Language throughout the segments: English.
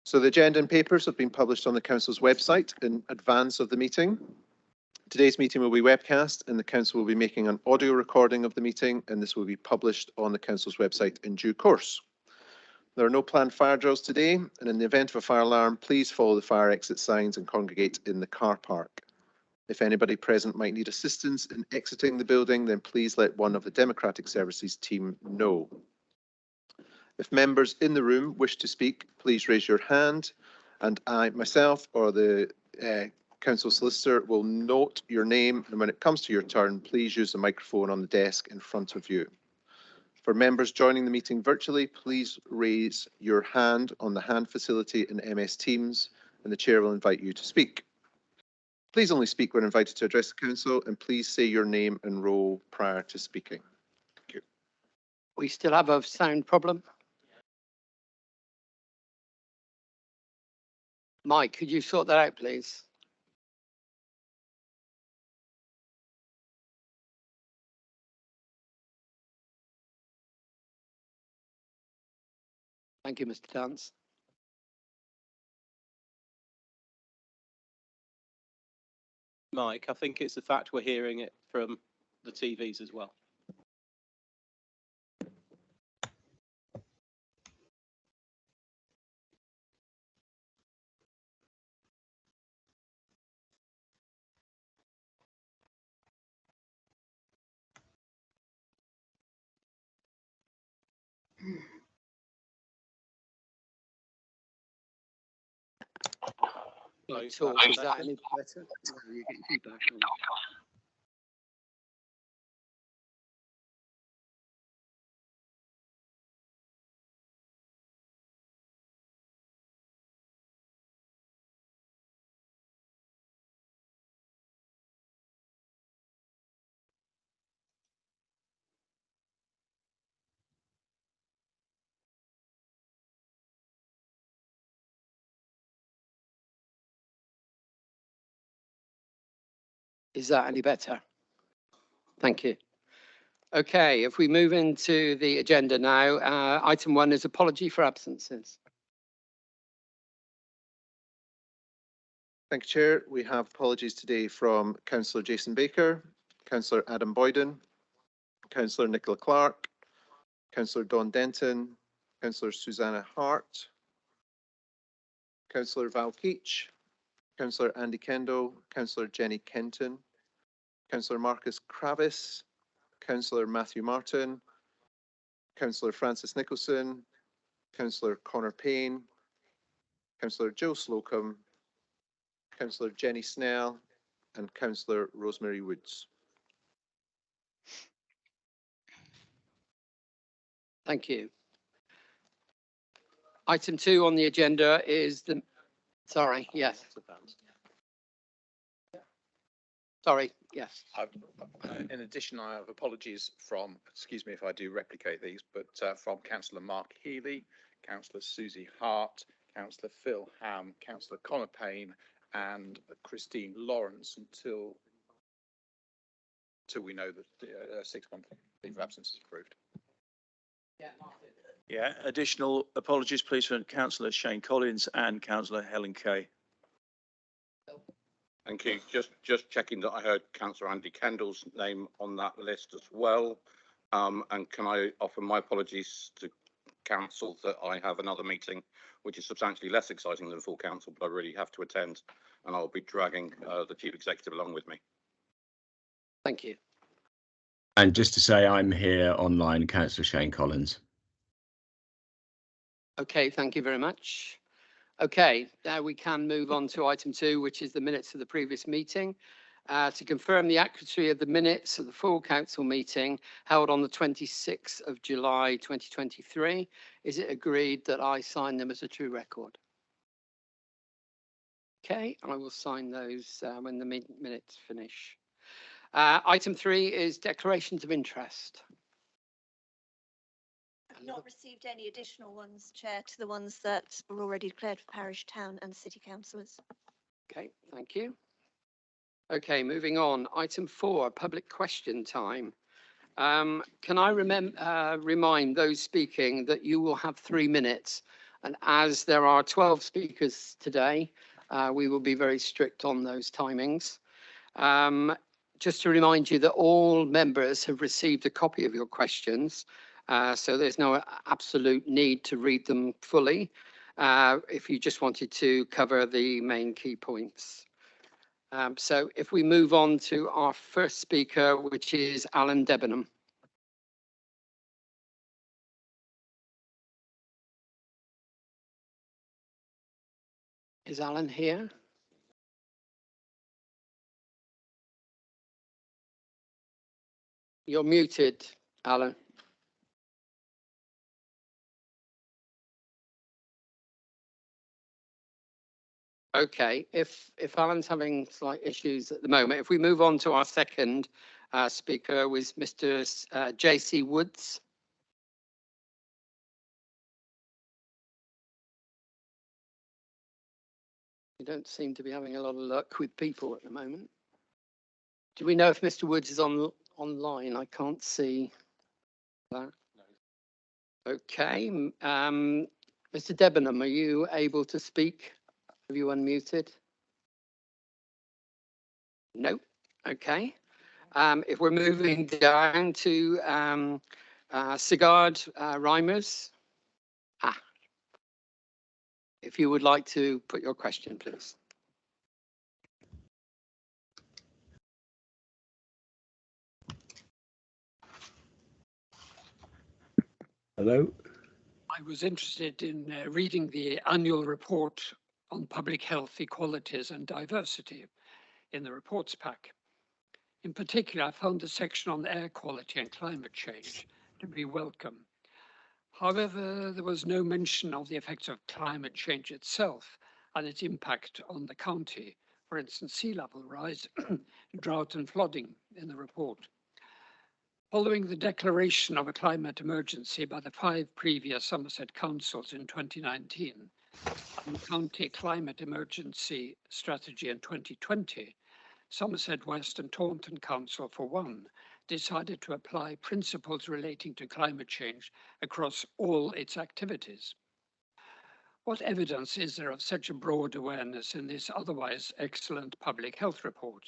So the agenda and papers have been published on the Council's website in advance of the meeting. Today's meeting will be webcast and the Council will be making an audio recording of the meeting, and this will be published on the Council's website in due course. There are no planned fire drills today, and in the event of a fire alarm, please follow the fire exit signs and congregate in the car park. If anybody present might need assistance in exiting the building, then please let one of the Democratic Services team know. If members in the room wish to speak, please raise your hand, and I, myself, or the Council Solicitor will note your name, and when it comes to your turn, please use the microphone on the desk in front of you. For members joining the meeting virtually, please raise your hand on the hand facility in MS Teams, and the Chair will invite you to speak. Please only speak when invited to address the Council, and please say your name and role prior to speaking. Thank you. We still have a sound problem. Mike, could you sort that out, please? Thank you, Mr. Dance. Mike, I think it's the fact we're hearing it from the TVs as well. Is that any better? No, you're getting feedback on that. Is that any better? Thank you. Okay, if we move into the agenda now, item 1 is apology for absences. Thank you, Chair. We have apologies today from Councillor Jason Baker, Councillor Adam Boyden, Councillor Nicola Clark, Councillor Don Denton, Councillor Susanna Hart, Councillor Val Keach, Councillor Andy Kendall, Councillor Jenny Kenton, Councillor Marcus Kravis, Councillor Matthew Martin, Councillor Francis Nicholson, Councillor Connor Payne, Councillor Joe Slocum, Councillor Jenny Snell, and Councillor Rosemary Woods. Thank you. Item 2 on the agenda is the, sorry, yes. Sorry, yes. In addition, I have apologies from, excuse me if I do replicate these, but from Councillor Mark Healy, Councillor Susie Hart, Councillor Phil Ham, Councillor Connor Payne, and Christine Lawrence until we know that the 6-month leave of absence is approved. Yeah, additional apologies please from Councillor Shane Collins and Councillor Helen Kay. Thank you. Just checking that I heard Councillor Andy Kendall's name on that list as well. And can I offer my apologies to Council that I have another meeting which is substantially less exciting than full Council, but I really have to attend, and I'll be dragging the Chief Executive along with me. Thank you. And just to say, I'm here online, Councillor Shane Collins. Okay, thank you very much. Okay, now we can move on to item 2, which is the minutes of the previous meeting. To confirm the accuracy of the minutes of the full council meeting held on the 26th of July 2023, is it agreed that I sign them as a true record? Okay, I will sign those when the minutes finish. Item 3 is declarations of interest. I've not received any additional ones, Chair, to the ones that were already declared for parish, town and city councillors. Okay, thank you. Okay, moving on. Item 4, public question time. Can I remind those speaking that you will have 3 minutes And as there are 12 speakers today, we will be very strict on those timings. Just to remind you that all members have received a copy of your questions, so there's no absolute need to read them fully if you just wanted to cover the main key points. So if we move on to our first speaker, which is Alan Debenham. Is Alan here? You're muted, Alan. Okay, if Alan's having slight issues at the moment, if we move on to our second speaker, was Mr. JC Woods. We don't seem to be having a lot of luck with people at the moment. Do we know if Mr. Woods is online? I can't see that. No. Okay, Mr. Debenham, are you able to speak? Have you unmuted? No. Okay. If we're moving down to Sigurd Reimers. If you would like to put your question, please. Hello. I was interested in reading the annual report on public health, equalities and diversity in the reports pack. In particular, I found the section on air quality and climate change to be welcome. However, there was no mention of the effects of climate change itself and its impact on the county, for instance, sea level rise, drought and flooding in the report. Following the declaration of a climate emergency by the 5 previous Somerset councils in 2019 and the county climate emergency strategy in 2020, Somerset West and Taunton Council, for one, decided to apply principles relating to climate change across all its activities. What evidence is there of such a broad awareness in this otherwise excellent public health report,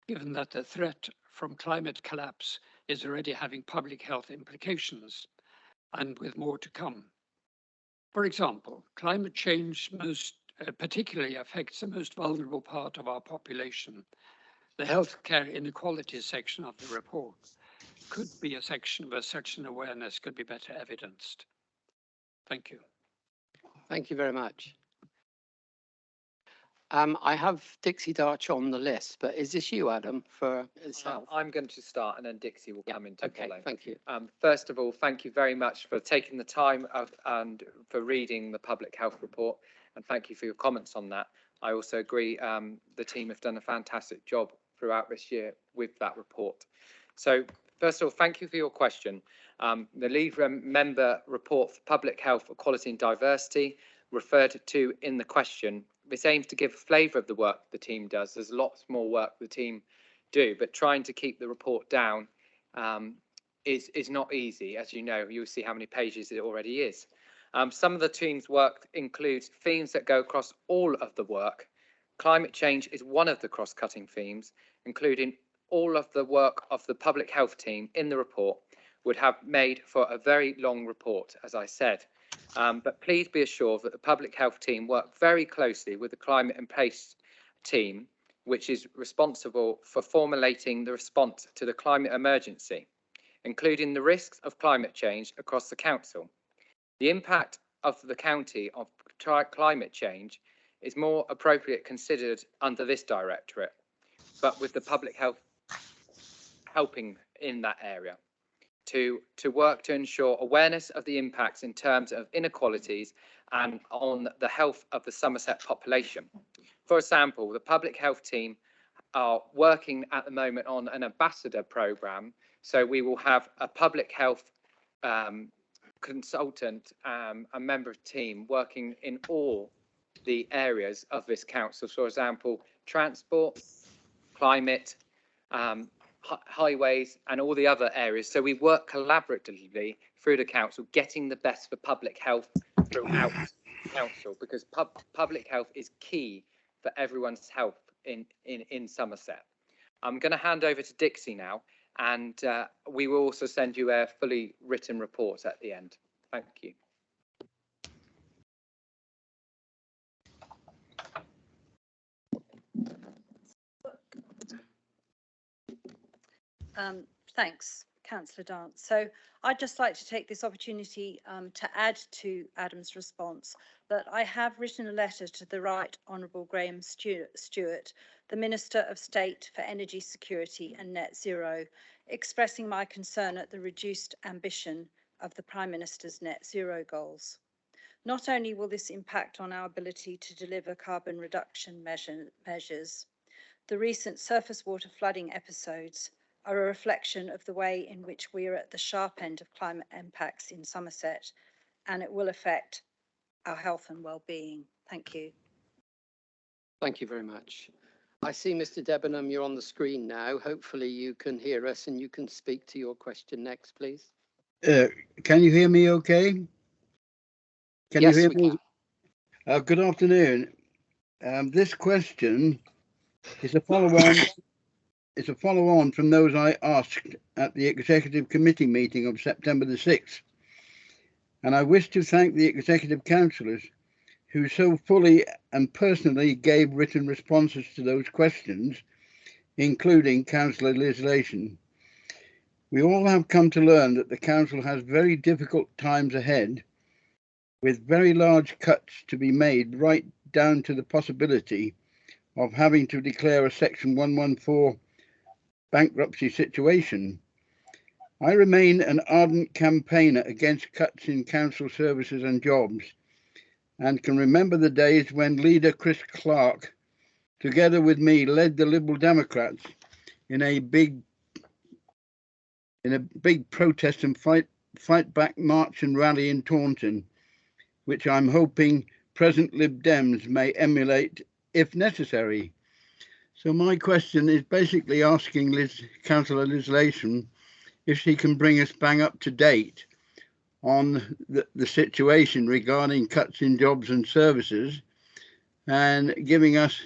given that the threat from climate collapse is already having public health implications, and with more to come? For example, climate change particularly affects the most vulnerable part of our population. The healthcare inequalities section of the report could be a section where such an awareness could be better evidenced. Thank you. Thank you very much. I have Dixie Darch on the list, but is this you, Adam, for itself? I'm going to start and then Dixie will come in to Okay, follow. thank you. First of all, thank you very much for taking the time and for reading the public health report, and thank you for your comments on that. I also agree the team have done a fantastic job throughout this year with that report. So first of all, thank you for your question. The lead member report for public health, equality and diversity referred to in the question. This aims to give a flavour of the work the team does. There's lots more work the team do, but trying to keep the report down is not easy. As you know, you'll see how many pages it already is. Some of the team's work includes themes that go across all of the work. Climate change is one of the cross-cutting themes, including all of the work of the public health team in the report would have made for a very long report, as I said. But please be assured that the public health team work very closely with the climate and pace team, which is responsible for formulating the response to the climate emergency, including the risks of climate change across the council. The impact of the county of climate change is more appropriate considered under this directorate, but with the public health helping in that area to work to ensure awareness of the impacts in terms of inequalities and on the health of the Somerset population. For example, the public health team are working at the moment on an ambassador programme, so we will have a public health consultant, a member of the team working in all the areas of this council. So, for example, transport, climate, highways and all the other areas. So we work collaboratively through the council, getting the best for public health throughout council, because public health is key for everyone's health in Somerset. I'm going to hand over to Dixie now, and we will also send you a fully written report at the end. Thank you. Thanks, Councillor Dance. So I'd just like to take this opportunity to add to Adam's response that I have written a letter to the Right Honourable Graham Stewart, the Minister of State for Energy Security and Net Zero, expressing my concern at the reduced ambition of the Prime Minister's net zero goals. Not only will this impact on our ability to deliver carbon reduction measures, the recent surface water flooding episodes are a reflection of the way in which we are at the sharp end of climate impacts in Somerset, and it will affect our health and well-being. Thank you. Thank you very much. I see Mr. Debenham, you're on the screen now. Hopefully you can hear us and you can speak to your question next, please. Can you hear me okay? Can Yes, you hear we me? can. Good afternoon. This question is a follow-on. It's a follow-on from those I asked at the Executive Committee meeting of September the 6th. And I wish to thank the Executive Councillors who so fully and personally gave written responses to those questions, including Councillor Liz Lation. We all have come to learn that the Council has very difficult times ahead, with very large cuts to be made right down to the possibility of having to declare a Section 114 bankruptcy situation. I remain an ardent campaigner against cuts in council services and jobs, and can remember the days when leader Chris Clark, together with me, led the Liberal Democrats in a big protest and fight back march and rally in Taunton, which I'm hoping present Lib Dems may emulate if necessary. So my question is basically asking Councillor Liz Lation if she can bring us bang up to date on the situation regarding cuts in jobs and services, and giving us,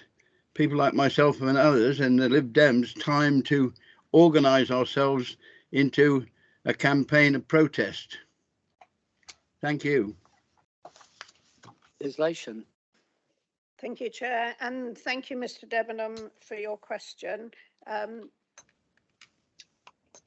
people like myself and others and the Lib Dems, time to organise ourselves into a campaign of protest. Thank you. Liz Lation. Thank you, Chair, and thank you, Mr. Debenham, for your question.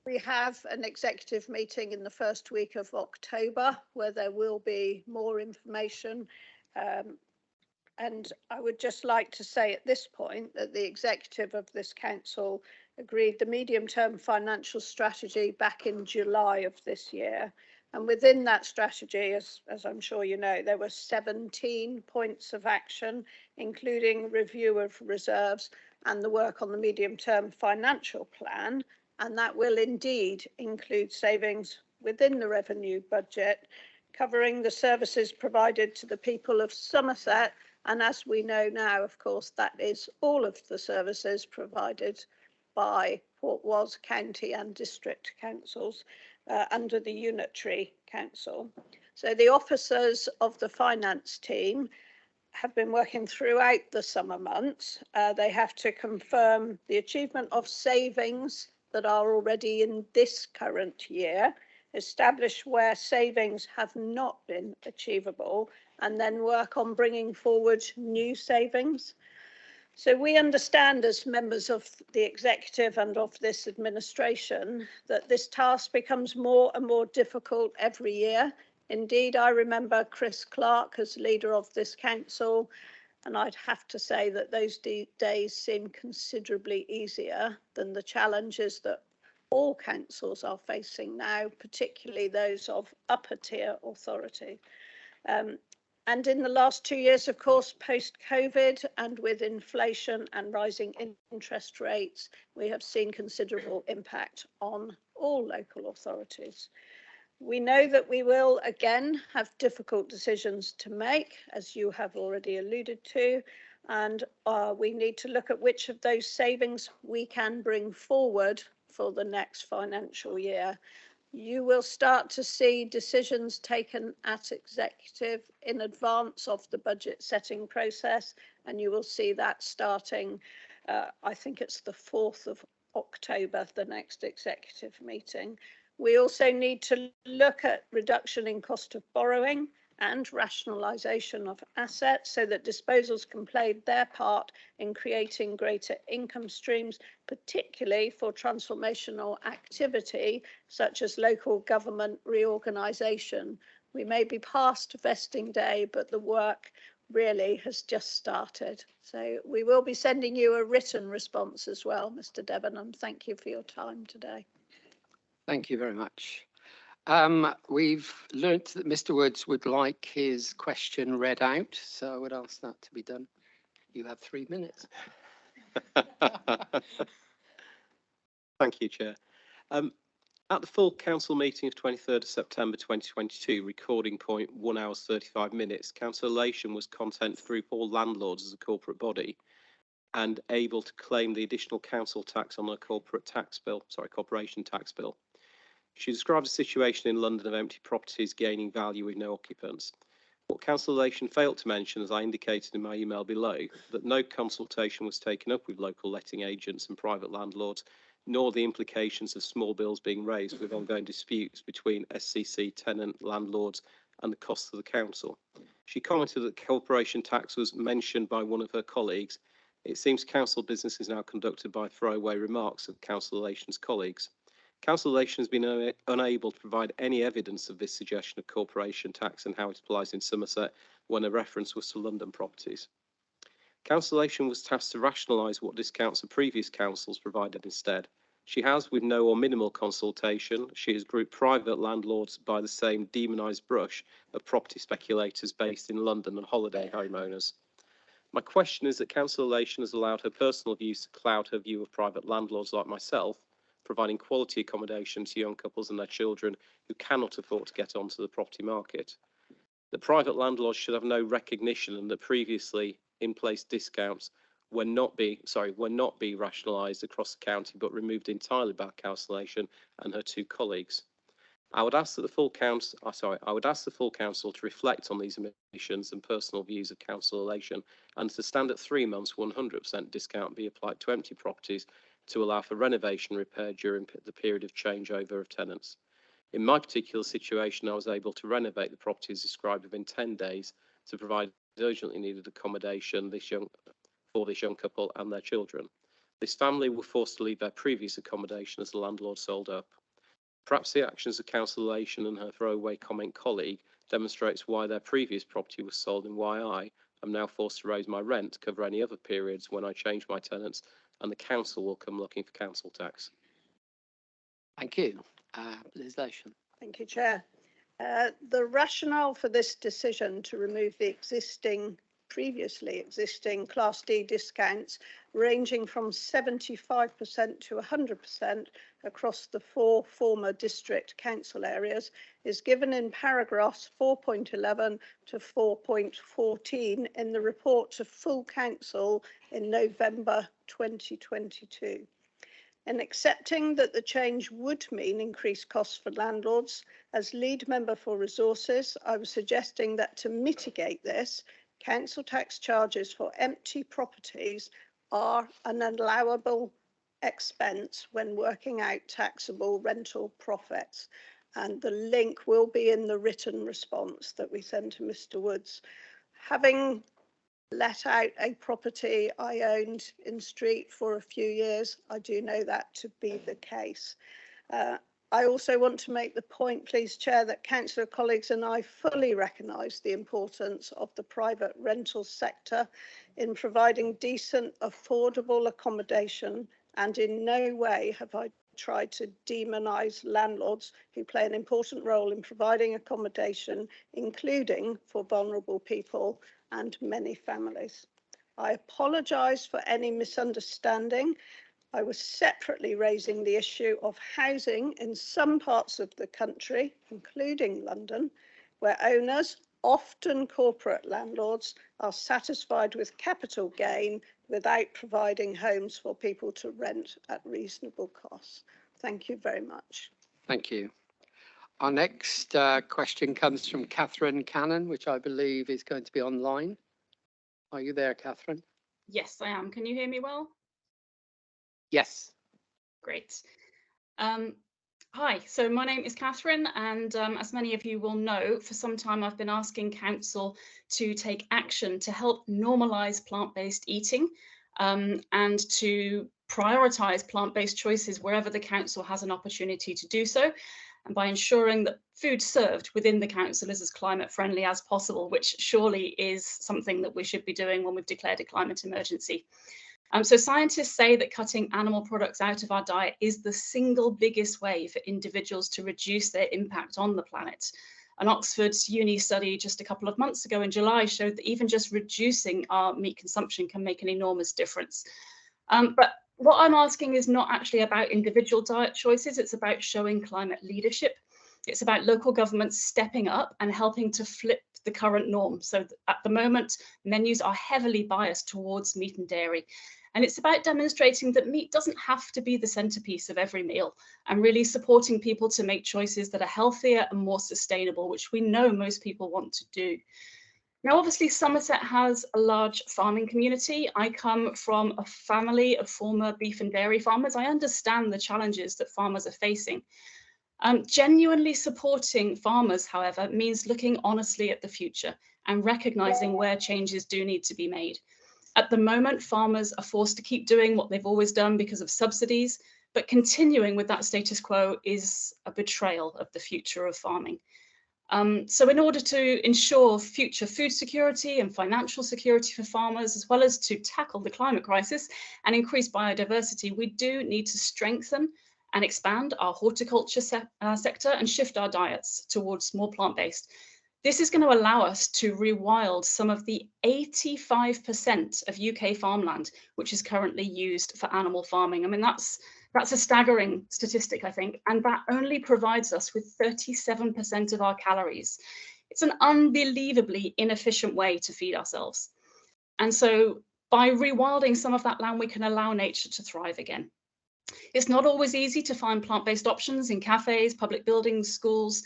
We have an executive meeting in the first week of October where there will be more information. And I would just like to say at this point that the executive of this council agreed the medium-term financial strategy back in July of this year. And within that strategy, as I'm sure you know, there were 17 points of action, including review of reserves and the work on the medium-term financial plan. And that will indeed include savings within the revenue budget, covering the services provided to the people of Somerset. And as we know now, of course, that is all of the services provided by Port Was County and District Councils under the Unitary Council. So the officers of the finance team have been working throughout the summer months. They have to confirm the achievement of savings that are already in this current year, establish where savings have not been achievable, and then work on bringing forward new savings. So we understand as members of the executive and of this administration that this task becomes more and more difficult every year. Indeed, I remember Chris Clark as leader of this council, and I'd have to say that those days seem considerably easier than the challenges that all councils are facing now, particularly those of upper tier authority. And in the last 2 years, of course, post-COVID and with inflation and rising interest rates, we have seen considerable impact on all local authorities. We know that we will again have difficult decisions to make, as you have already alluded to, and we need to look at which of those savings we can bring forward for the next financial year. You will start to see decisions taken at executive in advance of the budget setting process, and you will see that starting, I think it's the 4th of October, the next executive meeting. We also need to look at reduction in cost of borrowing and rationalisation of assets so that disposals can play their part in creating greater income streams, particularly for transformational activity such as local government reorganisation. We may be past vesting day, but the work really has just started. So we will be sending you a written response as well, Mr. Debenham. Thank you for your time today. Thank you very much. We've learnt that Mr. Woods would like his question read out, so I would ask that to be done. You have 3 minutes. Thank you, Chair. At the full council meeting of 23rd of September 2022, recording point 1 hours 35 minutes, Councillor Lation was content to group all landlords as a corporate body and able to claim the additional council tax on their corporation tax bill. She described a situation in London of empty properties gaining value with no occupants. What Councillor Lation failed to mention, as I indicated in my email below, that no consultation was taken up with local letting agents and private landlords, nor the implications of small bills being raised with ongoing disputes between SCC tenant landlords and the costs of the council. She commented that corporation tax was mentioned by one of her colleagues. It seems council business is now conducted by throwaway remarks of Councillor Lation's colleagues. Councillor Lation has been unable to provide any evidence of this suggestion of corporation tax and how it applies in Somerset when a reference was to London properties. Councillor Lation was tasked to rationalise what discounts the previous councils provided instead. She has, with no or minimal consultation, she has grouped private landlords by the same demonised brush of property speculators based in London and holiday homeowners. My question is that Councillor Lation has allowed her personal views to cloud her view of private landlords like myself, providing quality accommodation to young couples and their children who cannot afford to get onto the property market. The private landlords should have no recognition and that previously in place discounts will not be rationalised across the county but removed entirely by Councillor Lation and her two colleagues. I would ask the full council to reflect on these omissions and personal views of Councillor Lation and to stand at 3 months 100% discount be applied to empty properties to allow for renovation repair during the period of changeover of tenants. In my particular situation, I was able to renovate the property as described within 10 days to provide urgently needed accommodation for this young couple and their children. This family were forced to leave their previous accommodation as the landlord sold up. Perhaps the actions of Councillor Lation and her throwaway comment colleague demonstrates why their previous property was sold and why I am now forced to raise my rent to cover any other periods when I change my tenants and the council will come looking for council tax. Thank you. Liz Lation. Thank you, Chair. The rationale for this decision to remove the previously existing Class D discounts ranging from 75% to 100% across the 4 former district council areas is given in paragraphs 4.11 to 4.14 in the report to full council in November 2022. In accepting that the change would mean increased costs for landlords, as lead member for resources, I was suggesting that to mitigate this, council tax charges for empty properties are an allowable expense when working out taxable rental profits. And the link will be in the written response that we send to Mr. Woods. Having let out a property I owned in street for a few years, I do know that to be the case. I also want to make the point, please, Chair, that councillor colleagues and I fully recognise the importance of the private rental sector in providing decent, affordable accommodation, and in no way have I tried to demonise landlords who play an important role in providing accommodation, including for vulnerable people and many families. I apologise for any misunderstanding. I was separately raising the issue of housing in some parts of the country, including London, where owners, often corporate landlords, are satisfied with capital gain without providing homes for people to rent at reasonable costs. Thank you very much. Thank you. Our next question comes from Catherine Cannon, which I believe is going to be online. Are you there, Catherine? Yes, I am. Can you hear me well? Yes. Great. Hi, so my name is Catherine, and as many of you will know, for some time I've been asking Council to take action to help normalise plant-based eating and to prioritise plant-based choices wherever the Council has an opportunity to do so, and by ensuring that food served within the Council is as climate friendly as possible, which surely is something that we should be doing when we've declared a climate emergency. So scientists say that cutting animal products out of our diet is the single biggest way for individuals to reduce their impact on the planet. An Oxford Uni study just a couple of months ago in July showed that even just reducing our meat consumption can make an enormous difference. But what I'm asking is not actually about individual diet choices, it's about showing climate leadership. It's about local governments stepping up and helping to flip the current norm. So at the moment, menus are heavily biased towards meat and dairy. And it's about demonstrating that meat doesn't have to be the centerpiece of every meal, and really supporting people to make choices that are healthier and more sustainable, which we know most people want to do. Now, obviously, Somerset has a large farming community. I come from a family of former beef and dairy farmers. I understand the challenges that farmers are facing. Genuinely supporting farmers, however, means looking honestly at the future and recognising where changes do need to be made. At the moment, farmers are forced to keep doing what they've always done because of subsidies, but continuing with that status quo is a betrayal of the future of farming. So in order to ensure future food security and financial security for farmers, as well as to tackle the climate crisis and increase biodiversity, we do need to strengthen and expand our horticulture sector and shift our diets towards more plant-based. This is going to allow us to rewild some of the 85% of UK farmland, which is currently used for animal farming. I mean, that's a staggering statistic, I think, and that only provides us with 37% of our calories. It's an unbelievably inefficient way to feed ourselves. And so by rewilding some of that land, we can allow nature to thrive again. It's not always easy to find plant-based options in cafes, public buildings, schools.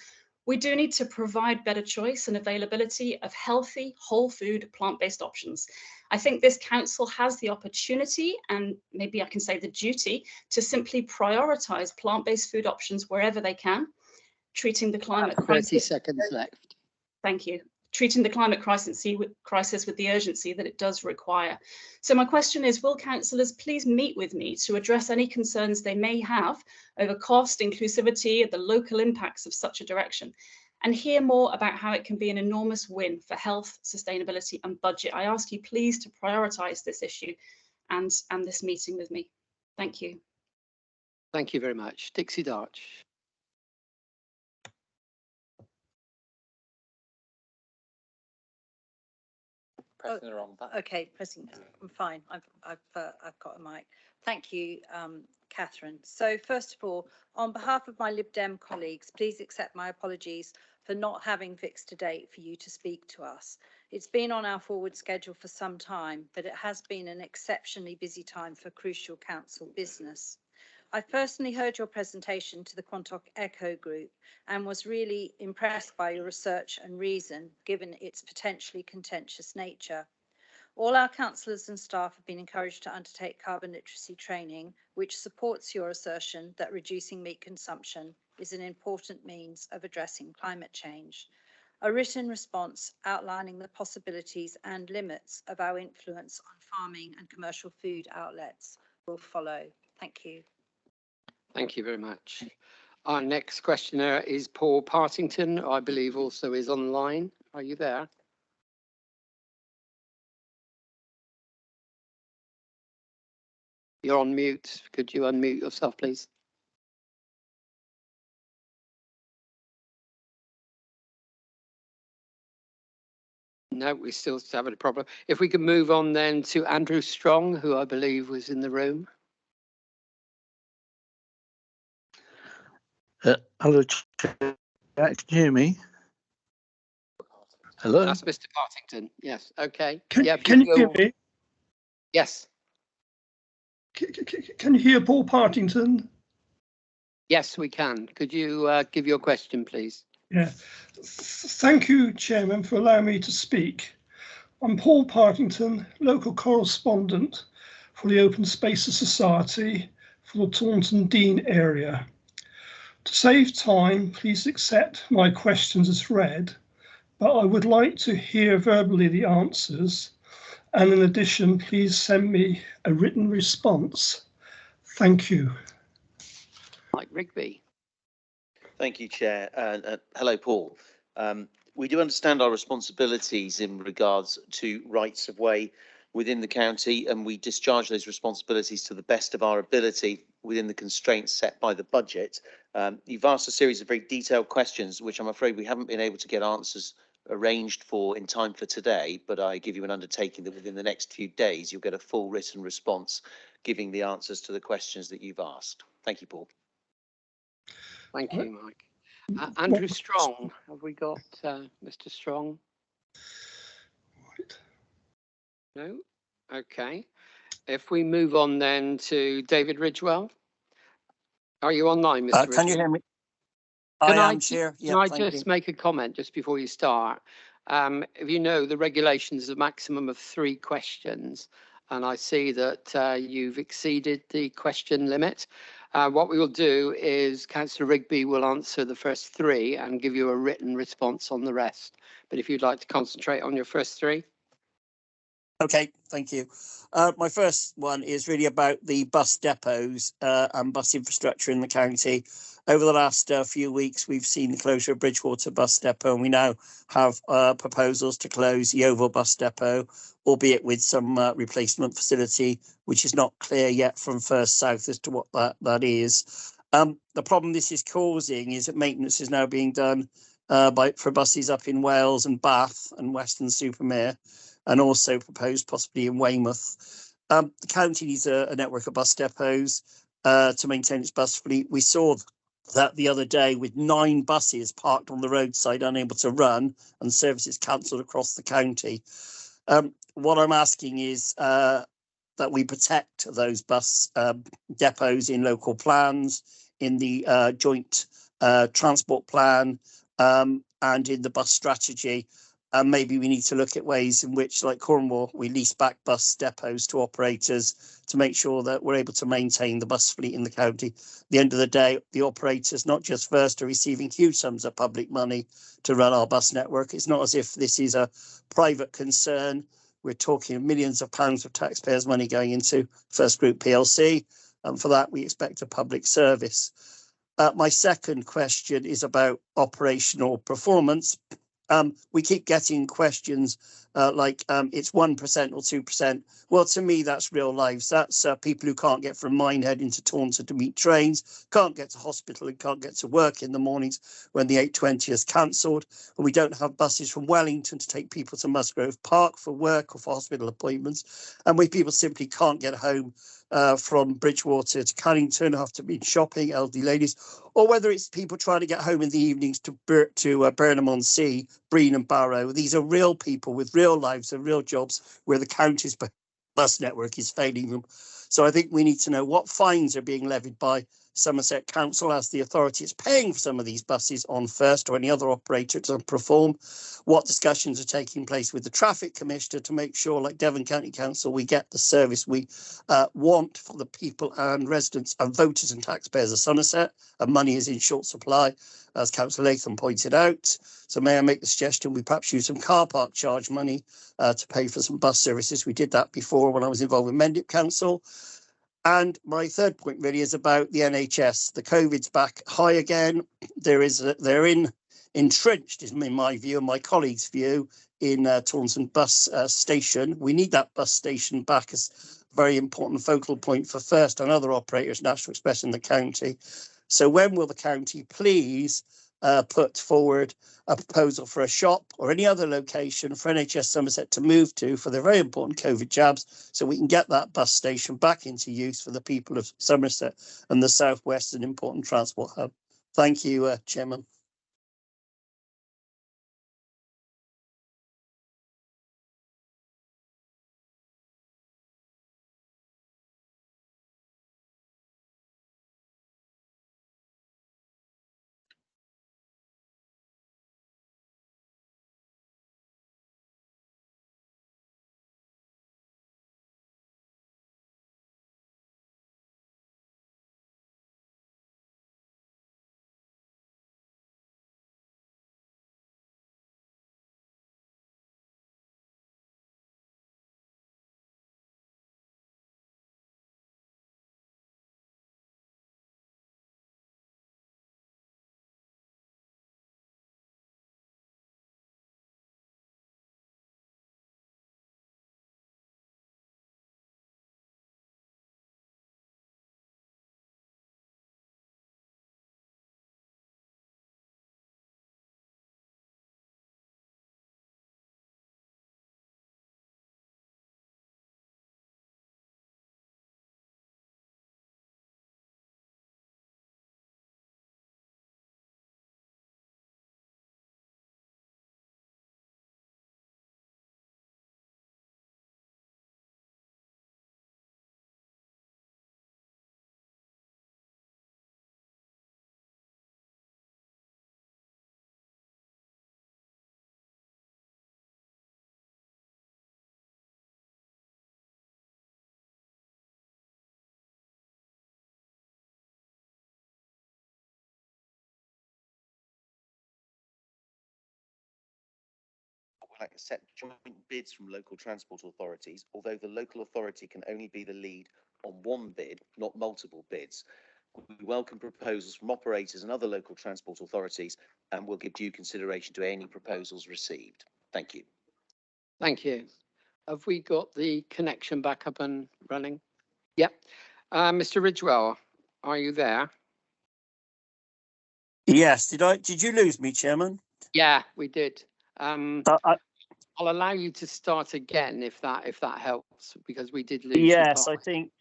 We do need to provide better choice and availability of healthy, whole food, plant-based options. I think this council has the opportunity, and maybe I can say the duty, to simply prioritise plant-based food options wherever they can, treating the climate crisis. 30 seconds left. Thank you. Treating the climate crisis with the urgency that it does require. So my question is, will councillors please meet with me to address any concerns they may have over cost, inclusivity, and the local impacts of such a direction, and hear more about how it can be an enormous win for health, sustainability and budget. I ask you please to prioritise this issue and this meeting with me. Thank you. Thank you very much. Dixie Darch. Pressing the wrong button. Okay, pressing. I'm fine. I've got a mic. Thank you, Catherine. So first of all, on behalf of my Lib Dem colleagues, please accept my apologies for not having fixed a date for you to speak to us. It's been on our forward schedule for some time, but it has been an exceptionally busy time for crucial council business. I've personally heard your presentation to the Quantock Echo Group and was really impressed by your research and reason, given its potentially contentious nature. All our councillors and staff have been encouraged to undertake carbon literacy training, which supports your assertion that reducing meat consumption is an important means of addressing climate change. A written response outlining the possibilities and limits of our influence on farming and commercial food outlets will follow. Thank you. Thank you very much. Our next questioner is Paul Partington, who I believe also is online. Are you there? You're on mute. Could you unmute yourself, please? No, we still have a problem. If we could move on then to Andrew Strong, who I believe was in the room. Hello, Chair. Can you hear me? Hello? That's Mr. Partington. Yes. Okay. Can you hear me? Yes. Can you hear Paul Partington? Yes, we can. Could you give your question, please? Yeah. Thank you, Chairman, for allowing me to speak. I'm Paul Partington, local correspondent for the Open Spaces Society for the Taunton Deane area. To save time, please accept my questions as read, but I would like to hear verbally the answers. And in addition, please send me a written response. Thank you. Mike Rigby. Thank you, Chair. And hello, Paul. We do understand our responsibilities in regards to rights of way within the county, and we discharge those responsibilities to the best of our ability within the constraints set by the budget. You've asked a series of very detailed questions, which I'm afraid we haven't been able to get answers arranged for in time for today, but I give you an undertaking that within the next few days, you'll get a full written response giving the answers to the questions that you've asked. Thank you, Paul. Thank you, Mike. Andrew Strong, have we got Mr. Strong? No? Okay. If we move on then to David Ridgewell. Are you online, Mr. Can you hear me? Can I am, Chair. Can I just make a comment just before you start? If you know, the regulations is a maximum of 3 questions, and I see that you've exceeded the question limit. What we will do is Councillor Rigby will answer the first 3 and give you a written response on the rest. But if you'd like to concentrate on your first 3. Okay, thank you. My first one is really about the bus depots and bus infrastructure in the county. Over the last few weeks, we've seen the closure of Bridgewater Bus Depot, and we now have proposals to close Yeovil Bus Depot, albeit with some replacement facility, which is not clear yet from First South as to what that is. The problem this is causing is that maintenance is now being done for buses up in Wales and Bath and Weston-super-Mare, and also proposed possibly in Weymouth. The county needs a network of bus depots to maintain its bus fleet. We saw that the other day with 9 buses parked on the roadside, unable to run, and services cancelled across the county. What I'm asking is that we protect those bus depots in local plans, in the joint transport plan, and in the bus strategy. And maybe we need to look at ways in which, like Cornwall, we lease back bus depots to operators to make sure that we're able to maintain the bus fleet in the county. At the end of the day, the operators, not just First, are receiving huge sums of public money to run our bus network. It's not as if this is a private concern. We're talking millions of pounds of taxpayers' money going into First Group PLC. And for that, we expect a public service. My second question is about operational performance. We keep getting questions like it's 1% or 2%. Well, to me, that's real lives. That's people who can't get from Minehead into Taunton to meet trains, can't get to hospital and can't get to work in the mornings when the 8:20 is cancelled. And we don't have buses from Wellington to take people to Musgrove Park for work or for hospital appointments. And we people simply can't get home from Bridgewater to Cunnington, have to be shopping, elderly ladies, or whether it's people trying to get home in the evenings to Burnham-on-Sea, Breen and Barrow. These are real people with real lives and real jobs where the county's bus network is failing them. So I think we need to know what fines are being levied by Somerset Council as the authority is paying for some of these buses on First or any other operator to perform, what discussions are taking place with the Traffic Commissioner to make sure, like Devon County Council, we get the service we want for the people and residents and voters and taxpayers of Somerset, and money is in short supply, as Councillor Latham pointed out. So may I make the suggestion we perhaps use some car park charge money to pay for some bus services. We did that before when I was involved with Mendip Council. And my third point really is about the NHS. The COVID's back high again. They're entrenched, in my view and my colleagues' view, in Taunton bus station. We need that bus station back as a very important focal point for First and other operators, National Express in the county. So when will the county please put forward a proposal for a shop or any other location for NHS Somerset to move to for their very important COVID jabs, so we can get that bus station back into use for the people of Somerset and the Southwest, an important transport hub. Thank you, Chairman. accept joint bids from local transport authorities, although the local authority can only be the lead on one bid, not multiple bids. We welcome proposals from operators and other local transport authorities and will give due consideration to any proposals received. Thank you. Thank you. Have we got the connection back up and running? Yep. Mr. Ridgewell, are you there? Yes. Did you lose me, Chairman? Yeah, we did. I, I'll allow you to start again if that helps, because we did lose you. yes, I think.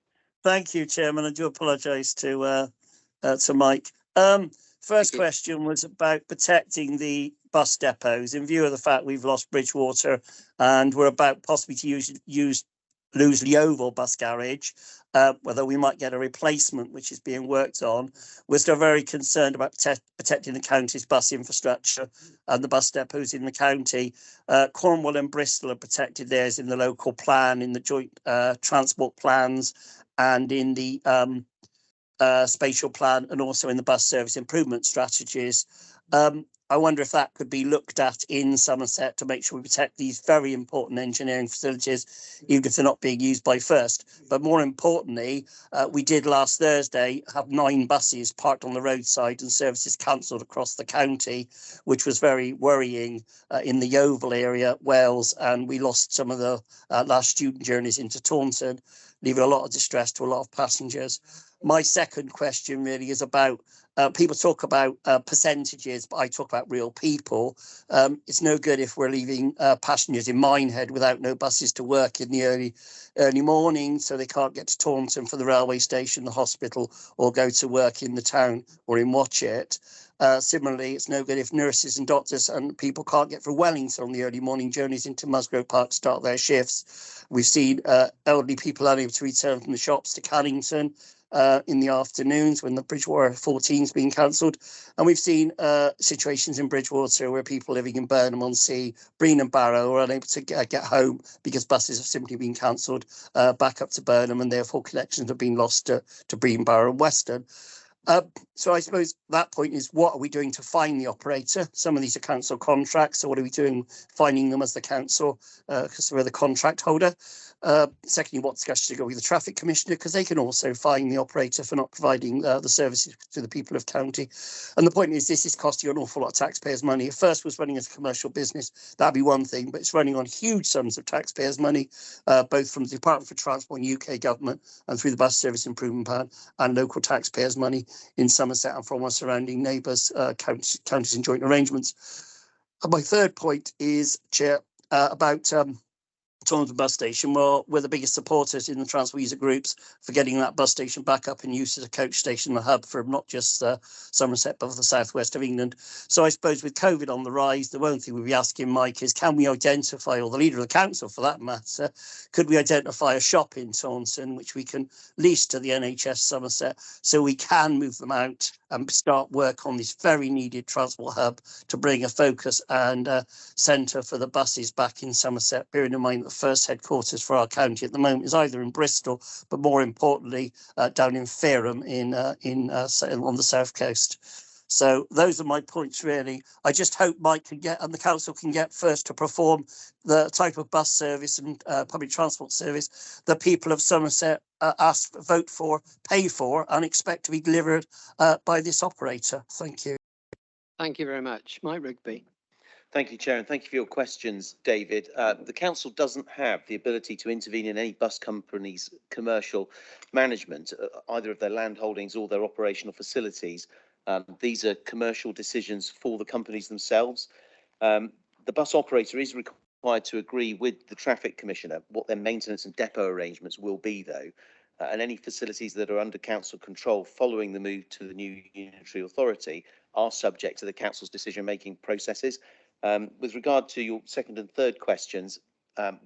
Thank you, Chairman. I do apologise to Mike. First question was about protecting the bus depots in view of the fact we've lost Bridgewater and we're about possibly to lose the Oval bus garage, whether we might get a replacement, which is being worked on. We're still very concerned about protecting the county's bus infrastructure and the bus depots in the county. Cornwall and Bristol are protected theirs in the local plan, in the joint transport plans, and in the spatial plan, and also in the bus service improvement strategies. I wonder if that could be looked at in Somerset to make sure we protect these very important engineering facilities, even if they're not being used by First. But more importantly, we did last Thursday have 9 buses parked on the roadside and services cancelled across the county, which was very worrying in the Yeovil area, Wales, and we lost some of the last student journeys into Taunton, leaving a lot of distress to a lot of passengers. My second question really is about, people talk about percentages, but I talk about real people. It's no good if we're leaving passengers in Minehead without no buses to work in the early morning, so they can't get to Taunton for the railway station, the hospital, or go to work in the town or in Watchet. Similarly, it's no good if nurses and doctors and people can't get from Wellington on the early morning journeys into Musgrove Park to start their shifts. We've seen elderly people unable to return from the shops to Cannington in the afternoons when the Bridgewater 14 is being cancelled. And we've seen situations in Bridgewater where people living in Burnham-on-Sea, Breen and Barrow are unable to get home because buses have simply been cancelled back up to Burnham, and therefore connections have been lost to Breen, Barrow and Weston. So I suppose that point is, what are we doing to find the operator? Some of these are council contracts, so what are we doing finding them as the council, because we're the contract holder? Secondly, what discussions to go with the traffic commissioner, because they can also fine the operator for not providing the services to the people of county. And the point is, this is costing an awful lot of taxpayers' money. If First was running as a commercial business, that'd be one thing, but it's running on huge sums of taxpayers' money, both from the Department for Transport and UK government and through the bus service improvement plan, and local taxpayers' money in Somerset and from our surrounding neighbours, counties and joint arrangements. And my third point is, Chair, about Taunton bus station. Well, we're the biggest supporters in the transport user groups for getting that bus station back up in use as a coach station, the hub for not just Somerset, but for the southwest of England. So I suppose with COVID on the rise, the one thing we'll be asking Mike is, can we identify, or the leader of the council for that matter, could we identify a shop in Taunton which we can lease to the NHS Somerset so we can move them out and start work on this very needed transport hub to bring a focus and centre for the buses back in Somerset, bearing in mind that the first headquarters for our county at the moment is either in Bristol, but more importantly down in Fareham on the south coast. So those are my points really. I just hope Mike can get, and the council can get First to perform the type of bus service and public transport service that people of Somerset ask, vote for, pay for, and expect to be delivered by this operator. Thank you. Thank you very much. Mike Rigby. Thank you, Chair, and thank you for your questions, David. The council doesn't have the ability to intervene in any bus company's commercial management, either of their land holdings or their operational facilities. These are commercial decisions for the companies themselves. The bus operator is required to agree with the traffic commissioner what their maintenance and depot arrangements will be, though. And any facilities that are under council control following the move to the new unitary authority are subject to the council's decision-making processes. With regard to your second and third questions,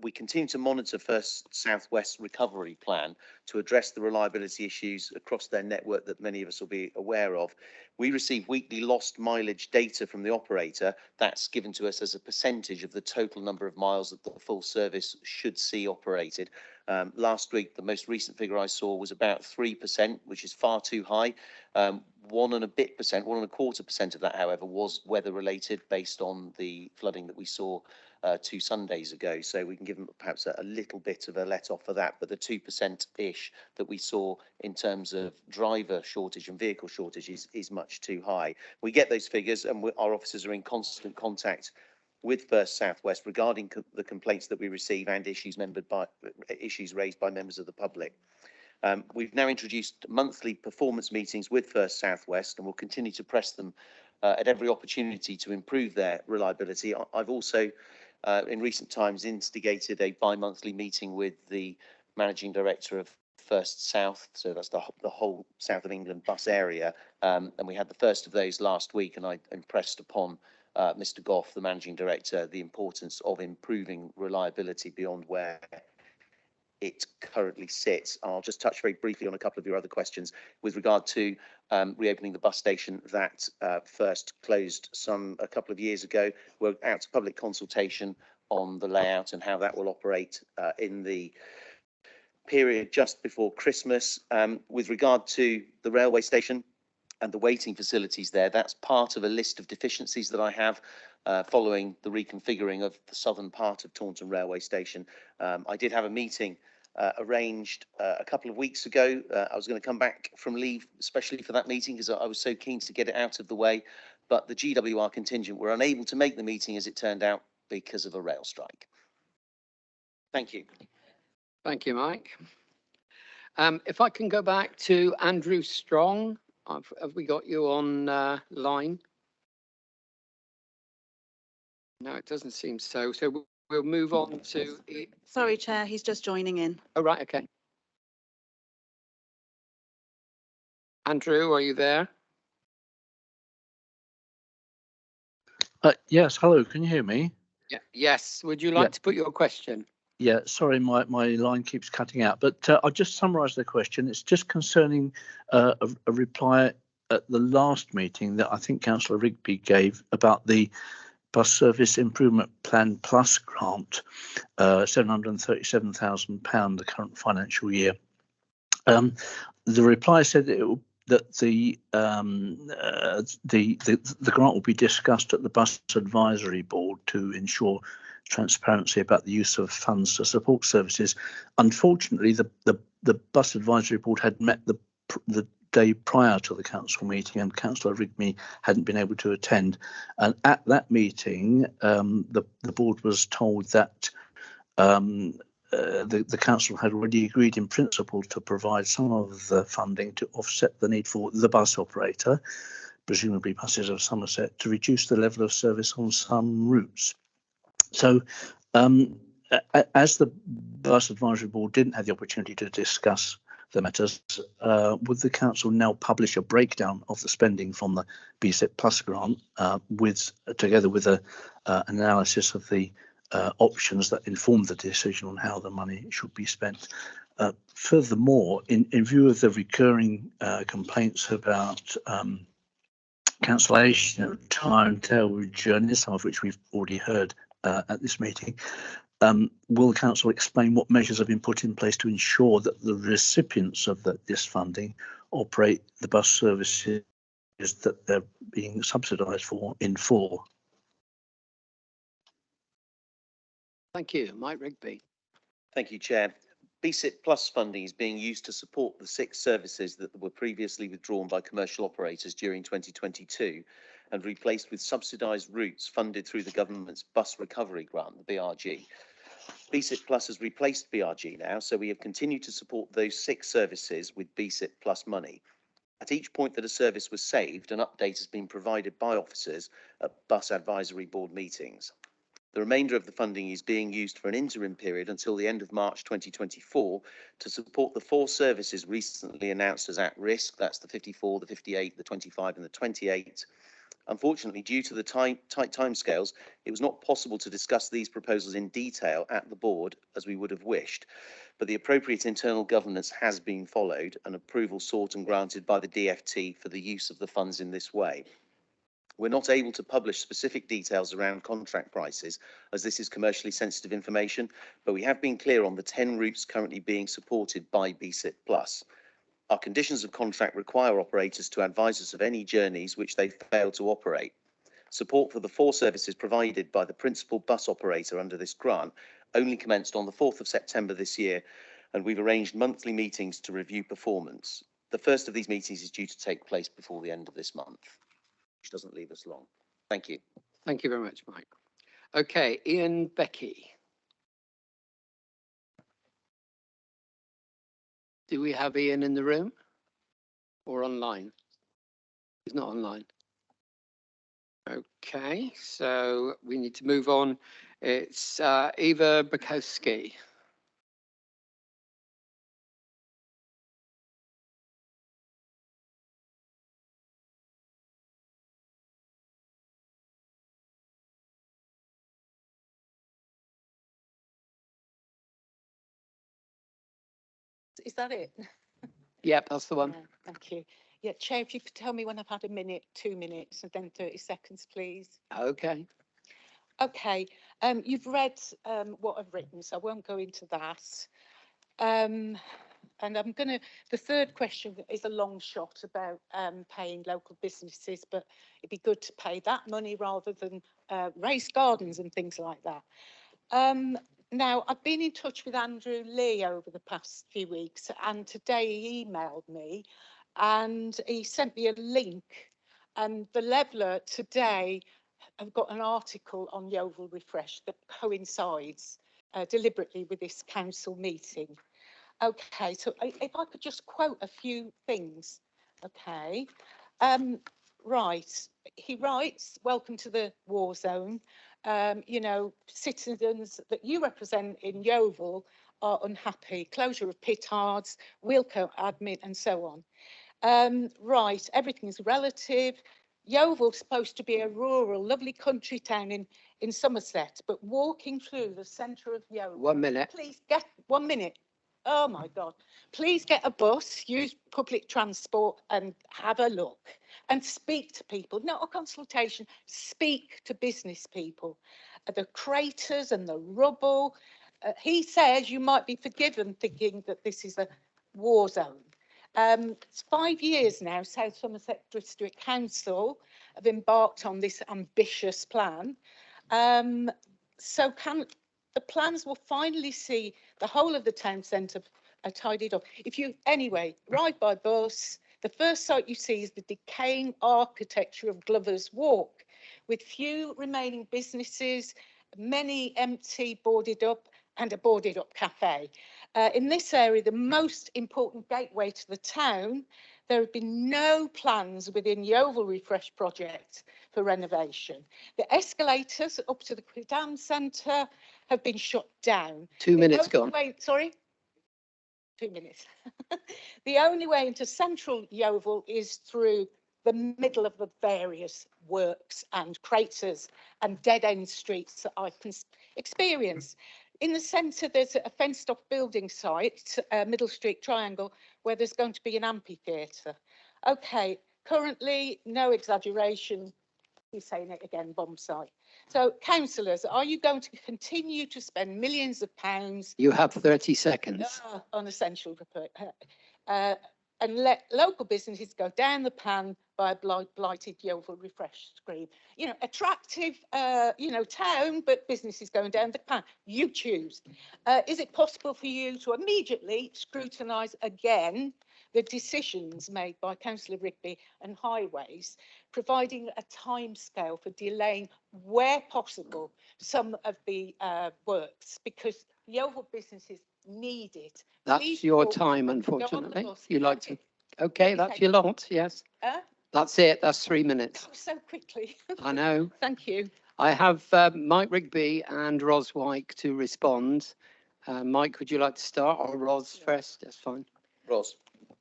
we continue to monitor First South West recovery plan to address the reliability issues across their network that many of us will be aware of. We receive weekly lost mileage data from the operator. That's given to us as a percentage of the total number of miles that the full service should see operated. Last week, the most recent figure I saw was about 3%, which is far too high. 1.25% of that, however, was weather related based on the flooding that we saw 2 Sundays ago. So we can give them perhaps a little bit of a let off for that. But the 2%-ish that we saw in terms of driver shortage and vehicle shortage is much too high. We get those figures, and our officers are in constant contact with First South West regarding the complaints that we receive and issues raised by members of the public. We've now introduced monthly performance meetings with First South West, and we'll continue to press them at every opportunity to improve their reliability. I've also, in recent times, instigated a bi-monthly meeting with the managing director of First South, so that's the whole south of England bus area, and we had the first of those last week, and I impressed upon Mr. Goff, the managing director, the importance of improving reliability beyond where it currently sits. I'll just touch very briefly on a couple of your other questions with regard to reopening the bus station that first closed a couple of years ago. We're out to public consultation on the layout and how that will operate in the period just before Christmas. With regard to the railway station and the waiting facilities there, that's part of a list of deficiencies that I have following the reconfiguring of the southern part of Taunton Railway Station. I did have a meeting arranged a couple of weeks ago. I was going to come back from leave especially for that meeting because I was so keen to get it out of the way, but the GWR contingent were unable to make the meeting, as it turned out, because of a rail strike. Thank you. Thank you, Mike. If I can go back to Andrew Strong. Have we got you on line? No, it doesn't seem so. So we'll move on to... Sorry, Chair, he's just joining in. Oh, right, okay. Andrew, are you there? Yes, hello, can you hear me? Yeah. Yes, would you like to put your question? Yeah, sorry, my line keeps cutting out, but I'll just summarise the question. It's just concerning a reply at the last meeting that I think Councillor Rigby gave about the Bus Service Improvement Plan Plus grant, £737,000 the current financial year. The reply said that the grant will be discussed at the Bus Advisory Board to ensure transparency about the use of funds to support services. Unfortunately, the Bus Advisory Board had met the day prior to the council meeting, and Councillor Rigby hadn't been able to attend. And at that meeting, the board was told that the council had already agreed in principle to provide some of the funding to offset the need for the bus operator, presumably Buses of Somerset, to reduce the level of service on some routes. So as the Bus Advisory Board didn't have the opportunity to discuss the matters, would the council now publish a breakdown of the spending from the BSIP Plus grant together with an analysis of the options that inform the decision on how the money should be spent? Furthermore, in view of the recurring complaints about cancellation of timetable journeys, some of which we've already heard at this meeting, will the council explain what measures have been put in place to ensure that the recipients of this funding operate the bus services that they're being subsidised for in full? Thank you. Mike Rigby. Thank you, Chair. BSIP Plus funding is being used to support the 6 services that were previously withdrawn by commercial operators during 2022 and replaced with subsidised routes funded through the government's bus recovery grant, the BRG. BSIP Plus has replaced BRG now, so we have continued to support those 6 services with BSIP Plus money. At each point that a service was saved, an update has been provided by officers at Bus Advisory Board meetings. The remainder of the funding is being used for an interim period until the end of March 2024 to support the 4 services recently announced as at risk. That's the 54, the 58, the 25 and the 28. Unfortunately, due to the tight timescales, it was not possible to discuss these proposals in detail at the board as we would have wished, but the appropriate internal governance has been followed and approval sought and granted by the DFT for the use of the funds in this way. We're not able to publish specific details around contract prices as this is commercially sensitive information, but we have been clear on the 10 routes currently being supported by BSIP Plus. Our conditions of contract require operators to advise us of any journeys which they fail to operate. Support for the 4 services provided by the principal bus operator under this grant only commenced on the 4th of September this year, and we've arranged monthly meetings to review performance. The first of these meetings is due to take place before the end of this month, which doesn't leave us long. Thank you. Thank you very much, Mike. Okay, Ian Becky. Do we have Ian in the room or online? He's not online. Okay, so we need to move on. It's Eva Bukowski. Is that it? Yep, that's the one. Yeah, thank you. Yeah, Chair, if you could tell me when I've had a minute, 2 minutes, and then 30 seconds, please. Okay. Okay, you've read what I've written, so I won't go into that. And the third question is a long shot about paying local businesses, but it'd be good to pay that money rather than raise gardens and things like that. Now, I've been in touch with Andrew Lee over the past few weeks, and today he emailed me and he sent me a link. And the Leveller today have got an article on Yeovil Refresh that coincides deliberately with this council meeting. Okay, so if I could just quote a few things. Okay, right. He writes, "Welcome to the war zone. You know, citizens that you represent in Yeovil are unhappy. Closure of Pittards, Wilco admin, and so on. Right, everything's relative. Yeovil's supposed to be a rural, lovely country town in Somerset, but walking through the centre of Yeovil..." 1 minute. Please get 1 minute. Oh my God. Please get a bus, use public transport and have a look and speak to people. Not a consultation, speak to business people. The craters and the rubble. He says you might be forgiven thinking that this is a war zone. It's 5 years now, South Somerset District Council have embarked on this ambitious plan. So the plans will finally see the whole of the town centre tidied up. If you, anyway, ride by bus, the first sight you see is the decaying architecture of Glover's Walk, with few remaining businesses, many empty, boarded up, and a boarded up cafe. In this area, the most important gateway to the town, there have been no plans within Yeovil Refresh project for renovation. The escalators up to the Quidam Centre have been shut down. 2 minutes gone. Sorry? 2 minutes. The only way into central Yeovil is through the middle of the various works and craters and dead-end streets that I've experienced. In the centre, there's a fenced-off building site, Middle Street Triangle, where there's going to be an amphitheatre. Okay, currently, no exaggeration, he's saying it again, bomb site. So, councillors, are you going to continue to spend millions of pounds? You have 30 seconds. On essential and let local businesses go down the pan by a blighted Yeovil Refresh scheme? You know, attractive, town, but businesses going down the pan. You choose. Is it possible for you to immediately scrutinise again the decisions made by Councillor Rigby and Highways, providing a timescale for delaying, where possible, some of the works, because Yeovil businesses need it. That's Please your talk- time, Go on the unfortunately. bus. You like to? Okay, that's your lot, yes. That's it, that's 3 minutes. So quickly. I know. Thank you. I have Mike Rigby and Ros Wyke to respond. Mike, would you like to start, or Ros first? That's fine. Ros.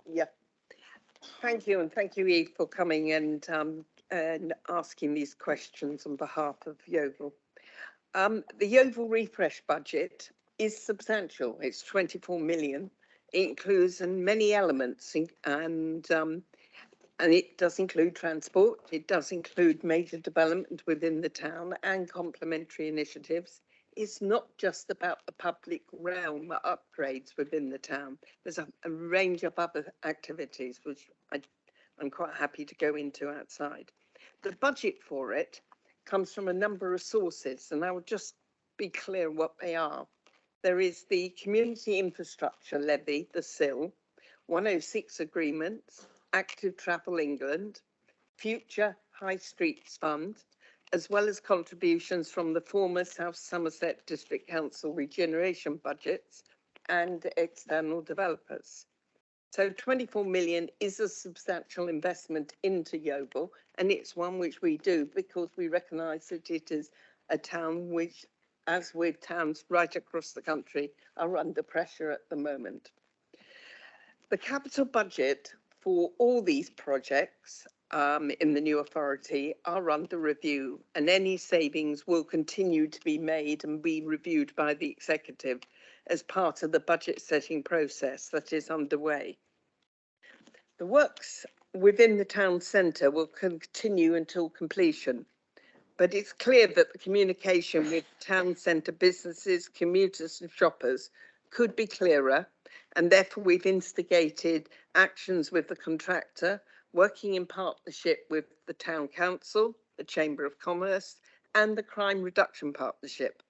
Yeah. Thank you, and thank you, Eve, for coming and asking these questions on behalf of Yeovil. The Yeovil Refresh budget is substantial. It's 24 million. It includes many elements, and And it does include transport, it does include major development within the town and complementary initiatives. It's not just about the public realm upgrades within the town. There's a range of other activities which I'm quite happy to go into outside. The budget for it comes from a number of sources, and I will just be clear what they are. There is the Community Infrastructure Levy, the SIL, 106 agreements, Active Travel England, Future High Streets Fund, as well as contributions from the former South Somerset District Council regeneration budgets and external developers. So 24 million is a substantial investment into Yeovil, and it's one which we do because we recognise that it is a town which, as with towns right across the country, are under pressure at the moment. The capital budget for all these projects in the new authority are under review, and any savings will continue to be made and be reviewed by the executive as part of the budget setting process that is underway. The works within the town centre will continue until completion, but it's clear that the communication with town centre businesses, commuters and shoppers could be clearer, and therefore we've instigated actions with the contractor, working in partnership with the Town Council, the Chamber of Commerce and the Crime Reduction Partnership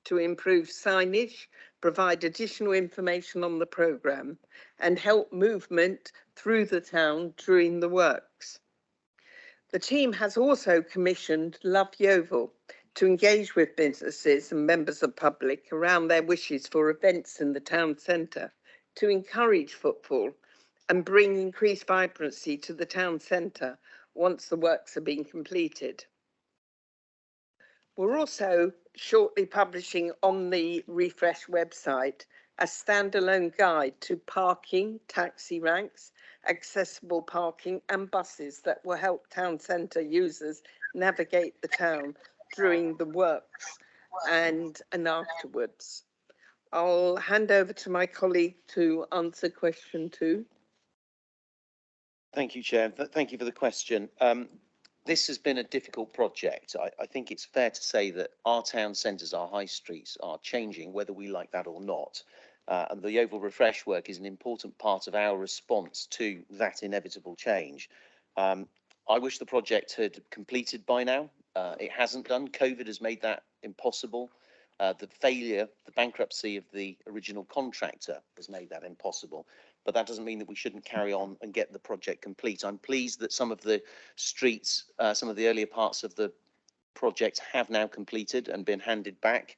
to improve signage, provide additional information on the programme and help movement through the town during the works. The team has also commissioned Love Yeovil to engage with businesses and members of the public around their wishes for events in the town centre to encourage footfall and bring increased vibrancy to the town centre once the works have been completed. We're also shortly publishing on the Refresh website a standalone guide to parking, taxi ranks, accessible parking and buses that will help town centre users navigate the town during the works and afterwards. I'll hand over to my colleague to answer question 2. Thank you, Chair. Thank you for the question. This has been a difficult project. I think it's fair to say that our town centres, our high streets are changing, whether we like that or not. And the Yeovil Refresh work is an important part of our response to that inevitable change. I wish the project had completed by now. It hasn't done. COVID has made that impossible. The failure, the bankruptcy of the original contractor has made that impossible. But that doesn't mean that we shouldn't carry on and get the project complete. I'm pleased that some of the streets, some of the earlier parts of the project have now completed and been handed back.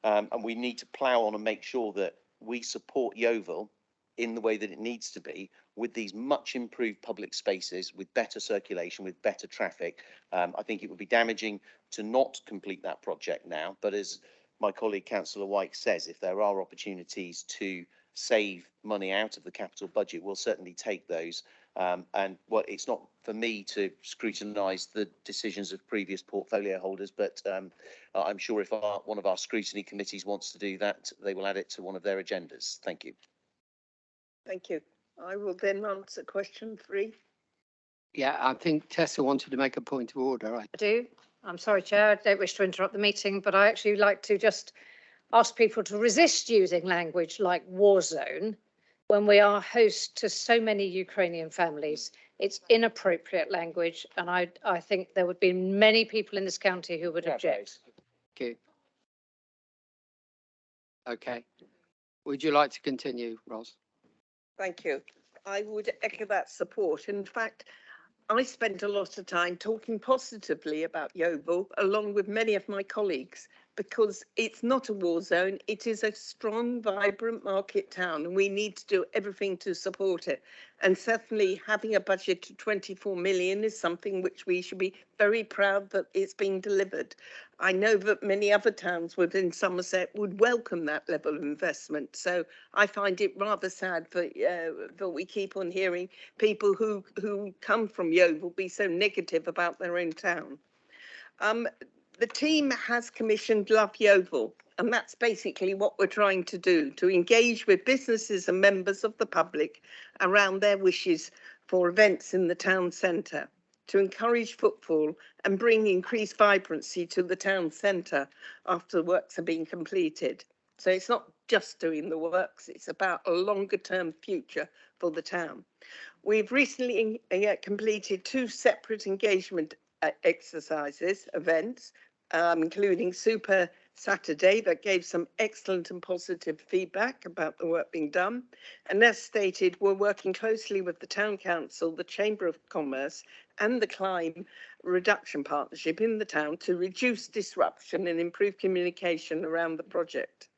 And we need to plough on and make sure that we support Yeovil in the way that it needs to be with these much improved public spaces, with better circulation, with better traffic. I think it would be damaging to not complete that project now. But as my colleague Councillor White says, if there are opportunities to save money out of the capital budget, we'll certainly take those. And well, it's not for me to scrutinise the decisions of previous portfolio holders, but I'm sure if one of our scrutiny committees wants to do that, they will add it to one of their agendas. Thank you. Thank you. I will then answer question 3. Yeah, I think Tessa wanted to make a point of order. I do. I'm sorry, Chair, I don't wish to interrupt the meeting, but I actually like to just ask people to resist using language like war zone when we are host to so many Ukrainian families. It's inappropriate language, and I think there would be many people in this county who would object. Thank you. Okay. Would you like to continue, Ros? Thank you. I would echo that support. In fact, I spent a lot of time talking positively about Yeovil, along with many of my colleagues, because it's not a war zone. It is a strong, vibrant market town, and we need to do everything to support it. And certainly having a budget of 24 million is something which we should be very proud that it's being delivered. I know that many other towns within Somerset would welcome that level of investment. So I find it rather sad that we keep on hearing people who come from Yeovil be so negative about their own town. The team has commissioned Love Yeovil, and that's basically what we're trying to do, to engage with businesses and members of the public around their wishes for events in the town centre to encourage footfall and bring increased vibrancy to the town centre after the works have been completed. So it's not just doing the works, it's about a longer term future for the town. We've recently completed 2 separate engagement exercises, events, including Super Saturday that gave some excellent and positive feedback about the work being done. And as stated, we're working closely with the Town Council, the Chamber of Commerce and the Climb Reduction Partnership in the town to reduce disruption and improve communication around the project.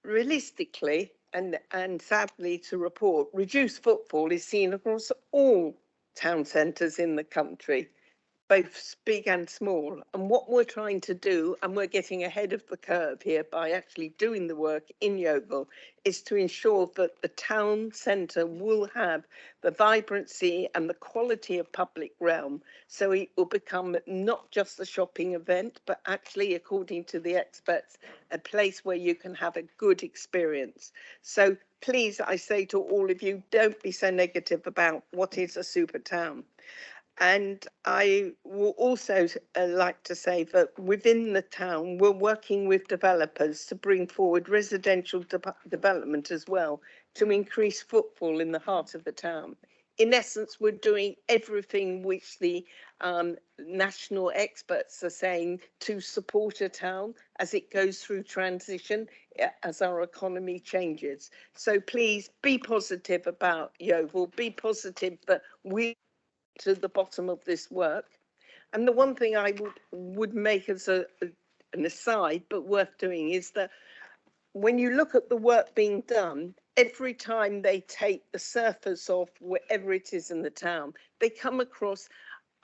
Realistically, and sadly to report, reduced footfall is seen across all town centres in the country, both big and small. And what we're trying to do, and we're getting ahead of the curve here by actually doing the work in Yeovil, is to ensure that the town centre will have the vibrancy and the quality of public realm. So it will become not just a shopping event, but actually, according to the experts, a place where you can have a good experience. So please, I say to all of you, don't be so negative about what is a super town. And I will also like to say that within the town, we're working with developers to bring forward residential development as well to increase footfall in the heart of the town. In essence, we're doing everything which the national experts are saying to support a town as it goes through transition, as our economy changes. So please be positive about Yeovil, be positive that we to the bottom of this work. And the one thing I would make as an aside, but worth doing, is that when you look at the work being done, every time they take the surface off wherever it is in the town, they come across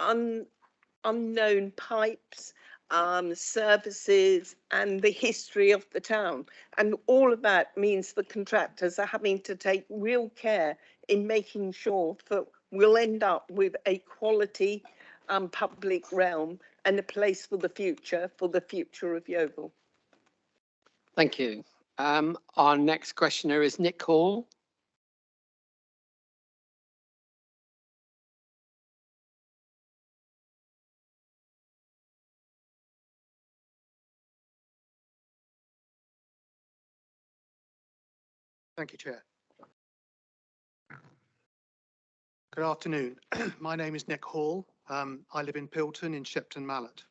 unknown pipes, services and the history of the town. And all of that means the contractors are having to take real care in making sure that we'll end up with a quality public realm and a place for the future of Yeovil. Thank you. Our next questioner is Nick Hall. Thank you, Chair. Good afternoon. My name is Nick Hall. I live in Pilton in Shepton Mallet.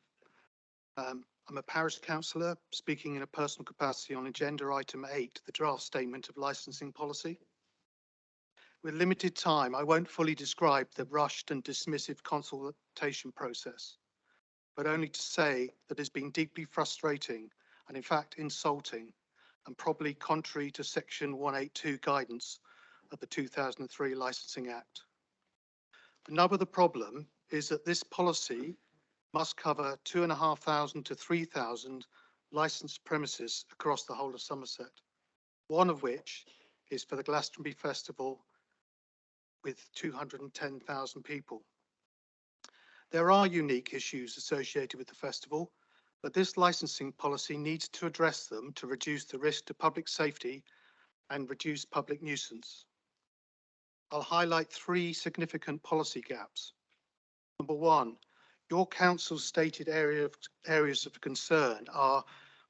I'm a parish councillor speaking in a personal capacity on agenda item 8, the draft statement of licensing policy. With limited time, I won't fully describe the rushed and dismissive consultation process, but only to say that it's been deeply frustrating and in fact insulting and probably contrary to section 182 guidance of the 2003 Licensing Act. The nub of the problem is that this policy must cover 2,500 to 3,000 licensed premises across the whole of Somerset, one of which is for the Glastonbury Festival with 210,000 people. There are unique issues associated with the festival, but this licensing policy needs to address them to reduce the risk to public safety and reduce public nuisance. I'll highlight 3 significant policy gaps. Number 1, your council's stated areas of concern are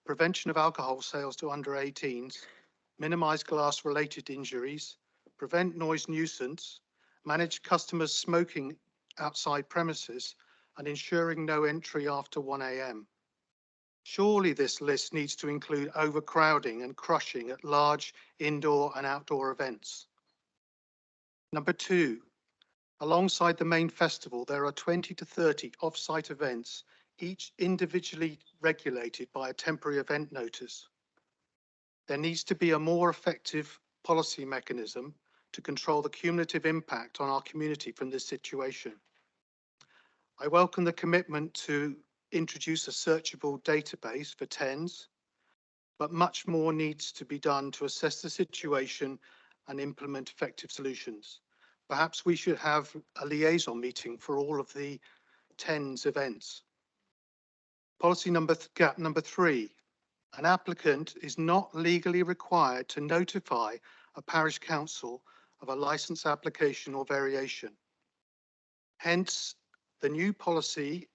prevention of alcohol sales to under 18s, minimise glass-related injuries, prevent noise nuisance, manage customers smoking outside premises, and ensuring no entry after 1 a.m. Surely this list needs to include overcrowding and crushing at large indoor and outdoor events. Number 2, alongside the main festival, there are 20 to 30 off-site events, each individually regulated by a temporary event notice. There needs to be a more effective policy mechanism to control the cumulative impact on our community from this situation. I welcome the commitment to introduce a searchable database for TENS, but much more needs to be done to assess the situation and implement effective solutions. Perhaps we should have a liaison meeting for all of the TENS events. Gap number 3, an applicant is not legally required to notify a parish council of a licence application or variation. Hence, the new policy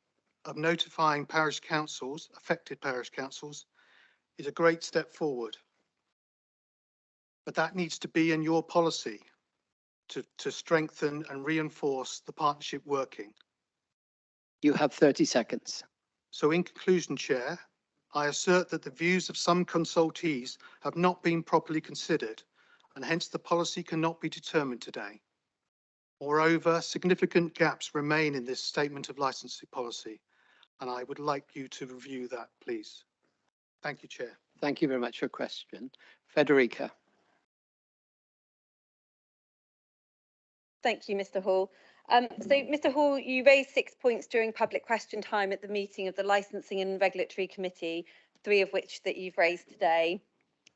of notifying parish councils, affected parish councils, is a great step forward. But that needs to be in your policy to strengthen and reinforce the partnership working. You have 30 seconds. So in conclusion, Chair, I assert that the views of some consultees have not been properly considered, and hence the policy cannot be determined today. Moreover, significant gaps remain in this statement of licensing policy, and I would like you to review that, please. Thank you, Chair. Thank you very much for your question. Federica. Thank you, Mr. Hall. So, Mr. Hall, you raised 6 points during public question time at the meeting of the Licensing and Regulatory Committee, 3 of which that you've raised today.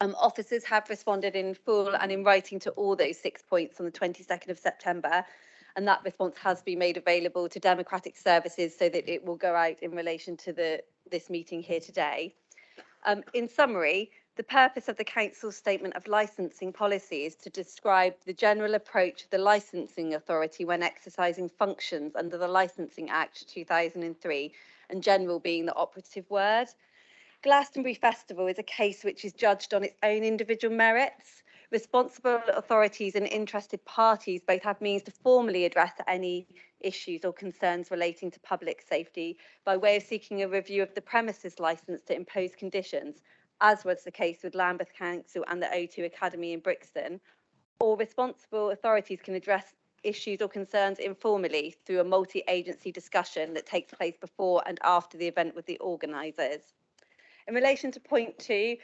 Officers have responded in full and in writing to all those 6 points on the 22nd of September, and that response has been made available to Democratic Services so that it will go out in relation to this meeting here today. In summary, the purpose of the Council's statement of licensing policy is to describe the general approach of the licensing authority when exercising functions under the Licensing Act 2003, and general being the operative word. Glastonbury Festival is a case which is judged on its own individual merits. Responsible authorities and interested parties both have means to formally address any issues or concerns relating to public safety by way of seeking a review of the premises licence to impose conditions, as was the case with Lambeth Council and the O2 Academy in Brixton, or responsible authorities can address issues or concerns informally through a multi-agency discussion that takes place before and after the event with the organisers. In relation to point 2,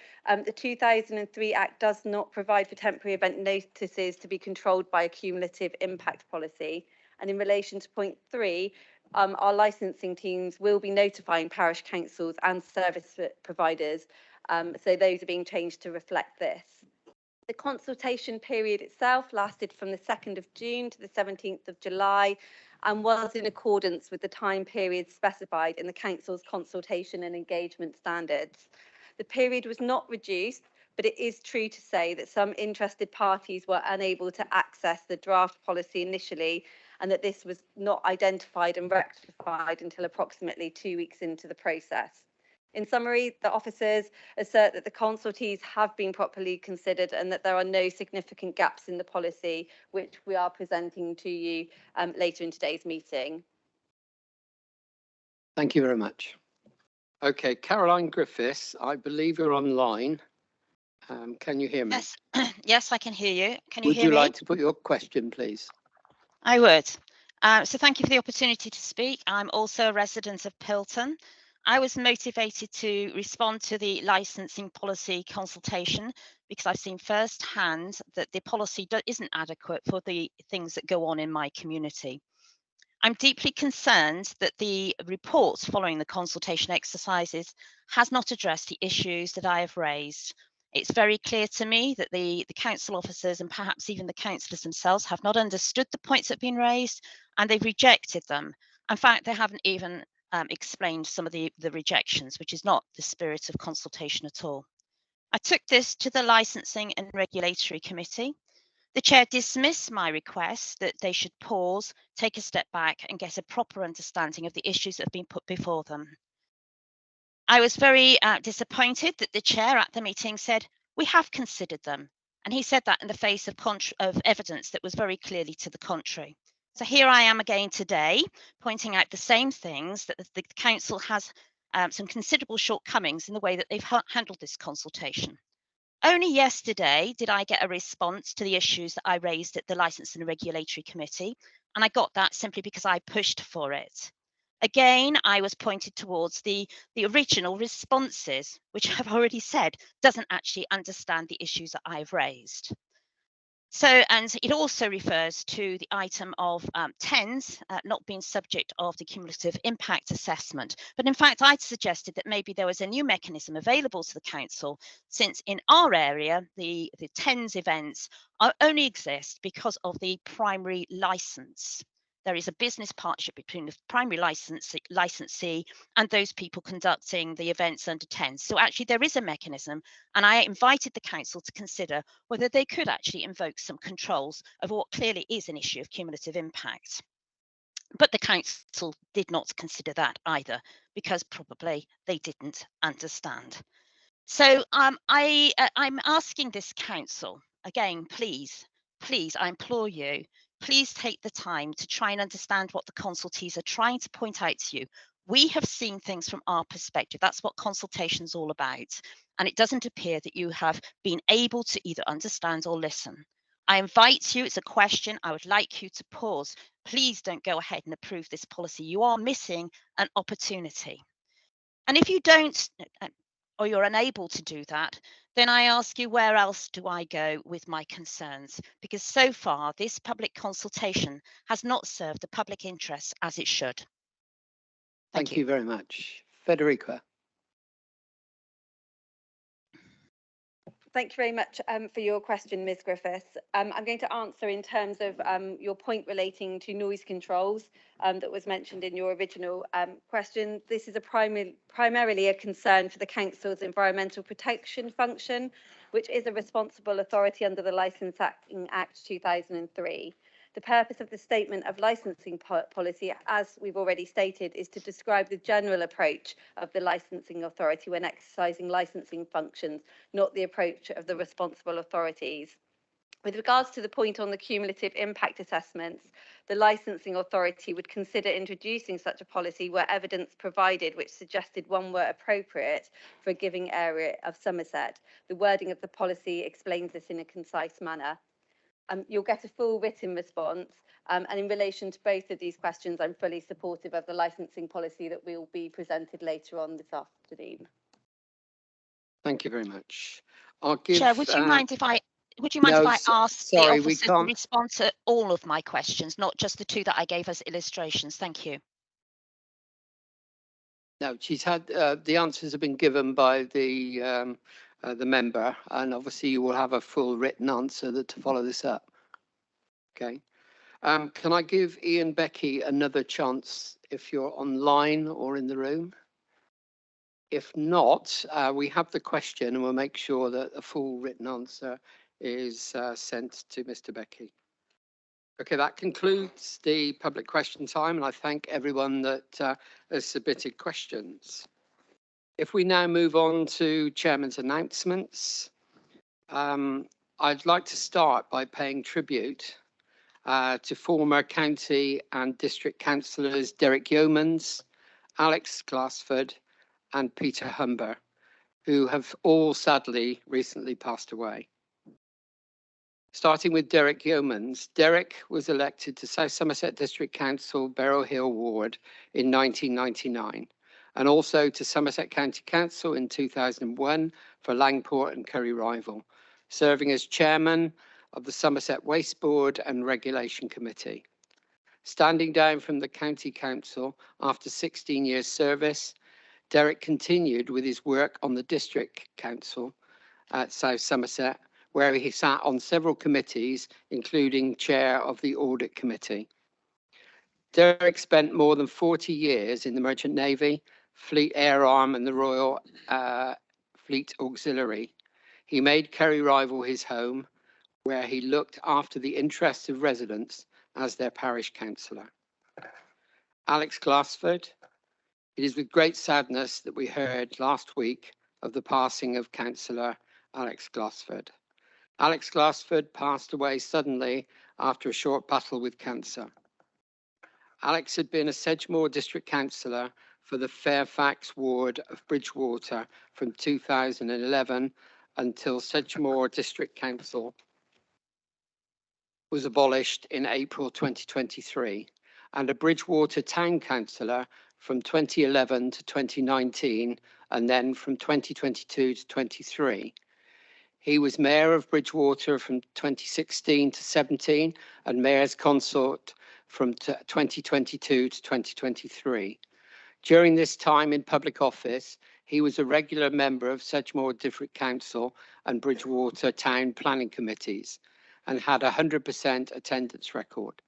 the 2003 Act does not provide for temporary event notices to be controlled by a cumulative impact policy. And in relation to point 3, our licensing teams will be notifying parish councils and service providers. So those are being changed to reflect this. The consultation period itself lasted from the 2nd of June to the 17th of July and was in accordance with the time period specified in the Council's consultation and engagement standards. The period was not reduced, but it is true to say that some interested parties were unable to access the draft policy initially, and that this was not identified and rectified until approximately 2 weeks into the process. In summary, the officers assert that the consultees have been properly considered and that there are no significant gaps in the policy, which we are presenting to you later in today's meeting. Thank you very much. Okay, Caroline Griffiths, I believe you're online. Can you hear me? Yes, yes, I can hear you. Can you hear me? Would you like to put your question, please? I would. So thank you for the opportunity to speak. I'm also a resident of Pilton. I was motivated to respond to the licensing policy consultation because I've seen firsthand that the policy isn't adequate for the things that go on in my community. I'm deeply concerned that the report following the consultation exercises has not addressed the issues that I have raised. It's very clear to me that the council officers and perhaps even the councillors themselves have not understood the points that have been raised, and they've rejected them. In fact, they haven't even explained some of the rejections, which is not the spirit of consultation at all. I took this to the Licensing and Regulatory Committee. The chair dismissed my request that they should pause, take a step back and get a proper understanding of the issues that have been put before them. I was very disappointed that the chair at the meeting said, "We have considered them." And he said that in the face of evidence that was very clearly to the contrary. So here I am again today, pointing out the same things, that the council has some considerable shortcomings in the way that they've handled this consultation. Only yesterday did I get a response to the issues that I raised at the Licensing and Regulatory Committee, and I got that simply because I pushed for it. Again, I was pointed towards the original responses, which I've already said doesn't actually understand the issues that I've raised. So, and it also refers to the item of TENS not being subject of the cumulative impact assessment. But in fact, I'd suggested that maybe there was a new mechanism available to the council, since in our area, the TENS events only exist because of the primary licence. there is a business partnership between the primary licensee and those people conducting the events under 10. So actually there is a mechanism, and I invited the council to consider whether they could actually invoke some controls of what clearly is an issue of cumulative impact. But the council did not consider that either, because probably they didn't understand. So I'm asking this council, again, please, I implore you, please take the time to try and understand what the consultees are trying to point out to you. We have seen things from our perspective. That's what consultation is all about. And it doesn't appear that you have been able to either understand or listen. I invite you, it's a question, I would like you to pause. Please don't go ahead and approve this policy. You are missing an opportunity. And if you don't, or you're unable to do that, then I ask you, where else do I go with my concerns? Because so far, this public consultation has not served the public interest as it should. Thank you very much. Federica. Thank you very much for your question, Ms Griffiths. I'm going to answer in terms of your point relating to noise controls that was mentioned in your original question. This is primarily a concern for the Council's Environmental Protection function, which is a responsible authority under the Licensing Act 2003. The purpose of the statement of licensing policy, as we've already stated, is to describe the general approach of the licensing authority when exercising licensing functions, not the approach of the responsible authorities. With regards to the point on the cumulative impact assessments, the licensing authority would consider introducing such a policy where evidence provided which suggested one were appropriate for a given area of Somerset. The wording of the policy explains this in a concise manner. You'll get a full written response, and in relation to both of these questions, I'm fully supportive of the licensing policy that will be presented later on this afternoon. Thank you very much. I'll give. Chair, would you mind if I ask the officers to respond to all of my questions, not just the two that I gave as illustrations? Thank you. No, she's had the answers have been given by the member, and obviously you will have a full written answer to follow this up. Okay. Can I give Ian Becky another chance if you're online or in the room? If not, we have the question and we'll make sure that a full written answer is sent to Mr. Becky. Okay, that concludes the public question time, and I thank everyone that has submitted questions. If we now move on to Chairman's announcements, I'd like to start by paying tribute to former county and district councillors Derek Yeomans, Alex Glassford and Peter Humber, who have all sadly recently passed away. Starting with Derek Yeomans, Derek was elected to South Somerset District Council, Barrow Hill Ward in 1999. And also to Somerset County Council in 2001 for Langport and Curry Rival, serving as chairman of the Somerset Waste Board and Regulation Committee. Standing down from the County Council after 16 years service, Derek continued with his work on the District Council at South Somerset, where he sat on several committees, including chair of the Audit Committee. Derek spent more than 40 years in the Merchant Navy, Fleet Air Arm and the Royal Fleet Auxiliary. He made Curry Rival his home, where he looked after the interests of residents as their parish councillor. Alex Glassford. It is with great sadness that we heard last week of the passing of Councillor Alex Glassford. Alex Glassford passed away suddenly after a short battle with cancer. Alex had been a Sedgemoor District Councillor for the Fairfax ward of Bridgewater from 2011 until Sedgemoor District Council was abolished in April 2023, and a Bridgewater Town Councillor from 2011 to 2019, and then from 2022 to 23. He was Mayor of Bridgewater from 2016 to 17 and Mayor's Consort from 2022 to 2023. During this time in public office, he was a regular member of Sedgemoor District Council and Bridgewater Town Planning Committees and had a 100% attendance record.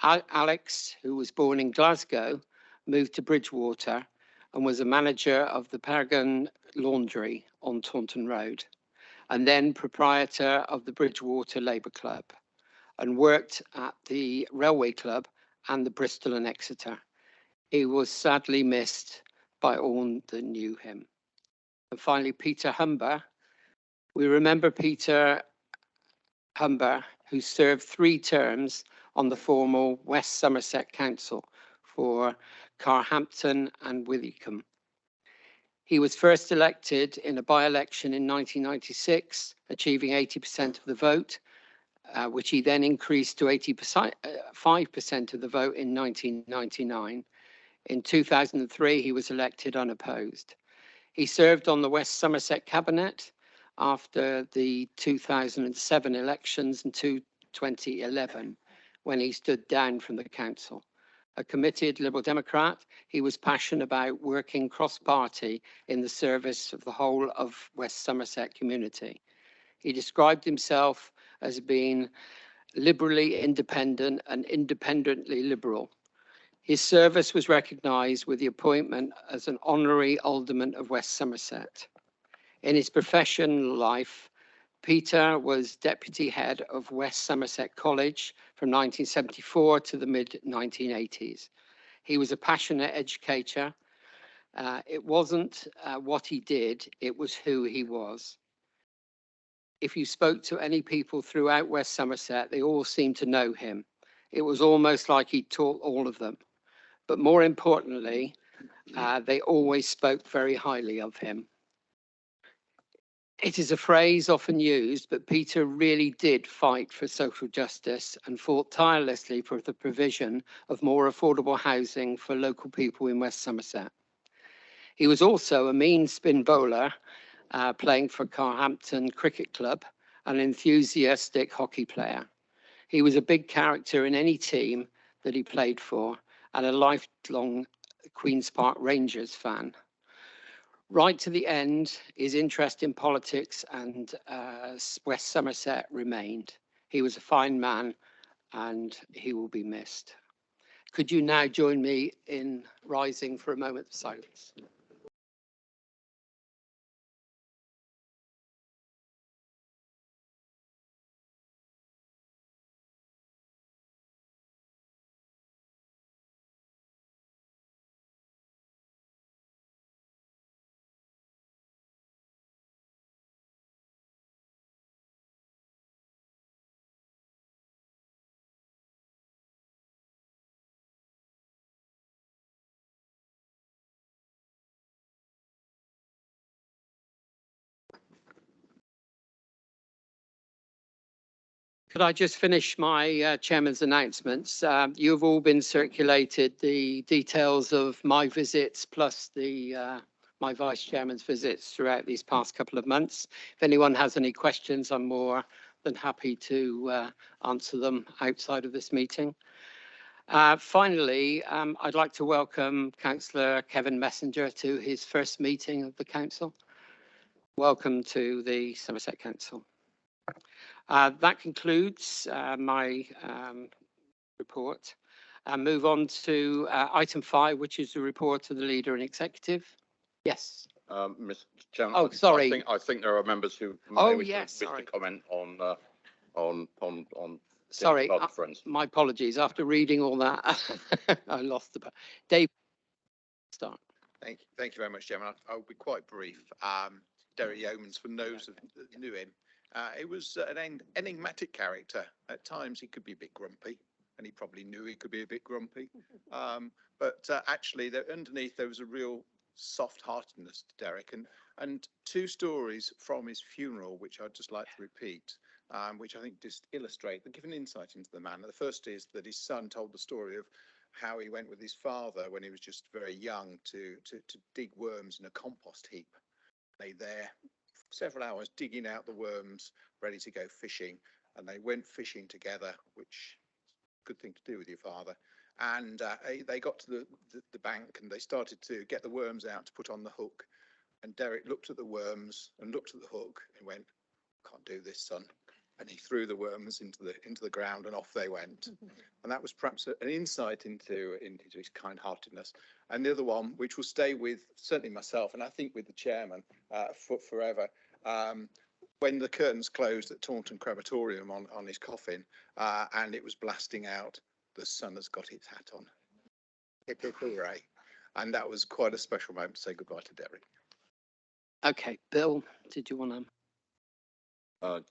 Alex, who was born in Glasgow, moved to Bridgewater and was a manager of the Paragon Laundry on Taunton Road, and then proprietor of the Bridgewater Labour Club, and worked at the Railway Club and the Bristol and Exeter. He was sadly missed by all that knew him. And finally, Peter Humber. We remember Peter Humber, who served 3 terms on the former West Somerset Council for Carhampton and Withicombe. He was first elected in a by-election in 1996, achieving 80% of the vote, which he then increased to 85% of the vote in 1999. In 2003, he was elected unopposed. He served on the West Somerset Cabinet after the 2007 elections and 2011, when he stood down from the council. A committed Liberal Democrat, he was passionate about working cross-party in the service of the whole of West Somerset community. He described himself as being liberally independent and independently liberal. His service was recognised with the appointment as an honorary alderman of West Somerset. In his professional life, Peter was deputy head of West Somerset College from 1974 to the mid-1980s. He was a passionate educator. It wasn't what he did, it was who he was. If you spoke to any people throughout West Somerset, they all seemed to know him. It was almost like he taught all of them. But more importantly, they always spoke very highly of him. It is a phrase often used, but Peter really did fight for social justice and fought tirelessly for the provision of more affordable housing for local people in West Somerset. He was also a mean spin bowler, playing for Carhampton Cricket Club, an enthusiastic hockey player. He was a big character in any team that he played for and a lifelong Queen's Park Rangers fan. Right to the end, his interest in politics and West Somerset remained. He was a fine man and he will be missed. Could you now join me in rising for a moment of silence? Could I just finish my chairman's announcements? You have all been circulated the details of my visits plus the my vice chairman's visits throughout these past couple of months. If anyone has any questions, I'm more than happy to answer them outside of this meeting. Finally, I'd like to welcome Councillor Kevin Messenger to his first meeting of the council. Welcome to the Somerset Council. That concludes my report. Move on to item 5, which is the report to the leader and executive. Yes. Mr. Chairman. Oh, sorry. I think there are members who Oh, may wish yes, to comment on. Sorry, other friends. my apologies. After reading all that, I lost the. Dave, start. Thank you very much, Chairman. I'll be quite brief. Derek Yeomans, for those that knew him, it was an enigmatic character. At times he could be a bit grumpy, and he probably knew he could be a bit grumpy. But actually, underneath there was a real soft-heartedness to Derek, and 2 stories from his funeral, which I'd just like to repeat, which I think just illustrate and give an insight into the man. The first is that his son told the story of how he went with his father when he was just very young to dig worms in a compost heap. They there several hours digging out the worms, ready to go fishing, and they went fishing together, which good thing to do with your father. And they got to the bank and they started to get the worms out to put on the hook. And Derek looked at the worms and looked at the hook and went, "Can't do this, son. and he threw the worms into the ground, and off they went. And that was perhaps an insight into his kind-heartedness. And the other one, which will stay with certainly myself, and I think with the chairman for forever, when the curtains closed at Taunton Crematorium on his coffin, and it was blasting out, "The sun has got its hat on." Hip, hip, hooray. And that was quite a special moment to say goodbye to Derek. Okay, Bill, did you want to?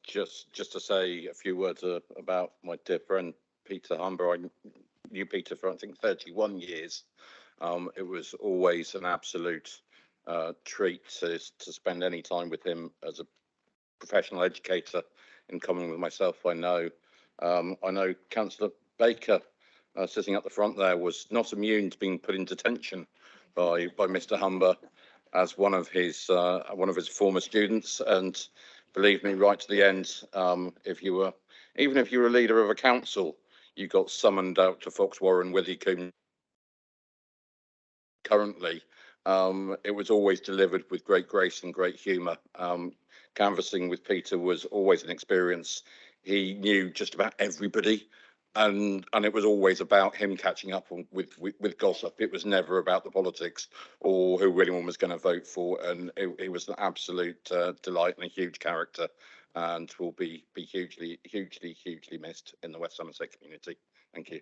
Just to say a few words about my dear friend Peter Humber. I knew Peter for I think 31 years. It was always an absolute treat to spend any time with him as a professional educator, in common with myself. I know Councillor Baker, sitting at the front there, was not immune to being put in detention by Mr. Humber as one of his former students. And believe me, right to the end, even if you were a leader of a council, you got summoned out to Foxwarren, Withycombe. Currently, it was always delivered with great grace and great humour. Canvassing with Peter was always an experience. He knew just about everybody, and it was always about him catching up with gossip. It was never about the politics or who anyone was going to vote for, and it was an absolute delight and a huge character, and will be hugely missed in the West Somerset community. Thank you.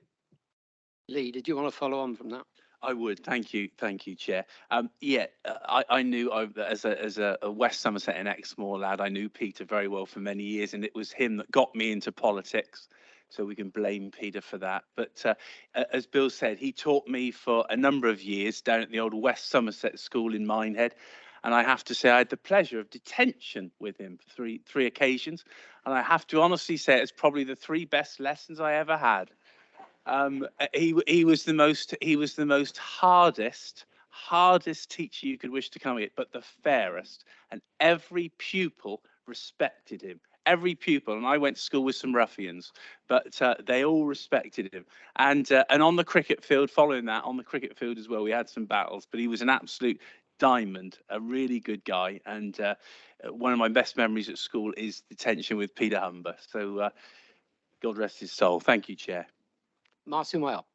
Lee, did you want to follow on from that? I would. Thank you, Chair. I knew as a West Somerset and Exmoor lad, I knew Peter very well for many years, and it was him that got me into politics. So we can blame Peter for that. But as Bill said, he taught me for a number of years down at the old West Somerset School in Minehead. And I have to say, I had the pleasure of detention with him for three occasions. And I have to honestly say, it's probably the three best lessons I ever had. He was the most hardest teacher you could wish to come at, but the fairest, and every pupil respected him. Every pupil, and I went to school with some ruffians, but they all respected him. And on the cricket field, following that, on the cricket field as well, we had some battles, but he was an absolute diamond, a really good guy. And one of my best memories at school is detention with Peter Humber. So God rest his soul. Thank you, Chair. Martin Well.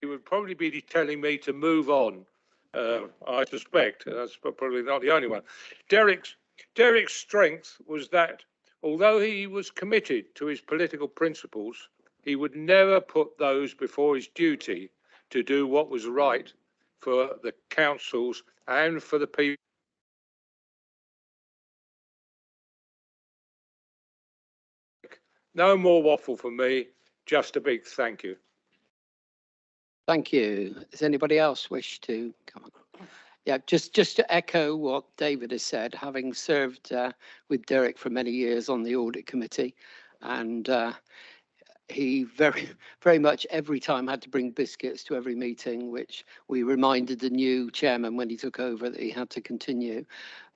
He would probably be telling me to move on. I suspect that's probably not the only one. Derek's strength was that although he was committed to his political principles, he would never put those before his duty to do what was right for the councils and for the people. No more waffle for me, just a big thank you. Thank you. Does anybody else wish to come on? Yeah, just to echo what David has said, having served with Derek for many years on the audit committee, and he very much every time had to bring biscuits to every meeting, which we reminded the new chairman when he took over that he had to continue.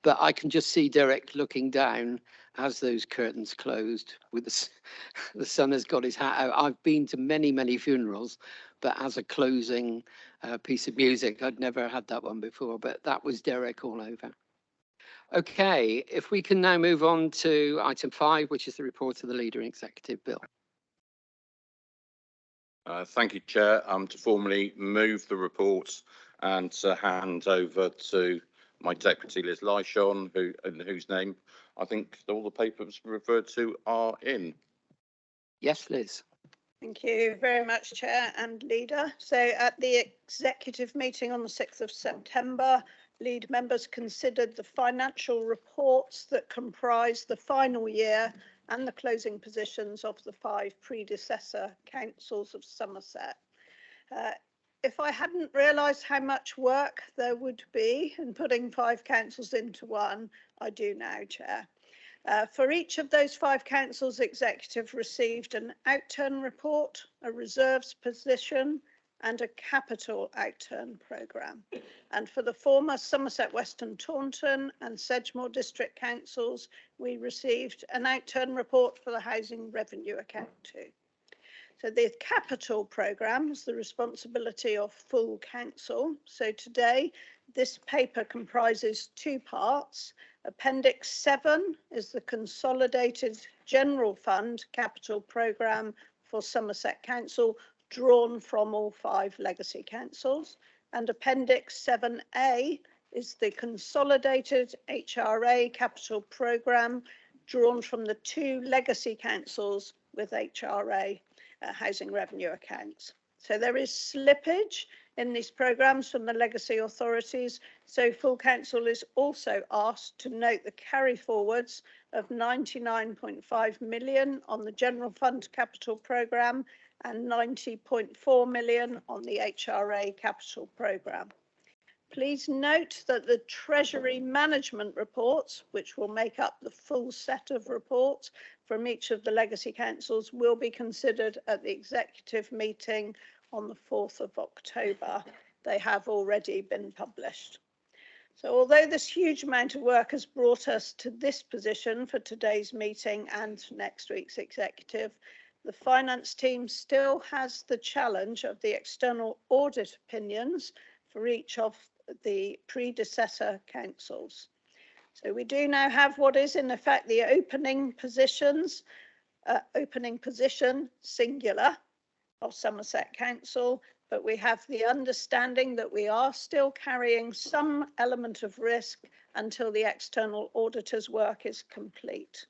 But I can just see Derek looking down as those curtains closed with the sun has got his hat out. I've been to many funerals, but as a closing piece of music, I'd never had that one before, but that was Derek all over. Okay, if we can now move on to item 5, which is the report of the leader and executive. Bill. Thank you, Chair. To formally move the report and to hand over to my deputy, Liz Lyshon, whose name I think all the papers referred to are in. Yes, Liz. Thank you very much, Chair and Leader. So at the executive meeting on the 6th of September, lead members considered the financial reports that comprise the final year and the closing positions of the 5 predecessor councils of Somerset. If I hadn't realised how much work there would be in putting 5 councils into one, I do now, Chair. For each of those 5 councils, executive received an outturn report, a reserves position and a capital outturn programme. And for the former Somerset Western Taunton and Sedgemoor District Councils, we received an outturn report for the housing revenue account too. So the capital programme is the responsibility of full council. So today, this paper comprises 2 parts. Appendix 7 is the Consolidated General Fund Capital Programme for Somerset Council, drawn from all 5 legacy councils. And Appendix 7A is the Consolidated HRA Capital Programme, drawn from the 2 legacy councils with HRA housing revenue accounts. So there is slippage in these programmes from the legacy authorities. So full council is also asked to note the carry forwards of 99.5 million on the general fund capital programme and 90.4 million on the HRA capital programme. Please note that the Treasury management reports, which will make up the full set of reports from each of the legacy councils, will be considered at the executive meeting on the 4th of October. They have already been published. So although this huge amount of work has brought us to this position for today's meeting and next week's executive, the finance team still has the challenge of the external audit opinions for each of the predecessor councils. So we do now have what is in effect the opening position singular of Somerset Council, but we have the understanding that we are still carrying some element of risk until the external auditor's work is complete.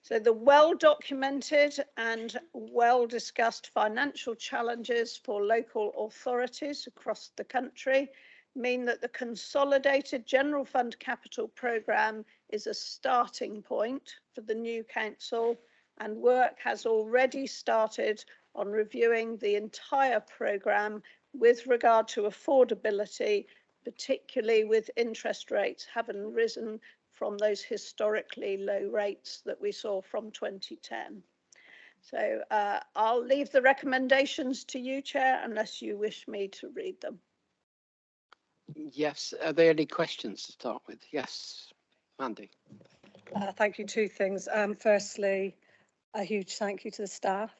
So the well-documented and well-discussed financial challenges for local authorities across the country mean that the Consolidated General Fund Capital Programme is a starting point for the new council, and work has already started on reviewing the entire programme with regard to affordability, particularly with interest rates having risen from those historically low rates that we saw from 2010. So I'll leave the recommendations to you, Chair, unless you wish me to read them. Yes, are there any questions to start with? Yes, Mandy. Thank you. 2 things. Firstly, a huge thank you to the staff.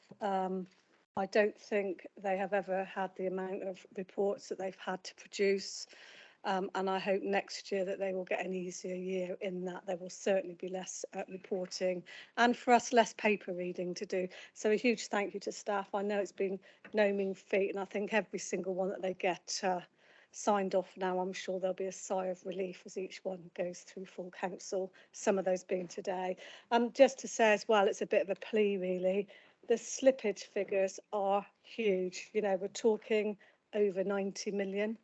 I don't think they have ever had the amount of reports that they've had to produce. And I hope next year that they will get an easier year in that there will certainly be less reporting and for us less paper reading to do. So a huge thank you to staff. I know it's been no mean feat, and I think every single one that they get signed off now, I'm sure there'll be a sigh of relief as each one goes through full council, some of those being today. Just to say as well, it's a bit of a plea really. The slippage figures are huge. You know, we're talking over 90 million.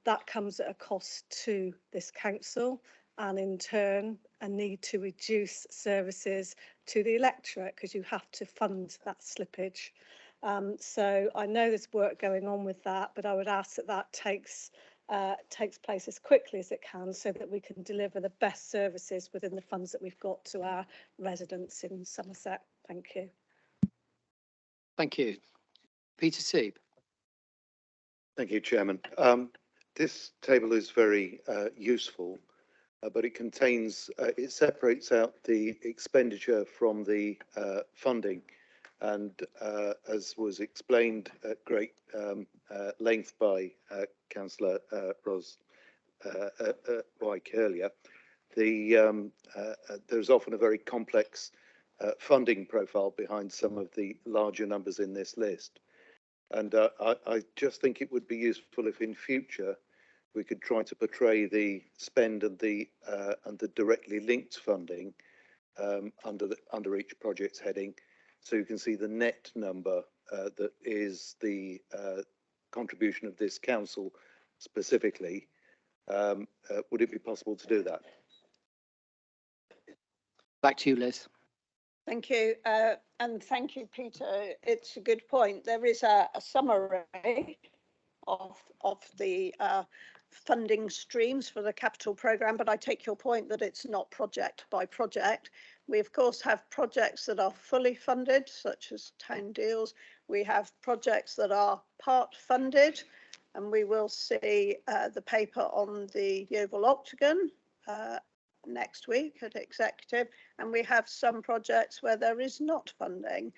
That comes at a cost to this council and in turn a need to reduce services to the electorate because you have to fund that slippage. So I know there's work going on with that, but I would ask that that takes place as quickly as it can so that we can deliver the best services within the funds that we've got to our residents in Somerset. Thank you. Thank you. Peter Sieb. Thank you, Chairman. This table is very useful, but it contains, it separates out the expenditure from the funding. And as was explained at great length by Councillor Ros Wyke earlier, there's often a very complex funding profile behind some of the larger numbers in this list. And I just think it would be useful if in future we could try to portray the spend and the directly linked funding under each project's heading, so you can see the net number that is the contribution of this council specifically. Would it be possible to do that? Back to you, Liz. Thank you. And thank you, Peter. It's a good point. There is a summary of the funding streams for the capital programme, but I take your point that it's not project by project. We, of course, have projects that are fully funded, such as town deals. We have projects that are part funded, and we will see the paper on the Yeovil Octagon next week at Executive, and we have some projects where there is not funding.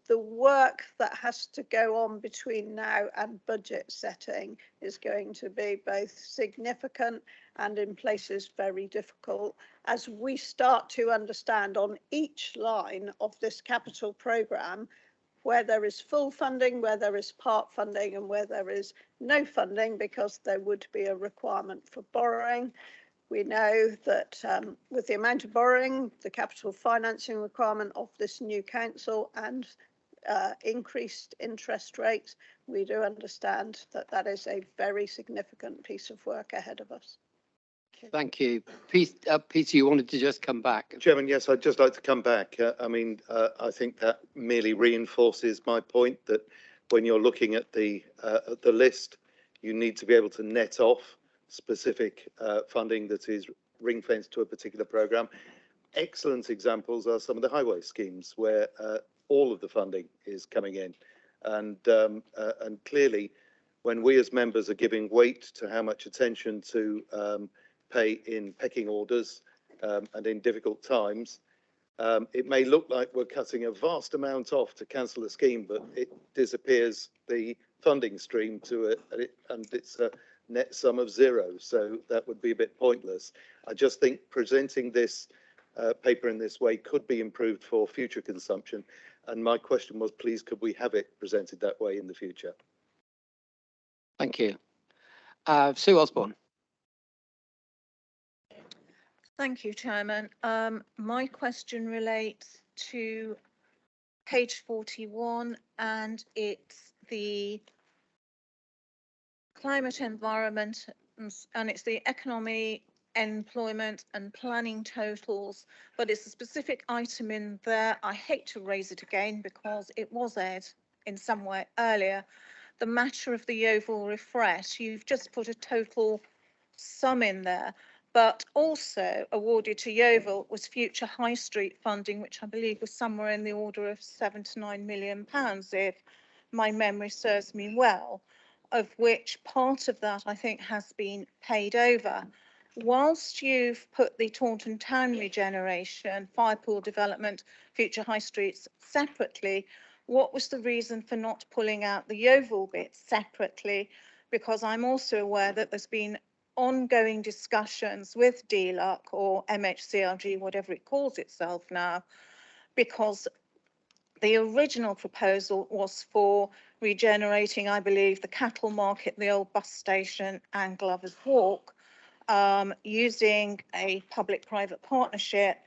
The work that has to go on between now and budget setting is going to be both significant and in places very difficult as we start to understand on each line of this capital programme where there is full funding, where there is part funding, and where there is no funding, because there would be a requirement for borrowing. We know that with the amount of borrowing, the capital financing requirement of this new council and increased interest rates, we do understand that that is a very significant piece of work ahead of us. Thank you. Peter, you wanted to just come back. Chairman, yes, I'd just like to come back. I think that merely reinforces my point that when you're looking at the list, you need to be able to net off specific funding that is ring-fenced to a particular programme. Excellent examples are some of the highway schemes where all of the funding is coming in. And clearly, when we as members are giving weight to how much attention to pay in pecking orders and in difficult times, it may look like we're cutting a vast amount off to cancel a scheme, but it disappears the funding stream to it, and it's a net sum of zero. So that would be a bit pointless. I just think presenting this paper in this way could be improved for future consumption. And my question was, please, could we have it presented that way in the future? Thank you. Sue Osborne. Thank you, Chairman. My question relates to page 41, and it's the climate environment, and it's the economy, employment and planning totals, but it's a specific item in there. I hate to raise it again because it was aired in some way earlier. The matter of the Yeovil refresh, you've just put a total sum in there, but also awarded to Yeovil was future high street funding, which I believe was somewhere in the order of £7 to £9 million, if my memory serves me well, of which part of that I think has been paid over. Whilst you've put the Taunton Town regeneration, Firepool development, future high streets separately, what was the reason for not pulling out the Yeovil bit separately? Because I'm also aware that there's been ongoing discussions with DLUC or MHCRG, whatever it calls itself now, because the original proposal was for regenerating, I believe, the cattle market, the old bus station and Glover's Walk, using a public-private partnership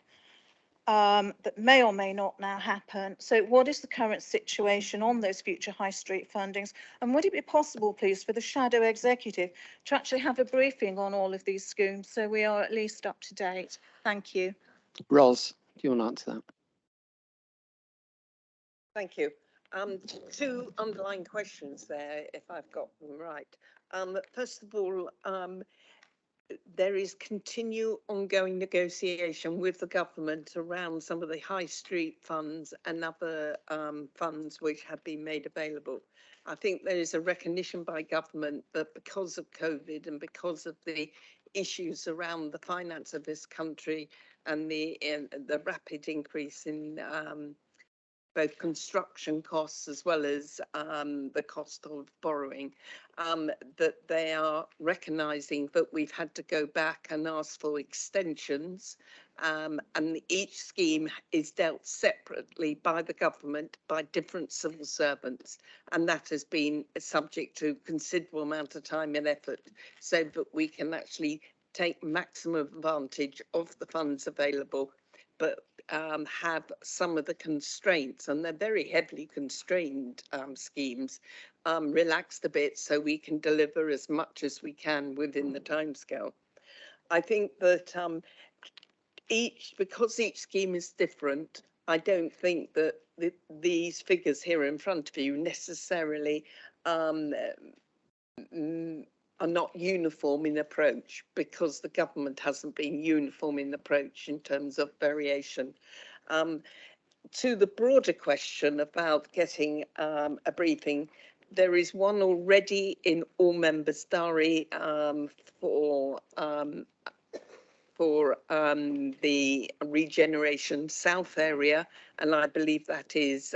that may or may not now happen. So what is the current situation on those future high street fundings? And would it be possible, please, for the shadow executive to actually have a briefing on all of these schemes so we are at least up to date? Thank you. Ros, do you want to answer that? Thank you. Two underlying questions there, if I've got them right. First of all, there is continued ongoing negotiation with the government around some of the high street funds and other funds which have been made available. I think there is a recognition by government that because of COVID and because of the issues around the finance of this country and the rapid increase in both construction costs as well as the cost of borrowing, that they are recognising that we've had to go back and ask for extensions, and each scheme is dealt separately by the government, by different civil servants, and that has been subject to considerable amount of time and effort so that we can actually take maximum advantage of the funds available but have some of the constraints, and they're very heavily constrained schemes, relaxed a bit so we can deliver as much as we can within the timescale. I think that because each scheme is different, I don't think that these figures here in front of you necessarily are not uniform in approach, because the government hasn't been uniform in approach in terms of variation. To the broader question about getting a briefing, there is one already in all members' diary for the Regeneration South area, and I believe that is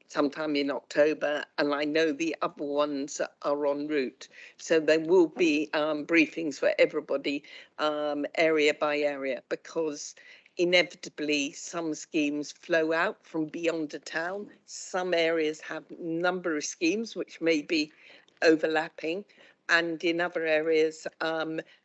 sometime in October, and I know the other ones are en route. So there will be briefings for everybody, area by area, because inevitably some schemes flow out from beyond a town. Some areas have a number of schemes which may be overlapping, and in other areas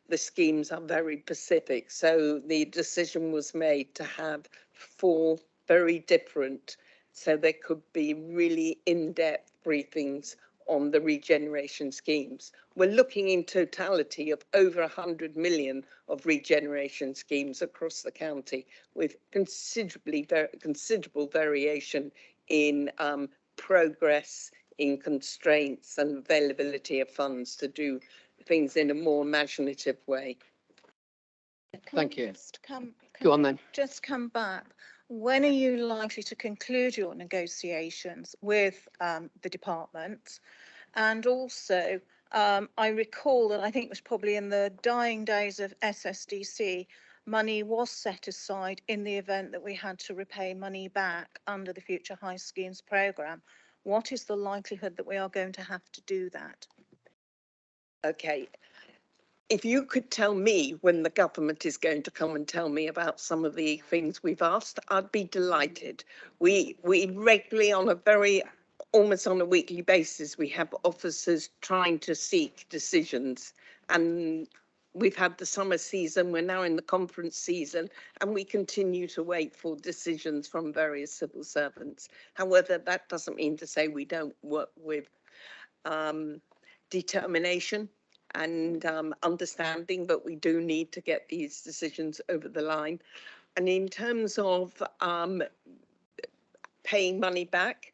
the schemes are very specific. So the decision was made to have 4 very different, so there could be really in-depth briefings on the regeneration schemes. We're looking in totality of over 100 million of regeneration schemes across the county, with considerable variation in progress, in constraints and availability of funds to do things in a more imaginative way. Thank you. Can Go on then. just come back. When are you likely to conclude your negotiations with the department? And also, I recall that I think it was probably in the dying days of SSDC, money was set aside in the event that we had to repay money back under the Future High Schemes programme. What is the likelihood that we are going to have to do that? Okay. If you could tell me when the government is going to come and tell me about some of the things we've asked, I'd be delighted. We regularly, on a very, almost on a weekly basis, we have officers trying to seek decisions, and we've had the summer season, we're now in the conference season, and we continue to wait for decisions from various civil servants. However, that doesn't mean to say we don't work with determination and understanding, but we do need to get these decisions over the line. And in terms of paying money back,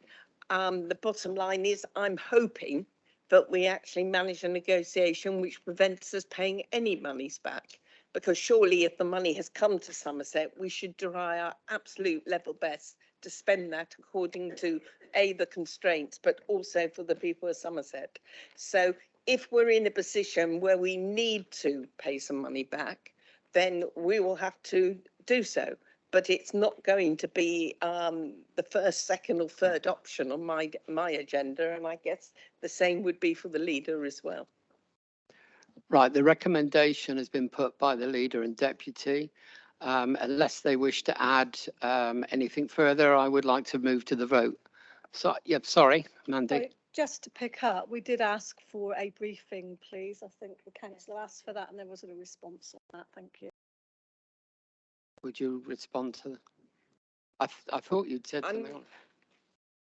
the bottom line is I'm hoping that we actually manage a negotiation which prevents us paying any monies back, because surely if the money has come to Somerset, we should try our absolute level best to spend that according to the constraints, but also for the people of Somerset. So if we're in a position where we need to pay some money back, then we will have to do so. But it's not going to be the first, second or third option on my agenda. And I guess the same would be for the leader as well. Right, the recommendation has been put by the leader and deputy. Unless they wish to add anything further, I would like to move to the vote. So, yep, sorry, Mandy. Sorry, just to pick up, we did ask for a briefing, please. I think the councillor asked for that and there wasn't a response on that. Thank you. Would you respond to that? I thought you'd said something on.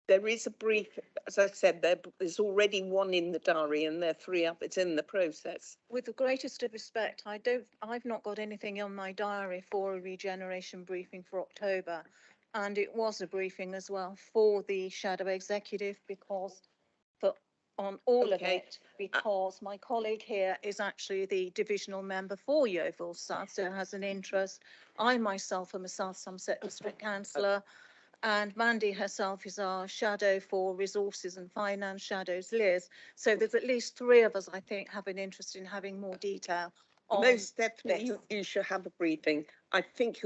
There is a brief, as I said, there's already one in the diary and there are 3 up. It's in the process. With the greatest of respect, I've not got anything on my diary for a regeneration briefing for October. And it was a briefing as well for the shadow executive, because on all of it, because my colleague here is actually the divisional member for Yeovil South, so has an interest. I myself am a South Somerset District Councillor, and Mandy herself is our shadow for resources and finance, shadows Liz. So there's at least 3 of us, I think, have an interest in having more detail on Most definitely, you should have a briefing. I think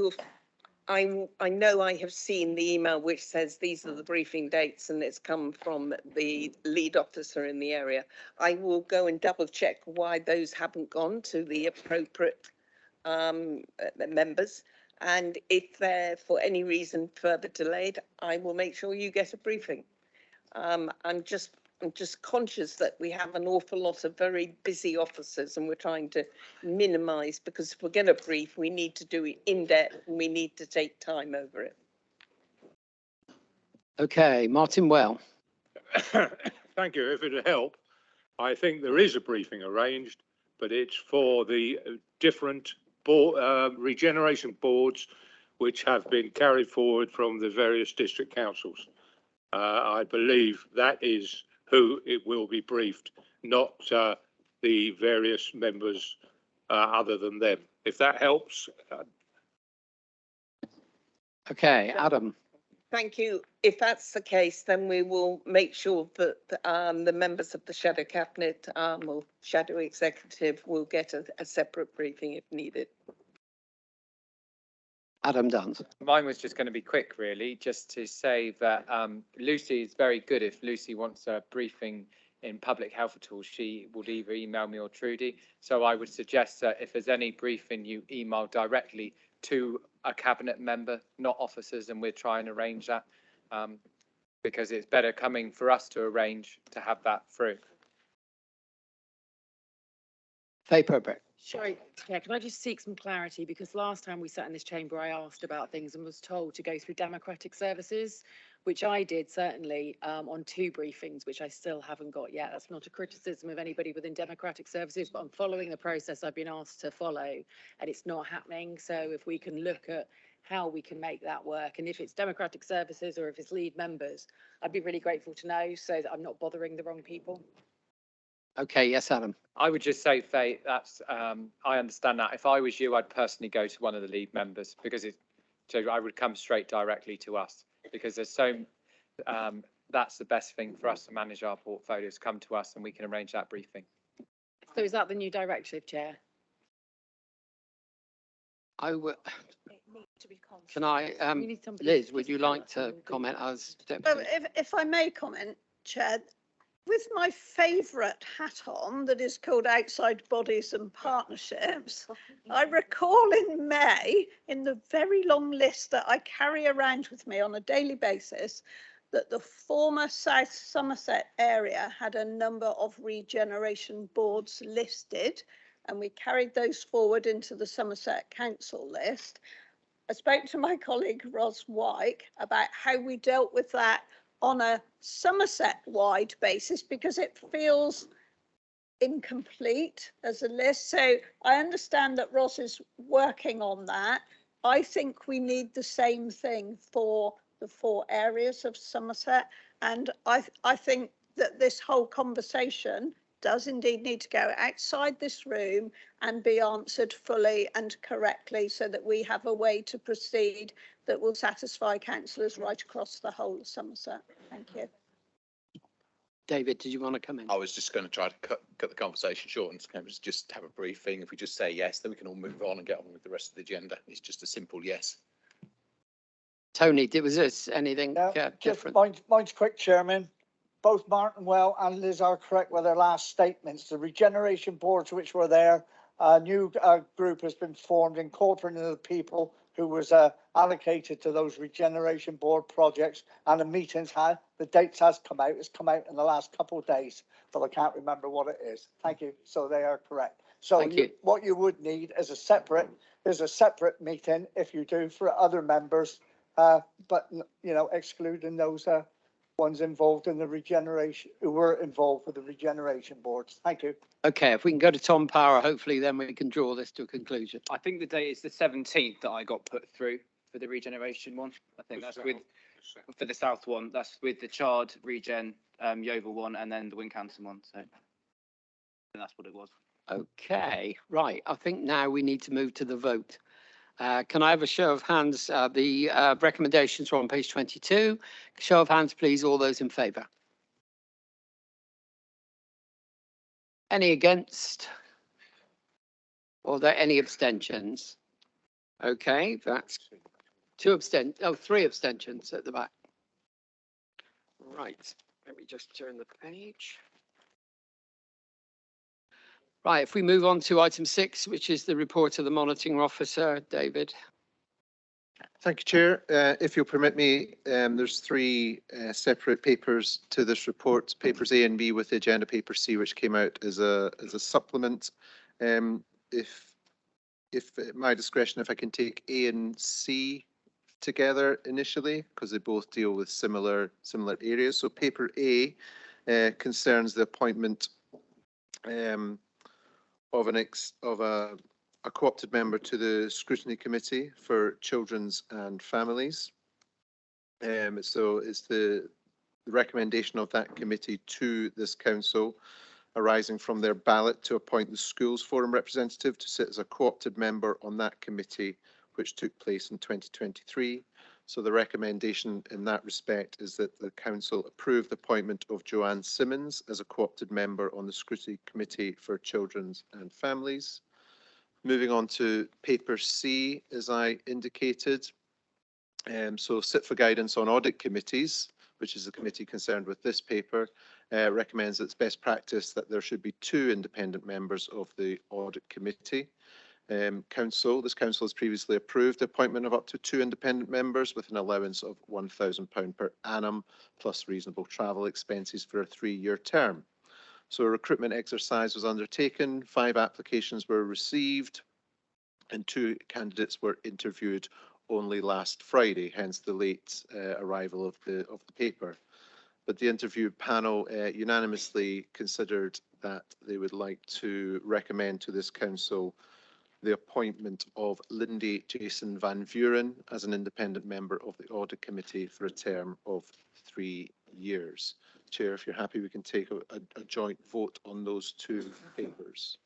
I know I have seen the email which says these are the briefing dates, and it's come from the lead officer in the area. I will go and double check why those haven't gone to the appropriate members. And if they're for any reason further delayed, I will make sure you get a briefing. I'm just I'm just conscious that we have an awful lot of very busy officers and we're trying to minimise, because if we're going to brief, we need to do it in depth and we need to take time over it. Okay, Martin Well. Thank you. If it'd help, I think there is a briefing arranged, but it's for the different board, regeneration boards which have been carried forward from the various district councils. I believe that is who it will be briefed, not the various members other than them. If that helps. Okay, Adam. Thank you. If that's the case, then we will make sure that the members of the Shadow Cabinet or Shadow Executive will get a separate briefing if needed. Adam Duns. Mine was just going to be quick, really, just to say that Lucy is very good. If Lucy wants a briefing in public health at all, she would either email me or Trudy. So I would suggest that if there's any briefing, you email directly to a cabinet member, not officers, and we'll try and arrange that because it's better coming for us to arrange to have that through. Faye Purbrick. Sorry, Chair, can I just seek some clarity? Because last time we sat in this chamber, I asked about things and was told to go through democratic services, which I did certainly on 2 briefings, which I still haven't got yet. That's not a criticism of anybody within democratic services, but I'm following the process I've been asked to follow and it's not happening. So if we can look at how we can make that work, and if it's democratic services or if it's lead members, I'd be really grateful to know so that I'm not bothering the wrong people. Okay, yes, Adam. I would just say, Faye, that's I understand that. If I was you, I'd personally go to one of the lead members because so I would come straight directly to us because there's that's the best thing for us to manage our portfolios. Come to us and we can arrange that briefing. So is that the new directive, Chair? I will. Can I, Liz, would you like to comment as Well, if I may comment, Chair, with my favourite hat on that is called Outside Bodies and Partnerships, I recall in May, in the very long list that I carry around with me on a daily basis, that the former South Somerset area had a number of regeneration boards listed, and we carried those forward into the Somerset Council list. I spoke to my colleague Ros Wyke about how we dealt with that on a Somerset-wide basis because it feels incomplete as a list. So I understand that Ros is working on that. I think we need the same thing for the 4 areas of Somerset. And I think that this whole conversation does indeed need to go outside this room and be answered fully and correctly so that we have a way to proceed that will satisfy councillors right across the whole of Somerset. Thank you. David, did you want to come in? I was just going to try to cut the conversation short and just have a briefing. If we just say yes, then we can all move on and get on with the rest of the agenda. It's just a simple yes. Tony, was this anything different? Mine's quick, Chairman. Both Martin Well and Liz are correct with their last statements. The regeneration boards which were there, a new group has been formed incorporating the people who was allocated to those regeneration board projects, and the meetings the dates has come out. It's come out in the last couple of days, but I can't remember what it is. Thank you. So they are correct. So what you would need is a separate meeting if you do for other members, but excluding those ones involved in the regeneration, who were involved with the regeneration boards. Thank you. Okay, if we can go to Tom Power, hopefully then we can draw this to a conclusion. I think the date is the 17th that I got put through for the regeneration one. I think that's for the south one. That's with the Chard regen, Yeovil one, and then the Wincanton one. So that's what it was. Okay, right. I think now we need to move to the vote. Can I have a show of hands? The recommendations are on page 22. Show of hands, please. All those in favour. Any against? Or are there any abstentions? Okay, that's 3 abstentions at the back. Right, let me just turn the page. Right, if we move on to item 6, which is the report of the monitoring officer, David. Thank you, Chair. If you'll permit me, there's three separate papers to this report, papers A and B with the agenda paper C, which came out as a supplement. If at my discretion, if I can take A and C together initially, because they both deal with similar areas. So paper A concerns the appointment of a co-opted member to the Scrutiny Committee for Children's and Families. So it's the recommendation of that committee to this council arising from their ballot to appoint the Schools Forum representative to sit as a co-opted member on that committee, which took place in 2023. So the recommendation in that respect is that the council approve the appointment of Joanne Simmons as a co-opted member on the Scrutiny Committee for Children's and Families. Moving on to paper C, as I indicated. So sit for guidance on audit committees, which is the committee concerned with this paper, recommends that it's best practice that there should be 2 independent members of the audit committee. This council has previously approved the appointment of up to 2 independent members with an allowance of £1,000 per annum plus reasonable travel expenses for a 3-year term. So a recruitment exercise was undertaken, 5 applications were received and 2 candidates were interviewed only last Friday, hence the late arrival of the paper. But the interview panel unanimously considered that they would like to recommend to this council the appointment of Lindy Jason Van Vuren as an independent member of the Audit Committee for a term of 3 years. Chair, if you're happy, we can take a joint vote on those 2 papers.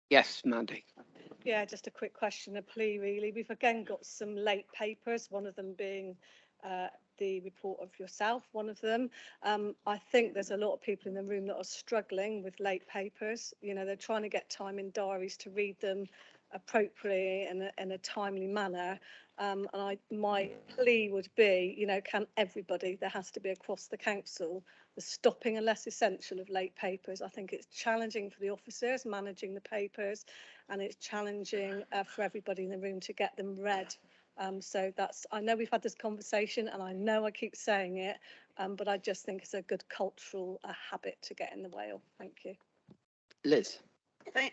Yes, Mandy. Yeah, just a quick question, a plea really. We've again got some late papers, one of them being the report of yourself, one of them. I think there's a lot of people in the room that are struggling with late papers. You know, they're trying to get time in diaries to read them appropriately in a timely manner. And my plea would be, you know, can everybody, there has to be across the council, the stopping unless essential of late papers. I think it's challenging for the officers managing the papers, and it's challenging for everybody in the room to get them read. So that's, I know we've had this conversation and I know I keep saying it, but I just think it's a good cultural habit to get in the way of. Thank you. Liz.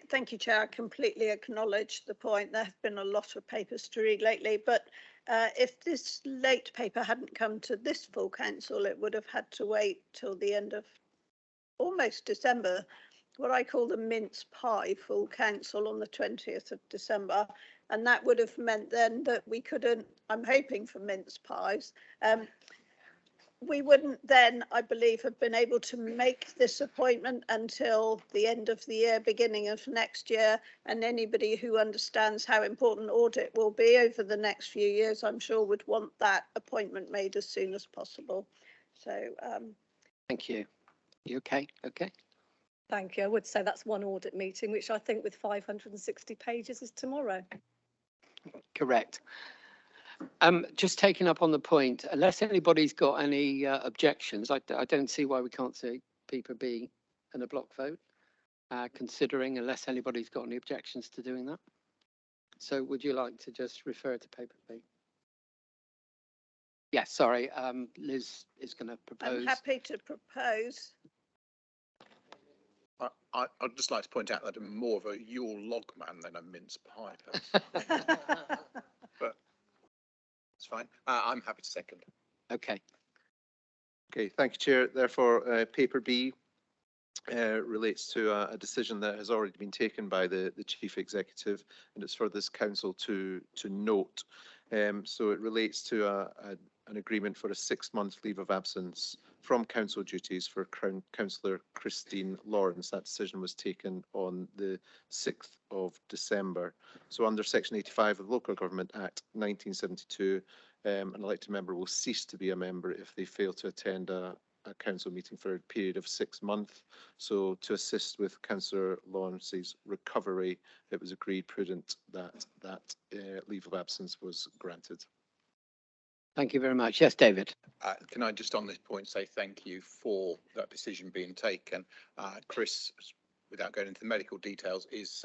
Thank you, Chair. I completely acknowledge the point. There have been a lot of papers to read lately, but if this late paper hadn't come to this full council, it would have had to wait till the end of almost December, what I call the mince pie full council on the 20th of December. And that would have meant then that we couldn't, I'm hoping for mince pies, we wouldn't then, I believe, have been able to make this appointment until the end of the year, beginning of next year. And anybody who understands how important audit will be over the next few years, I'm sure would want that appointment made as soon as possible. So, thank you. You okay? Okay. Thank you. I would say that's one audit meeting, which I think with 560 pages is tomorrow. Correct. Just taking up on the point, unless anybody's got any objections, I don't see why we can't say paper B and a block vote, considering unless anybody's got any objections to doing that. So would you like to just refer to paper B? Yes, sorry, Liz is going to propose. I'm happy to propose. I'd just like to point out that I'm more of a Yule log man than a mince pie person. But it's fine. I'm happy to second. Okay. Okay, thank you, Chair. Therefore, paper B relates to a decision that has already been taken by the Chief Executive, and it's for this council to note. So it relates to an agreement for a 6-month leave of absence from council duties for Councillor Christine Lawrence. That decision was taken on the 6th of December. So under Section 85 of the Local Government Act 1972, an elected member will cease to be a member if they fail to attend a council meeting for a period of 6 months. So to assist with Councillor Lawrence's recovery, it was agreed prudent that leave of absence was granted. Thank you very much. Yes, David. Can I just on this point say thank you for that decision being taken. Chris, without going into the medical details, is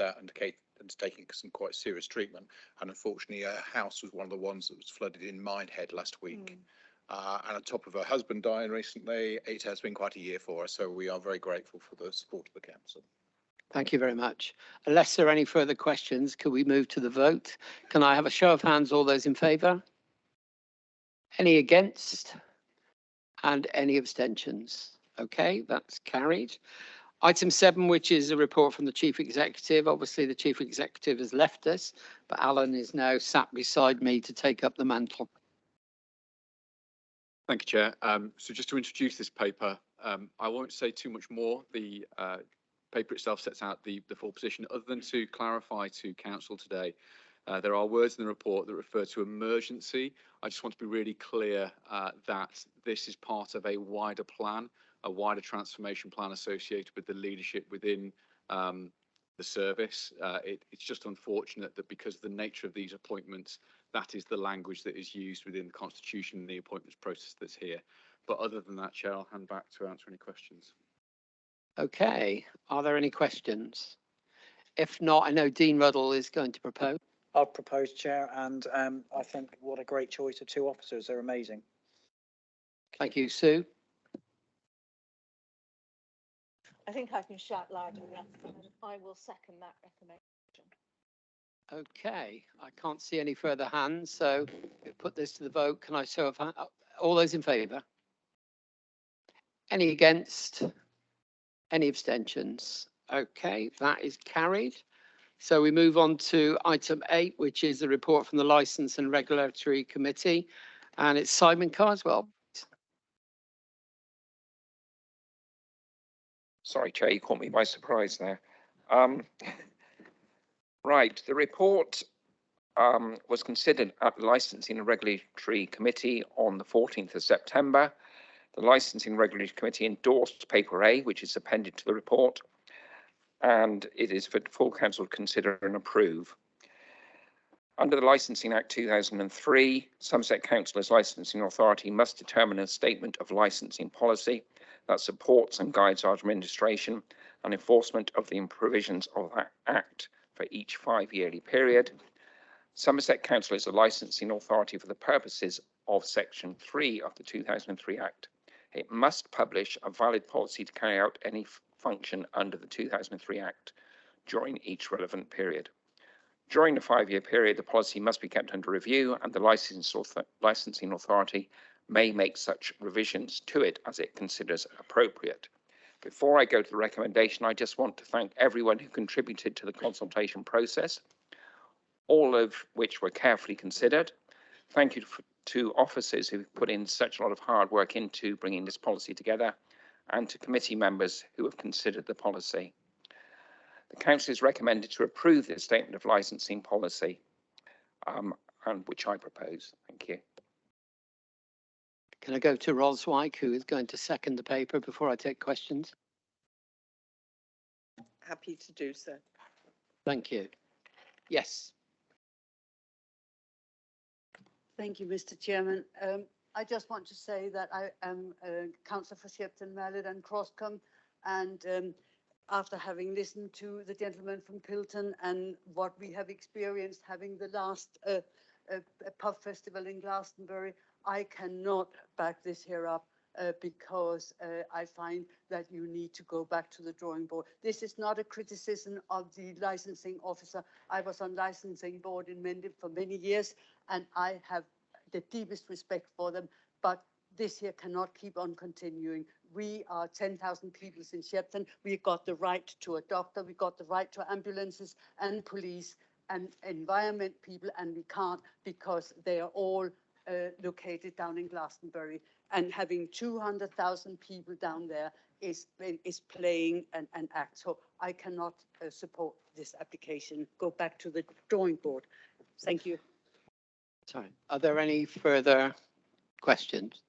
undertaking some quite serious treatment. And unfortunately, her house was one of the ones that was flooded in Minehead last week. And on top of her husband dying recently, it has been quite a year for her. So we are very grateful for the support of the council. Thank you very much. Unless there are any further questions, can we move to the vote? Can I have a show of hands, all those in favour? Any against? And any abstentions? Okay, that's carried. Item 7, which is a report from the Chief Executive. Obviously, the Chief Executive has left us, but Alan is now sat beside me to take up the mantle. Thank you, Chair. So just to introduce this paper, I won't say too much more. The paper itself sets out the full position, other than to clarify to Council today. There are words in the report that refer to emergency. I just want to be really clear that this is part of a wider plan, a wider transformation plan associated with the leadership within the service. It's just unfortunate that because of the nature of these appointments, that is the language that is used within the Constitution and the appointments process that's here. But other than that, Chair, I'll hand back to answer any questions. Okay, are there any questions? If not, I know Dean Ruddle is going to propose. I'll propose, Chair, and I think what a great choice of 2 officers. They're amazing. Thank you, Sue. I think I can shout loud enough. I will second that recommendation. Okay, I can't see any further hands, so we'll put this to the vote. Can I show of hands? All those in favour? Any against? Any abstentions? Okay, that is carried. So we move on to item 8, which is the report from the Licence and Regulatory Committee. And it's Simon Carswell. Sorry, Chair, you caught me by surprise there. Right, the report was considered at the Licensing and Regulatory Committee on the 14th of September. The Licensing and Regulatory Committee endorsed paper A, which is appended to the report, and it is for full council to consider and approve. Under the Licensing Act 2003, Somerset Council as licensing authority must determine a statement of licensing policy that supports and guides our administration and enforcement of the provisions of that Act for each 5-yearly period. Somerset Council is a licensing authority for the purposes of Section 3 of the 2003 Act. It must publish a valid policy to carry out any function under the 2003 Act during each relevant period. During the 5-year period, the policy must be kept under review, and the licensing authority may make such revisions to it as it considers appropriate. Before I go to the recommendation, I just want to thank everyone who contributed to the consultation process, all of which were carefully considered. Thank you to officers who put in such a lot of hard work into bringing this policy together, and to committee members who have considered the policy. The Council is recommended to approve this statement of licensing policy, and which I propose. Thank you. Can I go to Roswijk, who is going to second the paper before I take questions? Happy to do so. Thank you. Yes. Thank you, Mr. Chairman. I just want to say that I am a councillor for Shepton Mallet and Croscombe, and after having listened to the gentleman from Pilton and what we have experienced having the last pub festival in Glastonbury, I cannot back this here up because I find that you need to go back to the drawing board. This is not a criticism of the licensing officer. I was on licensing board in Mendip for many years, and I have the deepest respect for them, but this here cannot keep on continuing. We are 10,000 people in Shepton. We got the right to a doctor. We got the right to ambulances and police and environment people, and we can't because they are all located down in Glastonbury. And having 200,000 people down there is playing an act. So I cannot support this application. Go back to the drawing board. Thank you. Sorry. Are there any further questions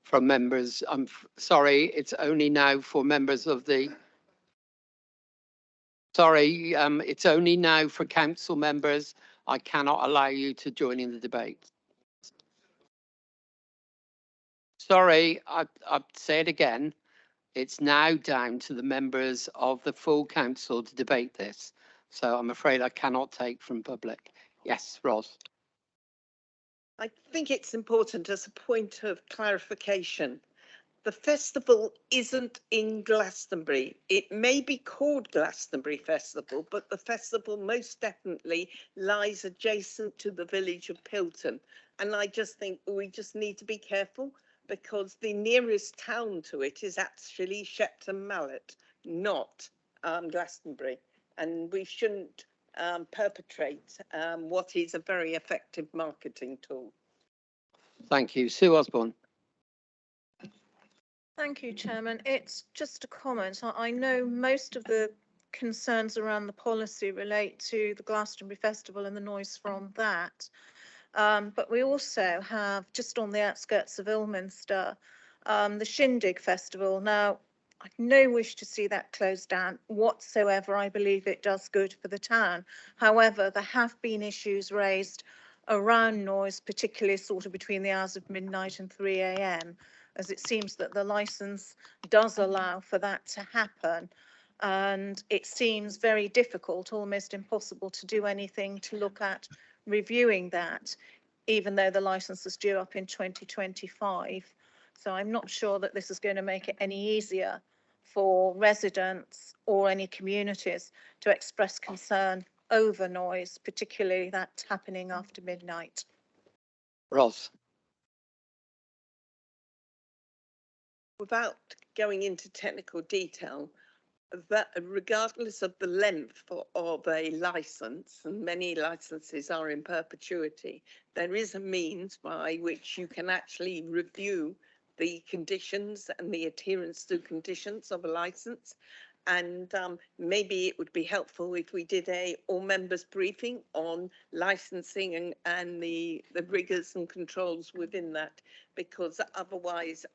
from members? I'm sorry, it's only now for members of the. Sorry, it's only now for council members. I cannot allow you to join in the debate. Sorry, I'll say it again. It's now down to the members of the full council to debate this. So I'm afraid I cannot take from public. Yes, Ros. I think it's important as a point of clarification. The festival isn't in Glastonbury. It may be called Glastonbury Festival, but the festival most definitely lies adjacent to the village of Pilton. And I just think we just need to be careful because the nearest town to it is actually Shepton Mallet, not Glastonbury. And we shouldn't perpetrate what is a very effective marketing tool. Thank you. Sue Osborne. Thank you, Chairman. It's just a comment. I know most of the concerns around the policy relate to the Glastonbury Festival and the noise from that. But we also have, just on the outskirts of Ilminster, the Shindig Festival. Now, I've no wish to see that closed down whatsoever. I believe it does good for the town. However, there have been issues raised around noise, particularly sort of between the hours of midnight and 3 a.m, as it seems that the licence does allow for that to happen. And it seems very difficult, almost impossible, to do anything to look at reviewing that, even though the licence is due up in 2025. So I'm not sure that this is going to make it any easier for residents or any communities to express concern over noise, particularly that happening after midnight. Ros. Without going into technical detail, that regardless of the length of a license, and many licenses are in perpetuity, there is a means by which you can actually review the conditions and the adherence to conditions of a license. And maybe it would be helpful if we did a all members briefing on licensing and the rigors and controls within that, because otherwise,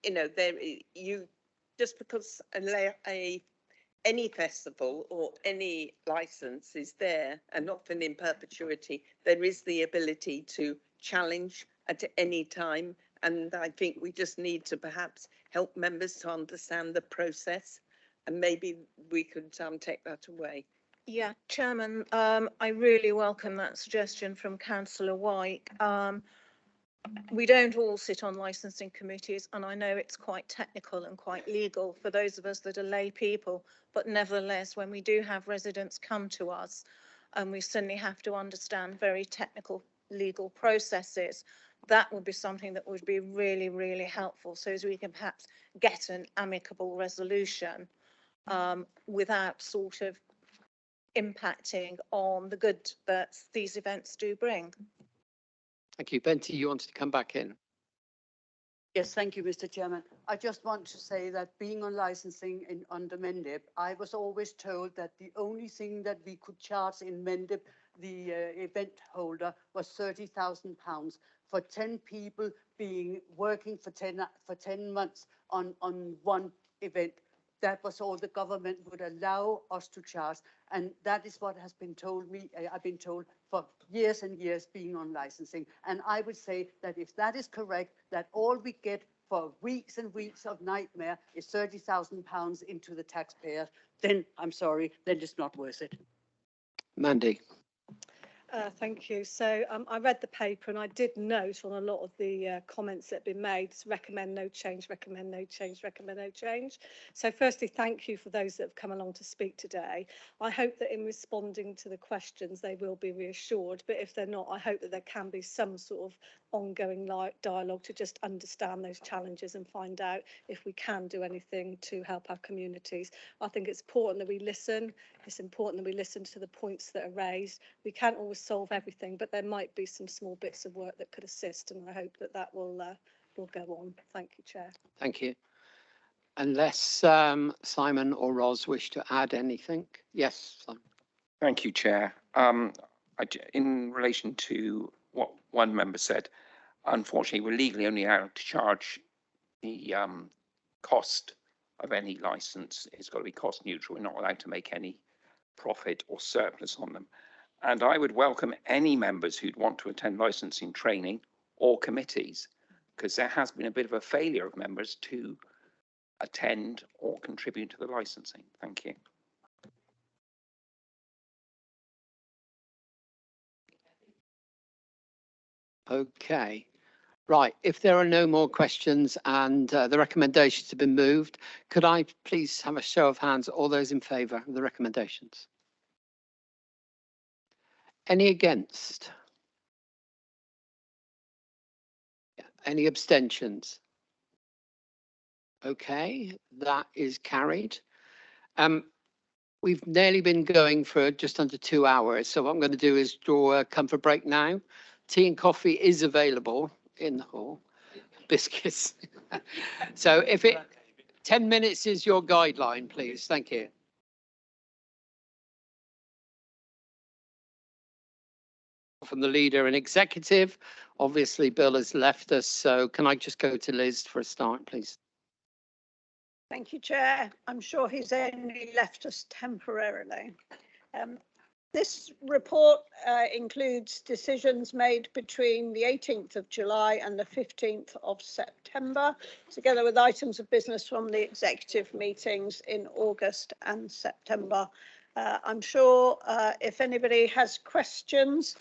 you know, just because any festival or any license is there and often in perpetuity, there is the ability to challenge at any time. And I think we just need to perhaps help members to understand the process, and maybe we could take that away. Yeah, Chairman, I really welcome that suggestion from Councillor White. We don't all sit on licensing committees, and I know it's quite technical and quite legal for those of us that are lay people, but nevertheless, when we do have residents come to us, and we certainly have to understand very technical legal processes, that would be something that would be really, really helpful, so as we can perhaps get an amicable resolution without sort of impacting on the good that these events do bring. Thank you. Benty, you wanted to come back in? Yes, thank you, Mr. Chairman. I just want to say that being on licensing under Mendip, I was always told that the only thing that we could charge in Mendip, the event holder, was £30,000 for 10 people working for 10 months on one event. That was all the government would allow us to charge. And that is what has been told me, I've been told for years and years being on licensing. And I would say that if that is correct, that all we get for weeks and weeks of nightmare is £30,000 into the taxpayer, then I'm sorry, then it's not worth it. Mandy. Thank you. So I read the paper and I did note on a lot of the comments that have been made, recommend no change, recommend no change, recommend no change. So firstly, thank you for those that have come along to speak today. I hope that in responding to the questions, they will be reassured. But if they're not, I hope that there can be some sort of ongoing dialogue to just understand those challenges and find out if we can do anything to help our communities. I think it's important that we listen. It's important that we listen to the points that are raised. We can't always solve everything, but there might be some small bits of work that could assist, and I hope that that will go on. Thank you, Chair. Thank you. Unless Simon or Ros wish to add anything. Yes, Simon. Thank you, Chair. In relation to what one member said, unfortunately, we're legally only allowed to charge the cost of any license. It's got to be cost neutral. We're not allowed to make any profit or surplus on them. And I would welcome any members who'd want to attend licensing training or committees, because there has been a bit of a failure of members to attend or contribute to the licensing. Thank you. Okay. Right, if there are no more questions and the recommendations have been moved, could I please have a show of hands, all those in favour of the recommendations? Any against? Any abstentions? Okay, that is carried. We've nearly been going for just under 2 hours, so what I'm going to do is draw a comfort break now. Tea and coffee is available in the hall. Biscuits. So if 10 minutes is your guideline, please. Thank you. From the leader and executive, obviously Bill has left us, so can I just go to Liz for a start, please? Thank you, Chair. I'm sure he's only left us temporarily. This report includes decisions made between the 18th of July and the 15th of September, together with items of business from the executive meetings in August and September. I'm sure if anybody has questions,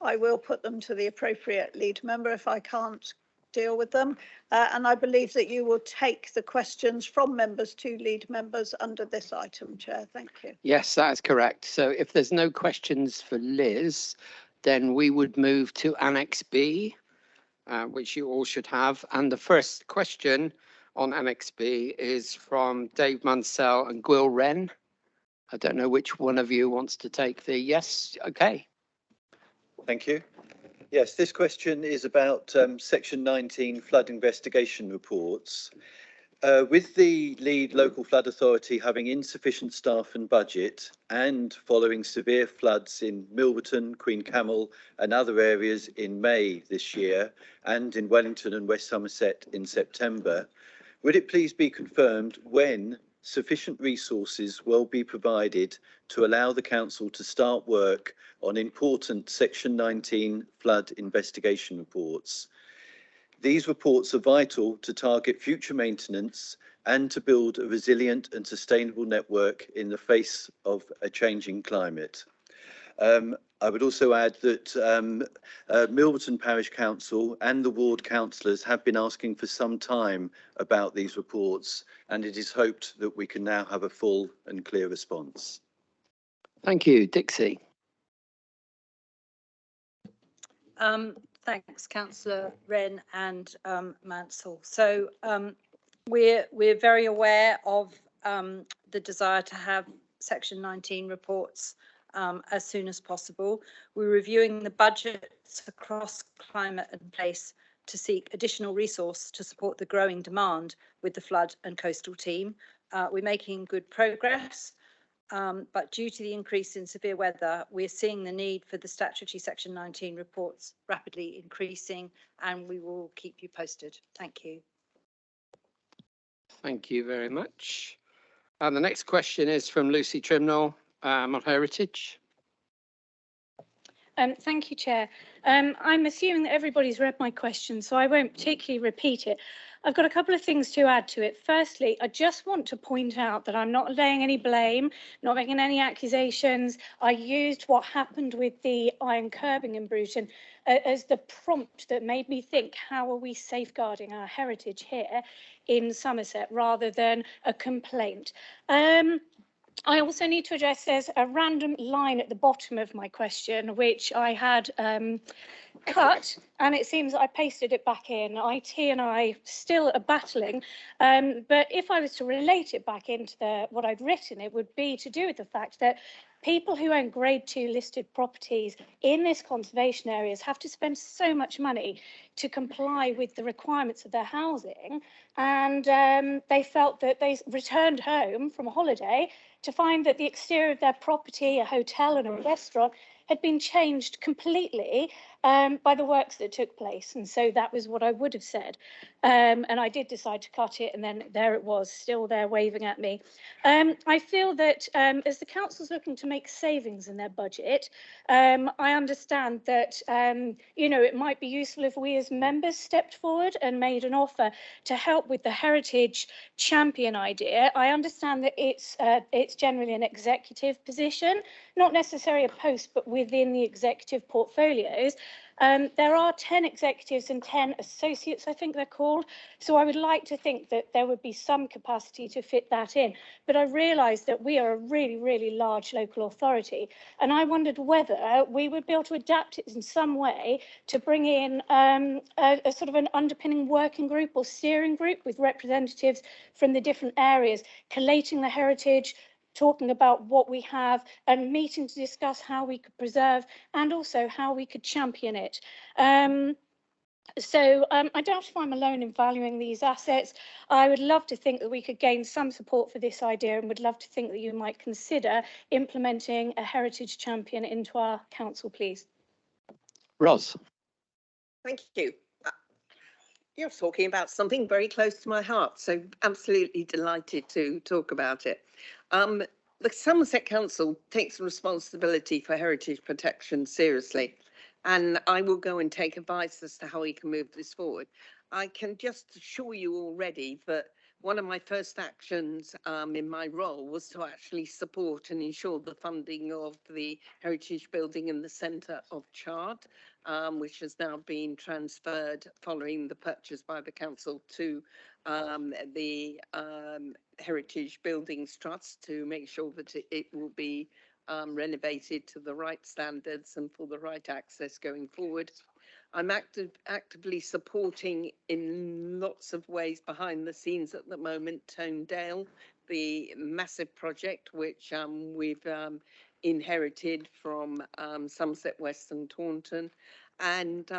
I will put them to the appropriate lead member if I can't deal with them. And I believe that you will take the questions from members to lead members under this item, Chair. Thank you. Yes, that is correct. So if there's no questions for Liz, then we would move to Annex B, which you all should have. And the first question on Annex B is from Dave Mansell and Gwyl Wren. I don't know which one of you wants to take the yes. Okay. Thank you. Yes, this question is about Section 19 flood investigation reports. With the lead local flood authority having insufficient staff and budget, and following severe floods in Milverton, Queen Camel and other areas in May this year, and in Wellington and West Somerset in September, would it please be confirmed when sufficient resources will be provided to allow the council to start work on important Section 19 flood investigation reports? These reports are vital to target future maintenance and to build a resilient and sustainable network in the face of a changing climate. I would also add that Milverton Parish Council and the ward councillors have been asking for some time about these reports, and it is hoped that we can now have a full and clear response. Thank you. Dixie. Thanks, Councillor Wren and Mansell. So we're very aware of the desire to have Section 19 reports as soon as possible. We're reviewing the budgets across climate and place to seek additional resource to support the growing demand with the flood and coastal team. We're making good progress, but due to the increase in severe weather, we're seeing the need for the statutory Section 19 reports rapidly increasing, and we will keep you posted. Thank you. Thank you very much. And the next question is from Lucy Trimnell on Heritage. Thank you, Chair. I'm assuming that everybody's read my question, so I won't particularly repeat it. I've got a couple of things to add to it. Firstly, I just want to point out that I'm not laying any blame, not making any accusations. I used what happened with the iron curbing in Bruton as the prompt that made me think, how are we safeguarding our heritage here in Somerset rather than a complaint? I also need to address, there's a random line at the bottom of my question, which I had cut, and it seems I pasted it back in. IT and I still are battling, but if I was to relate it back into what I'd written, it would be to do with the fact that people who own grade 2 listed properties in this conservation areas have to spend so much money to comply with the requirements of their housing, and they felt that they returned home from a holiday to find that the exterior of their property, a hotel and a restaurant, had been changed completely by the works that took place. And so that was what I would have said. And I did decide to cut it, and then there it was, still there waving at me. I feel that as the council's looking to make savings in their budget, I understand that, you know, it might be useful if we as members stepped forward and made an offer to help with the heritage champion idea. I understand that it's generally an executive position, not necessarily a post, but within the executive portfolios. There are 10 executives and 10 associates, I think they're called. So I would like to think that there would be some capacity to fit that in. But I realise that we are a really, really large local authority. And I wondered whether we would be able to adapt it in some way to bring in a sort of an underpinning working group or steering group with representatives from the different areas, collating the heritage, talking about what we have and meeting to discuss how we could preserve and also how we could champion it. I doubt if I'm alone in valuing these assets. I would love to think that we could gain some support for this idea and would love to think that you might consider implementing a heritage champion into our council, please. Ros. Thank you. You're talking about something very close to my heart, so absolutely delighted to talk about it. The Somerset Council takes responsibility for heritage protection seriously, and I will go and take advice as to how we can move this forward. I can just assure you already that one of my first actions in my role was to actually support and ensure the funding of the heritage building in the centre of Chard, which has now been transferred following the purchase by the council to the Heritage Buildings Trust to make sure that it will be renovated to the right standards and for the right access going forward. I'm actively supporting in lots of ways behind the scenes at the moment Tonedale, the massive project which we've inherited from Somerset West and Taunton. And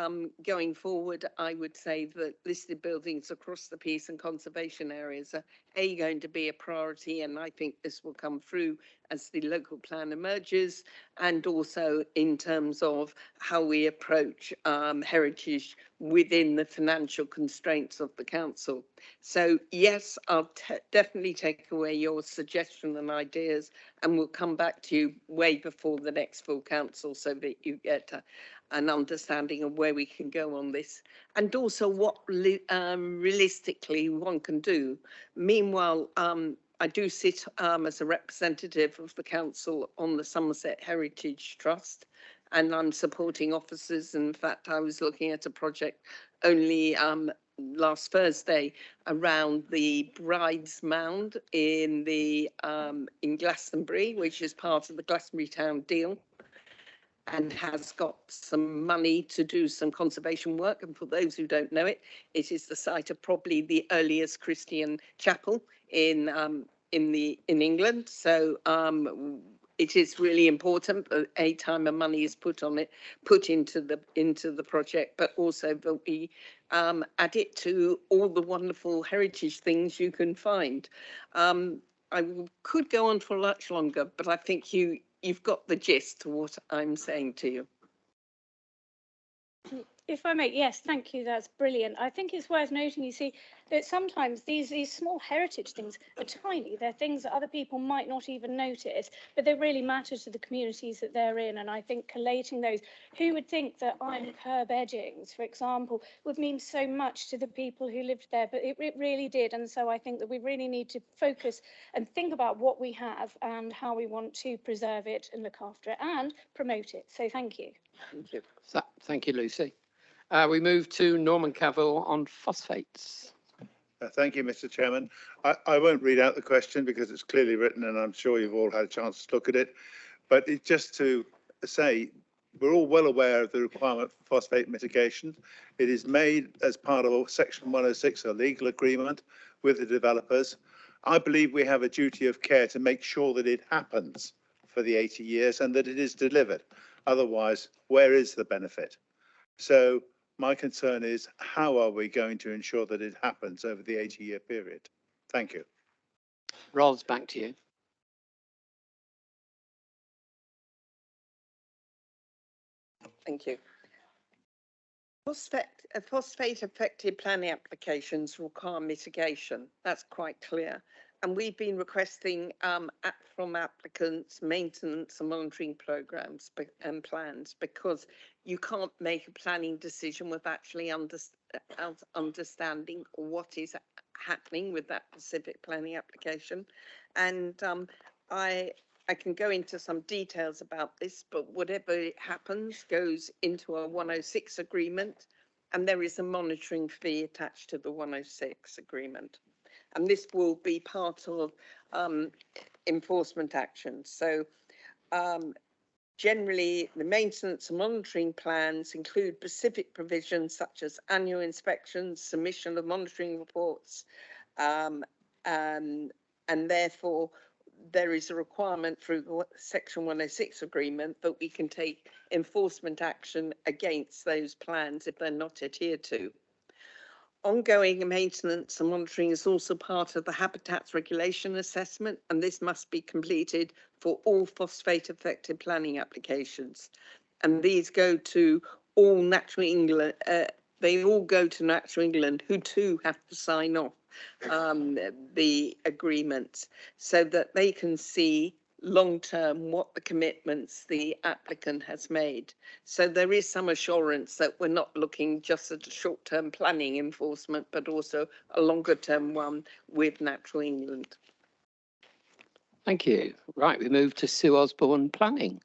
going forward, I would say that listed buildings across the peace and conservation areas are going to be a priority, and I think this will come through as the local plan emerges, and also in terms of how we approach heritage within the financial constraints of the council. So yes, I'll definitely take away your suggestion and ideas, and we'll come back to you way before the next full council so that you get an understanding of where we can go on this, and also what realistically one can do. Meanwhile, I do sit as a representative of the council on the Somerset Heritage Trust, and I'm supporting officers. In fact, I was looking at a project only last Thursday around the Bride's Mound in Glastonbury, which is part of the Glastonbury Town deal, and has got some money to do some conservation work. And for those who don't know it, it is the site of probably the earliest Christian chapel in England. So it is really important that a time of money is put into the project, but also that we add it to all the wonderful heritage things you can find. I could go on for much longer, but I think you've got the gist of what I'm saying to you. If I may, yes, thank you. That's brilliant. I think it's worth noting, you see, that sometimes these small heritage things are tiny. They're things that other people might not even notice, but they really matter to the communities that they're in. And I think collating those, who would think that iron curb edgings, for example, would mean so much to the people who lived there, but it really did. And so I think that we really need to focus and think about what we have and how we want to preserve it and look after it and promote it. So thank you. Thank you. Thank you, Lucy. We move to Norman Cavill on phosphates. Thank you, Mr. Chairman. I won't read out the question because it's clearly written and I'm sure you've all had a chance to look at it. But it's just to say, we're all well aware of the requirement for phosphate mitigation. It is made as part of Section 106, a legal agreement with the developers. I believe we have a duty of care to make sure that it happens for the 80 years and that it is delivered. Otherwise, where is the benefit? So my concern is, how are we going to ensure that it happens over the 80-year period? Thank you. Ros, back to you. Thank you. Phosphate affected planning applications require mitigation. That's quite clear. And we've been requesting from applicants maintenance and monitoring programs and plans, because you can't make a planning decision with actually understanding what is happening with that specific planning application. And I I can go into some details about this, but whatever happens goes into a 106 agreement, and there is a monitoring fee attached to the 106 agreement. And this will be part of enforcement actions. So generally, the maintenance and monitoring plans include specific provisions such as annual inspections, submission of monitoring reports, and therefore there is a requirement through the Section 106 agreement that we can take enforcement action against those plans if they're not adhered to. Ongoing maintenance and monitoring is also part of the habitats regulation assessment, and this must be completed for all phosphate affected planning applications. And these go to all Natural England, they all go to Natural England, who too have to sign off the agreements so that they can see long-term what the commitments the applicant has made. So there is some assurance that we're not looking just at a short-term planning enforcement, but also a longer-term one with Natural England. Thank you. Right, we move to Sue Osborne, Planning.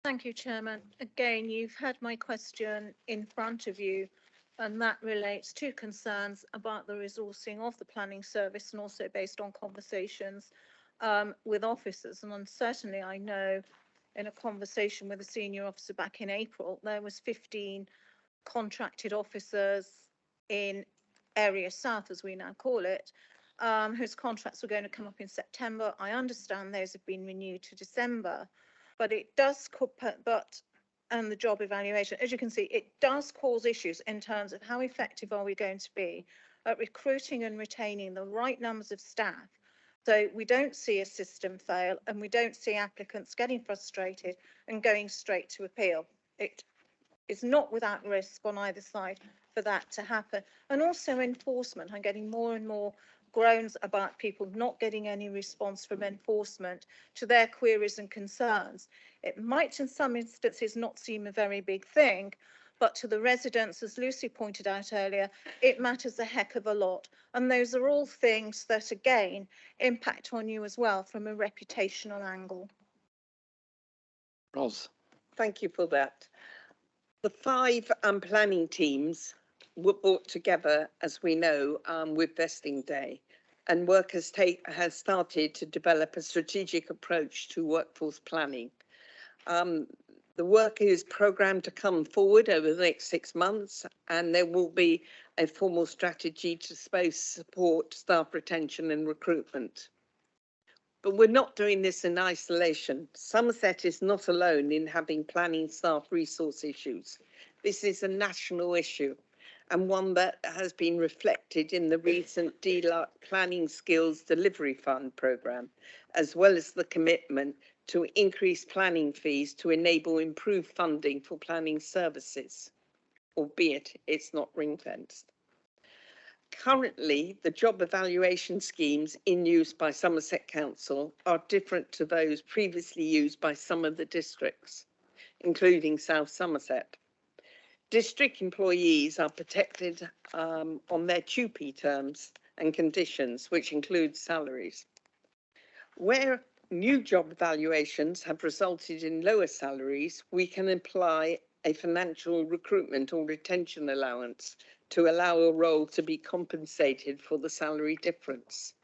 Thank you, Chairman. Again, you've had my question in front of you, and that relates to concerns about the resourcing of the planning service and also based on conversations with officers. And certainly I know in a conversation with a senior officer back in April, there was 15 contracted officers in Area South, as we now call it, whose contracts were going to come up in September. I understand those have been renewed to December, but it does, and the job evaluation, as you can see, it does cause issues in terms of how effective are we going to be at recruiting and retaining the right numbers of staff. So we don't see a system fail and we don't see applicants getting frustrated and going straight to appeal. It is not without risk on either side for that to happen. And also enforcement, I'm getting more and more groans about people not getting any response from enforcement to their queries and concerns. It might in some instances not seem a very big thing, but to the residents, as Lucy pointed out earlier, it matters a heck of a lot. And those are all things that, again, impact on you as well from a reputational angle. Ros. Thank you for that. The 5 planning teams were brought together, as we know, with vesting day, and work has started to develop a strategic approach to workforce planning. The work is programmed to come forward over the next 6 months, and there will be a formal strategy to support staff retention and recruitment. But we're not doing this in isolation. Somerset is not alone in having planning staff resource issues. This is a national issue, and one that has been reflected in the recent DLUHC Planning Skills Delivery Fund programme, as well as the commitment to increase planning fees to enable improved funding for planning services, albeit it's not ring-fenced. Currently, the job evaluation schemes in use by Somerset Council are different to those previously used by some of the districts, including South Somerset. District employees are protected on their TUPE terms and conditions, which include salaries. Where new job evaluations have resulted in lower salaries, we can apply a financial recruitment or retention allowance to allow a role to be compensated for the salary difference.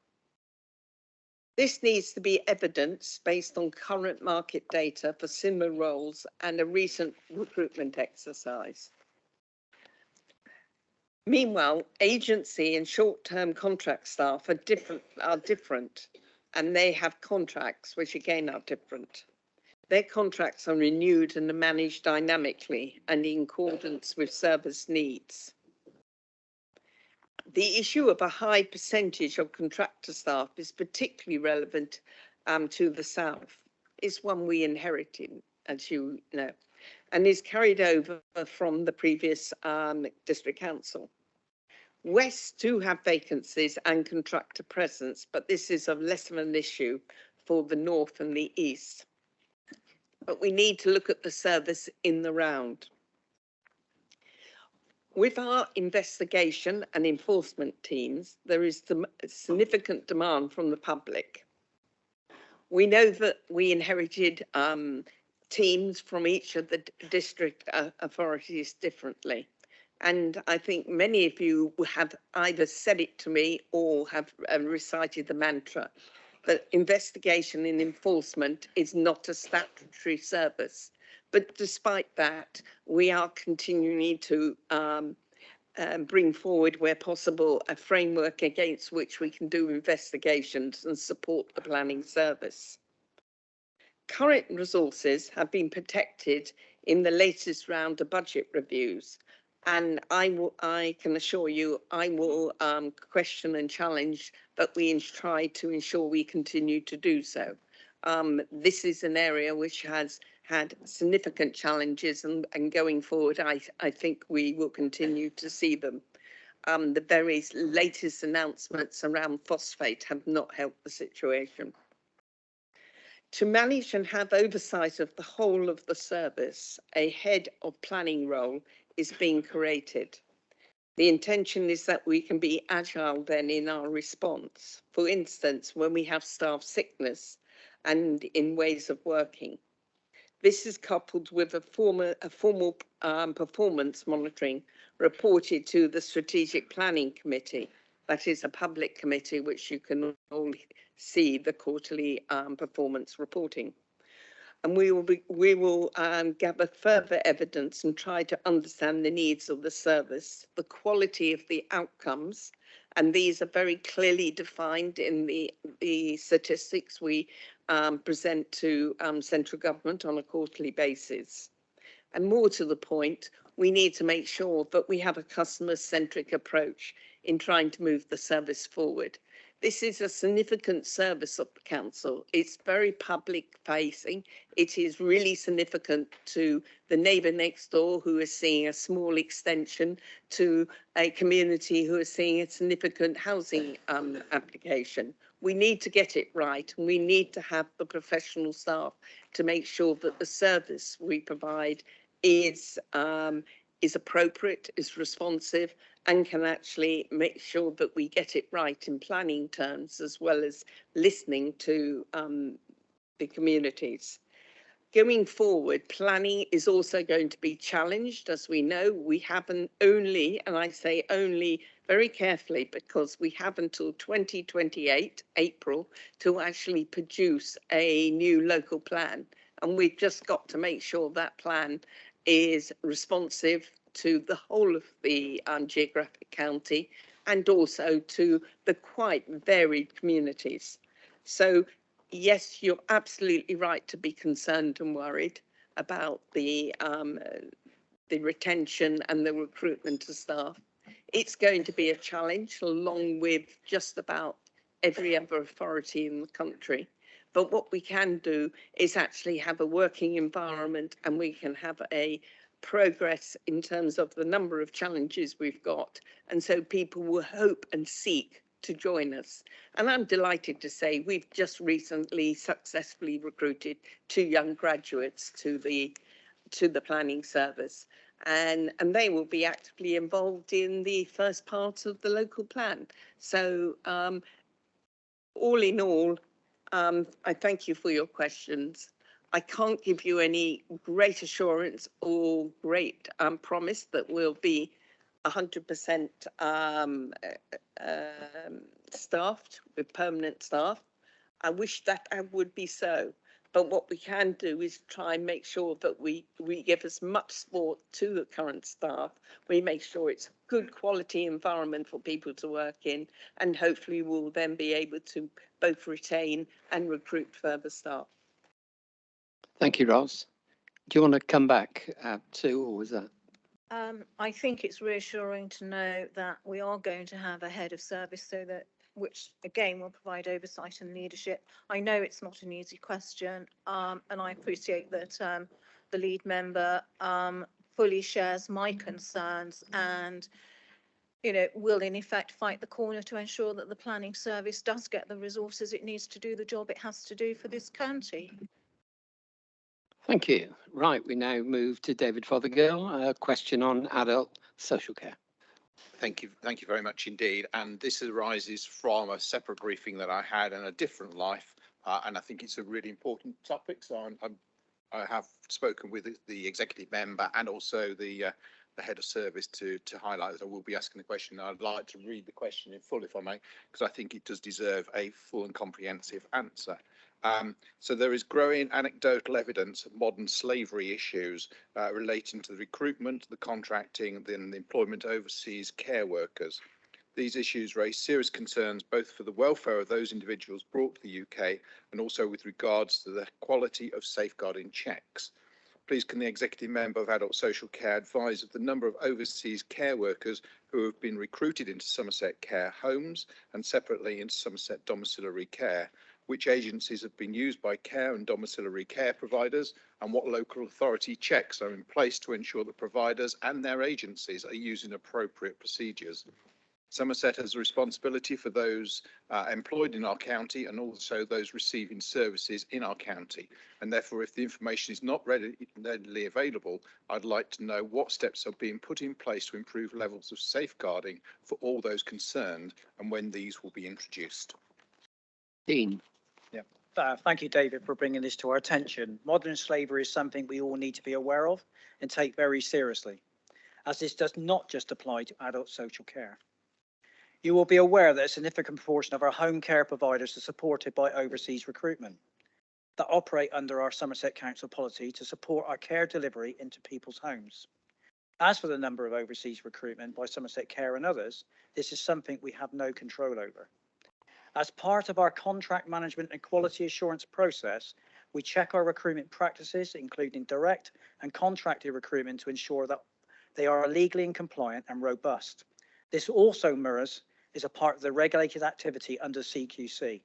This needs to be evidenced based on current market data for similar roles and a recent recruitment exercise. Meanwhile, agency and short-term contract staff are different, and they have contracts which again are different. Their contracts are renewed and are managed dynamically and in accordance with service needs. The issue of a high percentage of contractor staff is particularly relevant to the South. It's one we inherited, as you know, and is carried over from the previous district council. West do have vacancies and contractor presence, but this is of less of an issue for the North and the East. But we need to look at the service in the round. With our investigation and enforcement teams, there is significant demand from the public. We know that we inherited teams from each of the district authorities differently. And I think many of you have either said it to me or have recited the mantra that investigation and enforcement is not a statutory service. But despite that, we are continuing to bring forward, where possible, a framework against which we can do investigations and support the planning service. Current resources have been protected in the latest round of budget reviews, and I can assure you I will question and challenge that we try to ensure we continue to do so. This is an area which has had significant challenges, and going forward, I think we will continue to see them. The very latest announcements around phosphate have not helped the situation. To manage and have oversight of the whole of the service, a head of planning role is being created. The intention is that we can be agile then in our response. For instance, when we have staff sickness and in ways of working. This is coupled with a formal performance monitoring reported to the Strategic Planning Committee. That is a public committee which you can all see the quarterly performance reporting. And we will gather further evidence and try to understand the needs of the service, the quality of the outcomes, and these are very clearly defined in the statistics we present to central government on a quarterly basis. And more to the point, we need to make sure that we have a customer-centric approach in trying to move the service forward. This is a significant service of the council. It's very public facing. It is really significant to the neighbour next door who is seeing a small extension, to a community who is seeing a significant housing application. We need to get it right, and we need to have the professional staff to make sure that the service we provide is appropriate, is responsive, and can actually make sure that we get it right in planning terms, as well as listening to the communities. Going forward, planning is also going to be challenged. As we know, we haven't only, and I say only very carefully, because we have until 2028, April, to actually produce a new local plan. And we've just got to make sure that plan is responsive to the whole of the geographic county, and also to the quite varied communities. So yes, you're absolutely right to be concerned and worried about the retention and the recruitment of staff. It's going to be a challenge, along with just about every other authority in the country. But what we can do is actually have a working environment, and we can have a progress in terms of the number of challenges we've got. And so people will hope and seek to join us. And I'm delighted to say we've just recently successfully recruited 2 young graduates to the planning service. And they will be actively involved in the first part of the local plan. So all in all, I thank you for your questions. I can't give you any great assurance or great promise that we'll be 100% staffed with permanent staff. I wish that I would be so. But what we can do is try and make sure that we give as much support to the current staff. We make sure it's a good quality environment for people to work in, and hopefully we'll then be able to both retain and recruit further staff. Thank you, Ros. Do you want to come back to, or was that? I think it's reassuring to know that we are going to have a head of service, so that, which again will provide oversight and leadership. I know it's not an easy question, and I appreciate that the lead member fully shares my concerns, and will in effect fight the corner to ensure that the planning service does get the resources it needs to do the job it has to do for this county. Thank you. Right, we now move to David Fothergill, a question on adult social care. Thank you very much indeed. And this arises from a separate briefing that I had in a different life and I think it's a really important topic. So I have spoken with the executive member and also the head of service to highlight that I will be asking the question. I'd like to read the question in full, if I may, because I think it does deserve a full and comprehensive answer. So there is growing anecdotal evidence of modern slavery issues relating to the recruitment, the contracting, and the employment of overseas care workers. These issues raise serious concerns both for the welfare of those individuals brought to the UK and also with regards to the quality of safeguarding checks. Please can the executive member of Adult Social Care advise of the number of overseas care workers who have been recruited into Somerset Care Homes and separately into Somerset Domiciliary Care, which agencies have been used by care and domiciliary care providers, and what local authority checks are in place to ensure that providers and their agencies are using appropriate procedures. Somerset has a responsibility for those employed in our county and also those receiving services in our county. And therefore, if the information is not readily available, I'd like to know what steps are being put in place to improve levels of safeguarding for all those concerned and when these will be introduced. Dean. Yeah. Thank you, David, for bringing this to our attention. Modern slavery is something we all need to be aware of and take very seriously, as this does not just apply to adult social care. You will be aware that a significant proportion of our home care providers are supported by overseas recruitment that operate under our Somerset Council policy to support our care delivery into people's homes. As for the number of overseas recruitment by Somerset Care and others, this is something we have no control over. As part of our contract management and quality assurance process, we check our recruitment practices, including direct and contracted recruitment, to ensure that they are legally and compliant and robust. This also mirrors is a part of the regulated activity under CQC.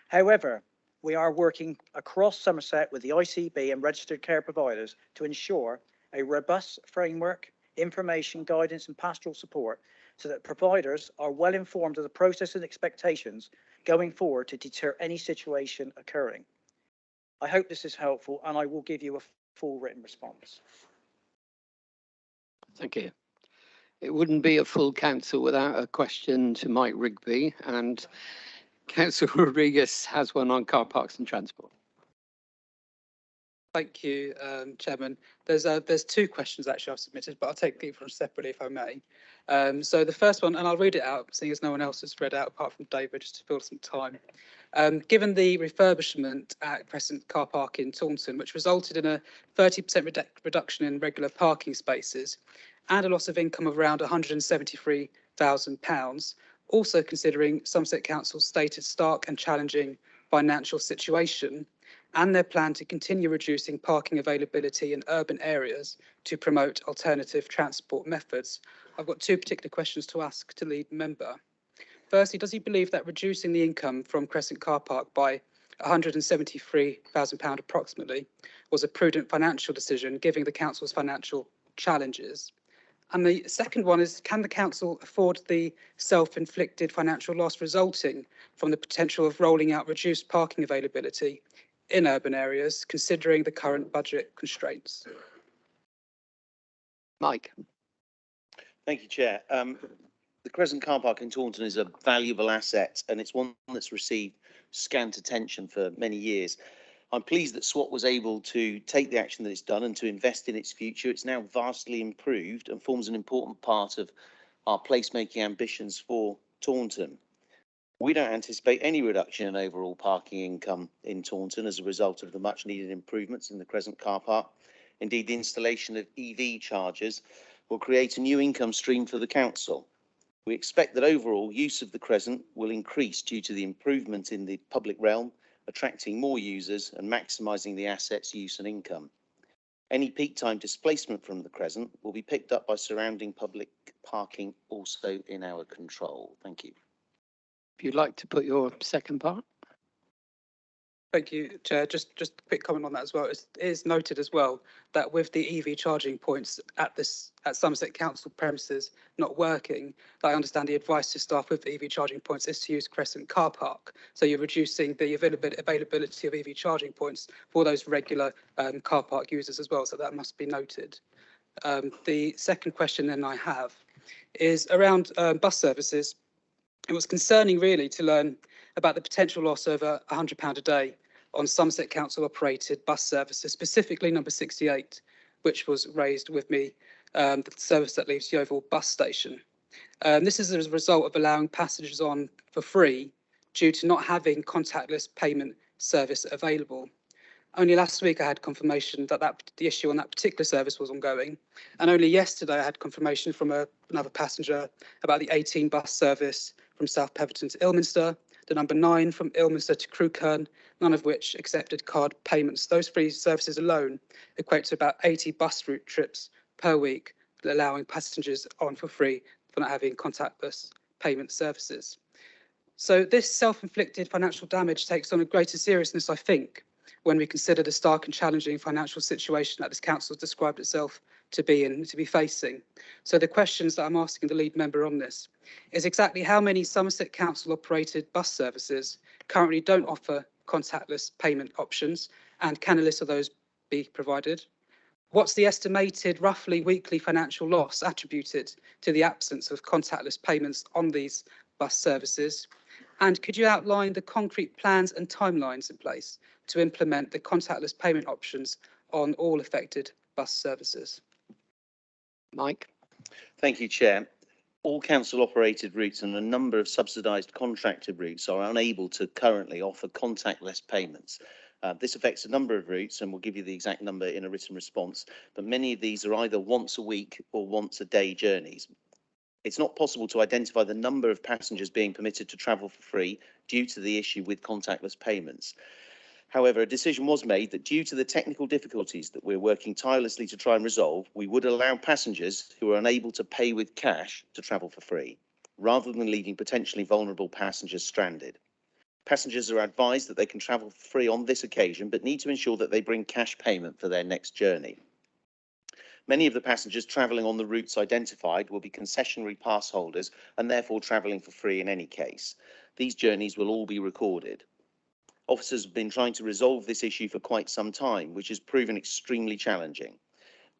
However, we are working across Somerset with the ICB and registered care providers to ensure a robust framework, information, guidance and pastoral support so that providers are well informed of the process and expectations going forward to deter any situation occurring. I hope this is helpful and I will give you a full written response. Thank you. It wouldn't be a full council without a question to Mike Rigby, and Councillor Rodriguez has one on car parks and transport. Thank you, Chairman. There's two questions actually I've submitted, but I'll take each one separately if I may. So the first one, and I'll read it out, seeing as no one else has read out apart from David, just to fill some time. Given the refurbishment at Crescent Car Park in Taunton, which resulted in a 30% reduction in regular parking spaces and a loss of income of around £173,000, also considering Somerset Council's stated stark and challenging financial situation and their plan to continue reducing parking availability in urban areas to promote alternative transport methods, I've got two particular questions to ask to lead member. Firstly, does he believe that reducing the income from Crescent Car Park by £173,000 approximately was a prudent financial decision, given the council's financial challenges? And the second one is, can the council afford the self-inflicted financial loss resulting from the potential of rolling out reduced parking availability in urban areas, considering the current budget constraints? Mike. Thank you, Chair. The Crescent Car Park in Taunton is a valuable asset and it's one that's received scant attention for many years. I'm pleased that SWAT was able to take the action that it's done and to invest in its future. It's now vastly improved and forms an important part of our placemaking ambitions for Taunton. We don't anticipate any reduction in overall parking income in Taunton as a result of the much needed improvements in the Crescent Car Park. Indeed, the installation of EV chargers will create a new income stream for the council. We expect that overall use of the Crescent will increase due to the improvement in the public realm, attracting more users and maximising the asset's use and income. Any peak time displacement from the Crescent will be picked up by surrounding public parking, also in our control. Thank you. If you'd like to put your second part. Thank you, Chair. Just a quick comment on that as well. It is noted as well that with the EV charging points at Somerset Council premises not working, I understand the advice to staff with EV charging points is to use Crescent Car Park. So you're reducing the availability of EV charging points for those regular car park users as well. So that must be noted. The second question then I have is around bus services. It was concerning really to learn about the potential loss of £100 a day on Somerset Council operated bus services, specifically number 68, which was raised with me, the service that leaves Yeovil bus station. This is as a result of allowing passengers on for free due to not having contactless payment service available. Only last week I had confirmation that the issue on that particular service was ongoing. And only yesterday I had confirmation from another passenger about the 18 bus service from South Peverton to Ilminster, the number 9 from Ilminster to Crewkerne, none of which accepted card payments. Those free services alone equate to about 80 bus route trips per week, allowing passengers on for free for not having contactless payment services. So this self-inflicted financial damage takes on a greater seriousness, I think, when we consider the stark and challenging financial situation that this council has described itself to be facing. So the questions that I'm asking the lead member on this is exactly how many Somerset Council operated bus services currently don't offer contactless payment options, and can a list of those be provided? What's the estimated roughly weekly financial loss attributed to the absence of contactless payments on these bus services? And could you outline the concrete plans and timelines in place to implement the contactless payment options on all affected bus services? Mike. Thank you, Chair. All council operated routes and a number of subsidised contracted routes are unable to currently offer contactless payments. This affects a number of routes, and we'll give you the exact number in a written response, but many of these are either once a week or once a day journeys. It's not possible to identify the number of passengers being permitted to travel for free due to the issue with contactless payments. However, a decision was made that due to the technical difficulties that we're working tirelessly to try and resolve, we would allow passengers who are unable to pay with cash to travel for free, rather than leaving potentially vulnerable passengers stranded. Passengers are advised that they can travel for free on this occasion, but need to ensure that they bring cash payment for their next journey. Many of the passengers travelling on the routes identified will be concessionary pass holders and therefore travelling for free in any case. These journeys will all be recorded. Officers have been trying to resolve this issue for quite some time, which has proven extremely challenging.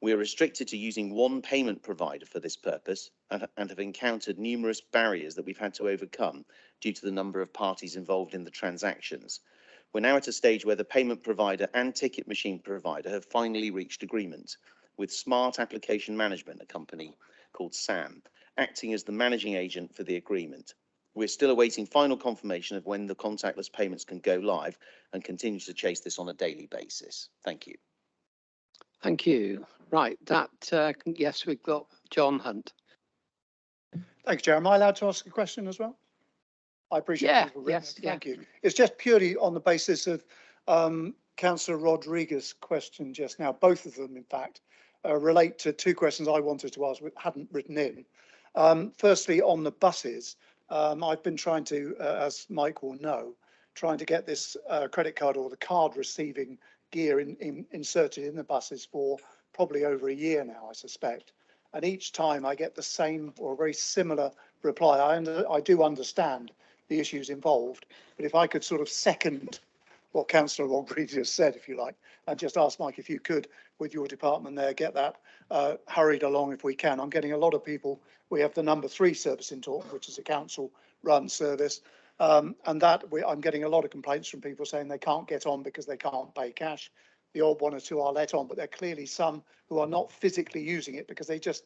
We are restricted to using one payment provider for this purpose and have encountered numerous barriers that we've had to overcome due to the number of parties involved in the transactions. We're now at a stage where the payment provider and ticket machine provider have finally reached agreement, with Smart Application Management, a company called SAM, acting as the managing agent for the agreement. We're still awaiting final confirmation of when the contactless payments can go live and continue to chase this on a daily basis. Thank you. Thank you. Right, yes, we've got John Hunt. Thank you, Chair. Am I allowed to ask a question as well? I appreciate Yeah, people yes, Thank you. It's just purely on the basis of Councillor Rodriguez's question just now. Both of them, in fact, relate to two questions I wanted to ask but hadn't written in. Firstly, on the buses, I've been trying to, as Mike will know, trying to get this credit card or the card receiving gear inserted in the buses for probably over a year now, I suspect. And each time I get the same or a very similar reply. I do understand the issues involved, but if I could sort of second what Councillor Rodriguez said, if you like, and just ask Mike if you could, with your department there, get that hurried along if we can. I'm getting a lot of people. We have the number 3 service in Taunton, which is a council-run service, and that I'm getting a lot of complaints from people saying they can't get on because they can't pay cash. The odd one or two are let on, but there are clearly some who are not physically using it because they just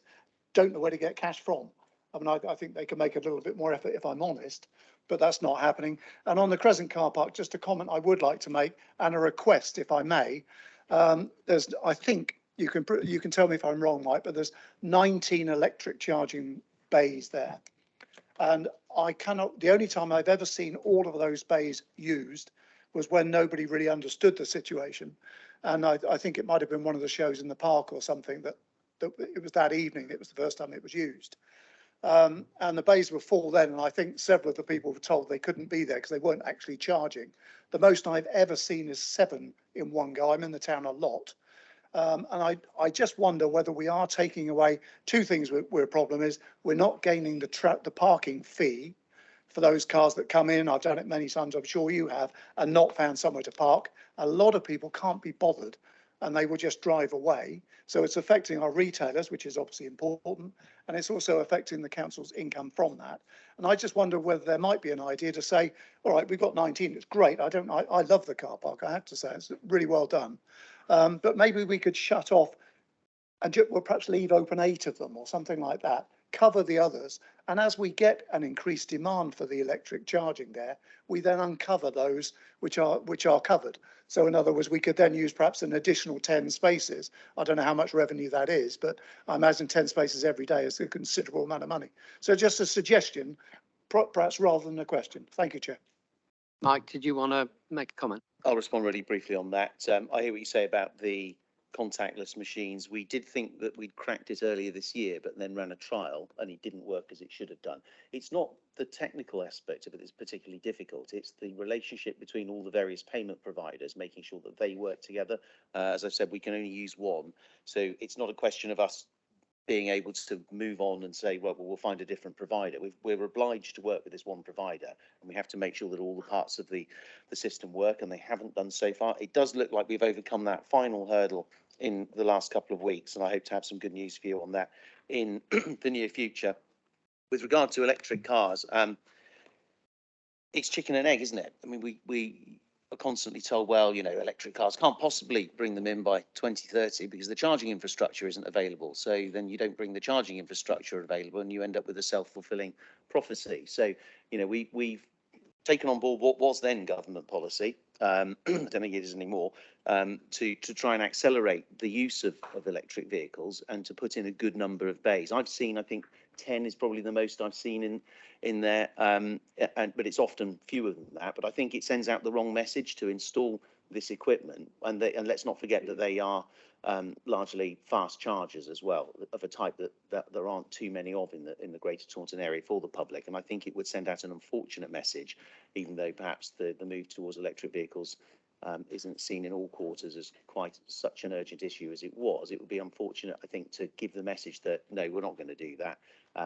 don't know where to get cash from. I mean, I think they can make a little bit more effort if I'm honest, but that's not happening. And on the Crescent car park, just a comment I would like to make and a request, if I may. I think you can tell me if I'm wrong, Mike, but there's 19 electric charging bays there. And the only time I've ever seen all of those bays used was when nobody really understood the situation. And I think it might have been one of the shows in the park or something that it was that evening, it was the first time it was used. And the bays were full then, and I think several of the people were told they couldn't be there because they weren't actually charging. The most I've ever seen is 7 in one go. I'm in the town a lot. And I just wonder whether we are taking away two things where a problem is. We're not gaining the parking fee for those cars that come in. I've done it many times, I'm sure you have, and not found somewhere to park. A lot of people can't be bothered and they will just drive away. So it's affecting our retailers, which is obviously important, and it's also affecting the council's income from that. And I just wonder whether there might be an idea to say, all right, we've got 19, it's great. I love the car park, I have to say, it's really well done. But maybe we could shut off and we'll perhaps leave open 8 of them or something like that, cover the others. And as we get an increased demand for the electric charging there, we then uncover those which are covered. So in other words, we could then use perhaps an additional 10 spaces. I don't know how much revenue that is, but I imagine 10 spaces every day is a considerable amount of money. So just a suggestion, perhaps rather than a question. Thank you, Chair. Mike, did you want to make a comment? I'll respond really briefly on that. I hear what you say about the contactless machines. We did think that we'd cracked it earlier this year, but then ran a trial and it didn't work as it should have done. It's not the technical aspect of it that's particularly difficult. It's the relationship between all the various payment providers, making sure that they work together. As I said, we can only use one. So it's not a question of us being able to move on and say, well, we'll find a different provider. We're obliged to work with this one provider, and we have to make sure that all the parts of the system work, and they haven't done so far. It does look like we've overcome that final hurdle in the last couple of weeks, and I hope to have some good news for you on that in the near future. With regard to electric cars, it's chicken and egg, isn't it? I mean, we are constantly told, well, you know, electric cars can't possibly bring them in by 2030 because the charging infrastructure isn't available. So then you don't bring the charging infrastructure available and you end up with a self-fulfilling prophecy. So, you know, we've taken on board what was then government policy, I don't think it is anymore, to try and accelerate the use of electric vehicles and to put in a good number of bays. I've seen, I think 10 is probably the most I've seen in there, but it's often fewer than that. But I think it sends out the wrong message to install this equipment, and let's not forget that they are largely fast chargers as well, of a type that there aren't too many of in the Greater Taunton area for the public. And I think it would send out an unfortunate message, even though perhaps the move towards electric vehicles isn't seen in all quarters as quite such an urgent issue as it was. It would be unfortunate, I think, to give the message that, no, we're not going to do that.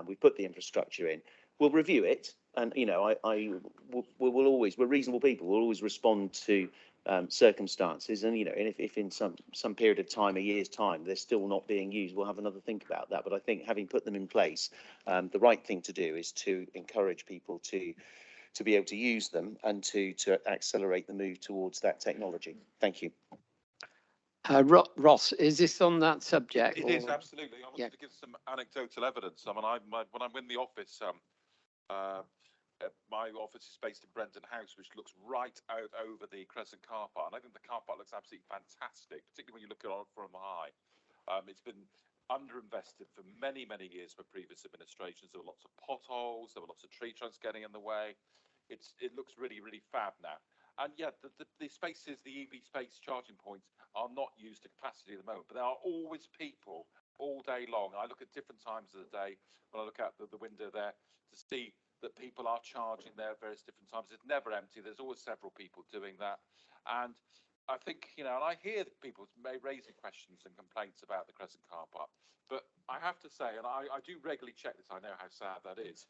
We put the infrastructure in. We'll review it. And, you know, we'll always, we're reasonable people. We'll always respond to circumstances. And, you know, and if in some period of time, a year's time, they're still not being used, we'll have another think about that. But I think having put them in place, the right thing to do is to encourage people to be able to use them and to accelerate the move towards that technology. Thank you. Ross, is this on that subject? It is, absolutely. I wanted to give some anecdotal evidence. I mean, when I'm in the office, my office is based in Brendan House, which looks right out over the Crescent car park. And I think the car park looks absolutely fantastic, particularly when you look at it from high. It's been underinvested for many, many years for previous administrations. There were lots of potholes, there were lots of tree trunks getting in the way. It looks really, really fab now. And yeah, the spaces, the EV space charging points are not used to capacity at the moment, but there are always people all day long. I look at different times of the day when I look out the window there to see that people are charging there at various different times. It's never empty. There's always several people doing that. And I think, you know, and I hear people raising questions and complaints about the Crescent car park, but I have to say, and I do regularly check this, I know how sad that is,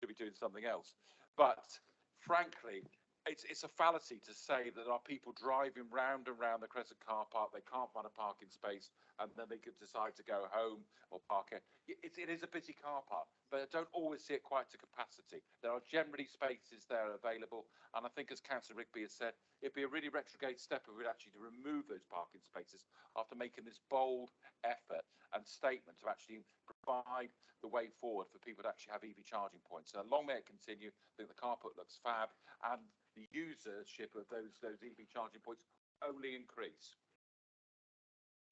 to be doing something else. But frankly, it's a fallacy to say that there are people driving round and round the Crescent car park, they can't find a parking space, and then they could decide to go home or park it. It is a busy car park, but I don't always see it quite to capacity. There are generally spaces there available, and I think, as Councillor Rigby has said, it'd be a really retrograde step if we'd actually to remove those parking spaces after making this bold effort and statement to actually provide the way forward for people to actually have EV charging points. So long may it continue. I think the car park looks fab, and the usership of those EV charging points only increase.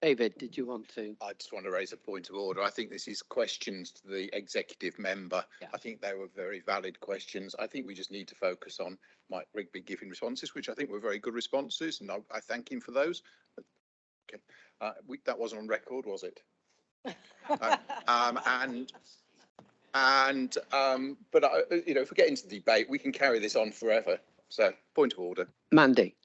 David, did you want to? I just want to raise a point of order. I think this is questions to the executive member. Yeah. I think they were very valid questions. I think we just need to focus on Mike Rigby giving responses, which I think were very good responses, and I thank him for those. Okay. That wasn't on record, was it? But you know, if we get into the debate, we can carry this on forever. So, point of order. Mandy.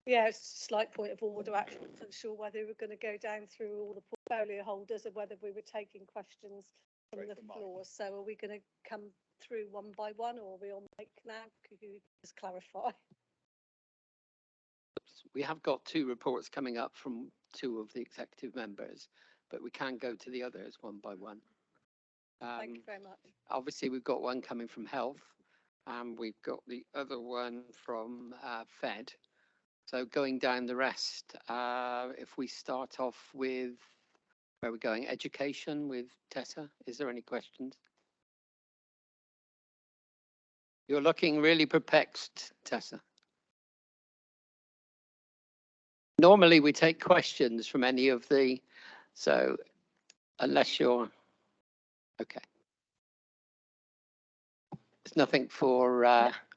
Yeah, it's a slight point of order. Actually, I wasn't sure whether we were going to go down through all the portfolio holders or whether we were taking questions from the floor. So are we going to come through one by one, or are we on mic now? Could you just clarify? We have got 2 reports coming up from 2 of the executive members, but we can go to the others one by one. Thank you very much. Obviously, we've got one coming from health, and we've got the other one from Fed. So going down the rest, if we start off with, where are we going? Education with Tessa. Is there any questions? You're looking really perplexed, Tessa. Normally we take questions from any of the, so unless you're, okay. There's nothing for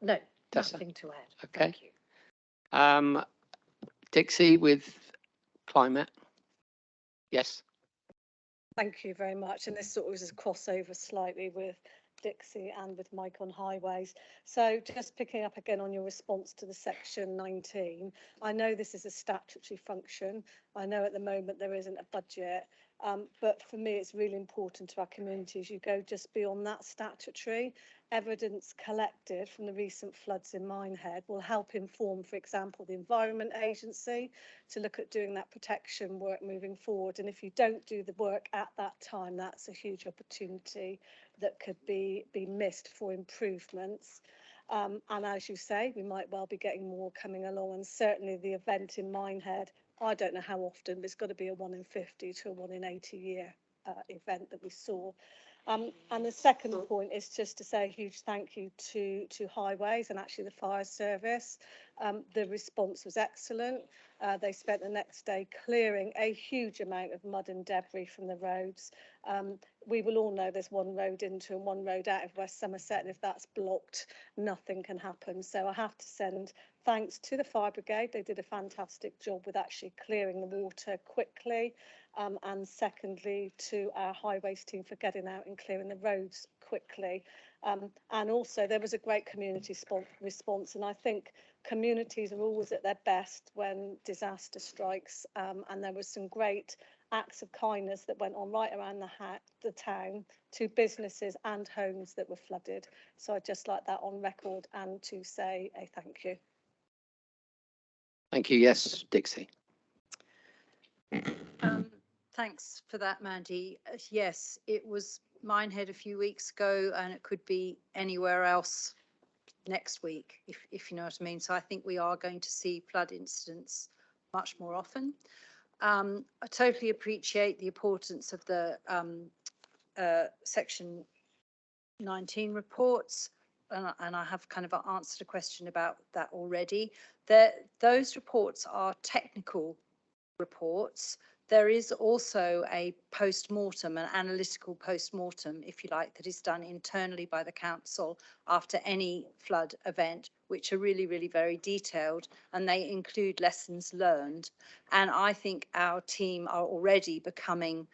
No, Tessa? nothing to add. Okay. Thank you. Dixie with climate. Yes. Thank you very much. And this sort of is a crossover slightly with Dixie and with Mike on highways. So just picking up again on your response to the section 19, I know this is a statutory function. I know at the moment there isn't a budget, but for me it's really important to our communities. You go just beyond that statutory. Evidence collected from the recent floods in Minehead will help inform, for example, the Environment Agency to look at doing that protection work moving forward. And if you don't do the work at that time, that's a huge opportunity that could be missed for improvements. And as you say, we might well be getting more coming along, and certainly the event in Minehead, I don't know how often, but it's got to be a 1 in 50 to a 1 in 80 year event that we saw. And the second point is just to say a huge thank you to Highways and actually the fire service. The response was excellent. They spent the next day clearing a huge amount of mud and debris from the roads. We will all know there's one road into and one road out of West Somerset, and if that's blocked, nothing can happen. So I have to send thanks to the fire brigade. They did a fantastic job with actually clearing the water quickly. And secondly, to our highways team for getting out and clearing the roads quickly. And also there was a great community response, and I think communities are always at their best when disaster strikes, and there were some great acts of kindness that went on right around the town to businesses and homes that were flooded. So I'd just like that on record and to say a thank you. Thank you. Yes, Dixie. Thanks for that, Mandy. Yes, it was Minehead a few weeks ago, and it could be anywhere else next week, if you know what I mean. So I think we are going to see flood incidents much more often. I totally appreciate the importance of the section 19 reports, and I have kind of answered a question about that already. Those reports are technical reports. There is also a post-mortem, an analytical post-mortem, if you like, that is done internally by the council after any flood event, which are really, really very detailed, and they include lessons learned. And I think our team are already becoming,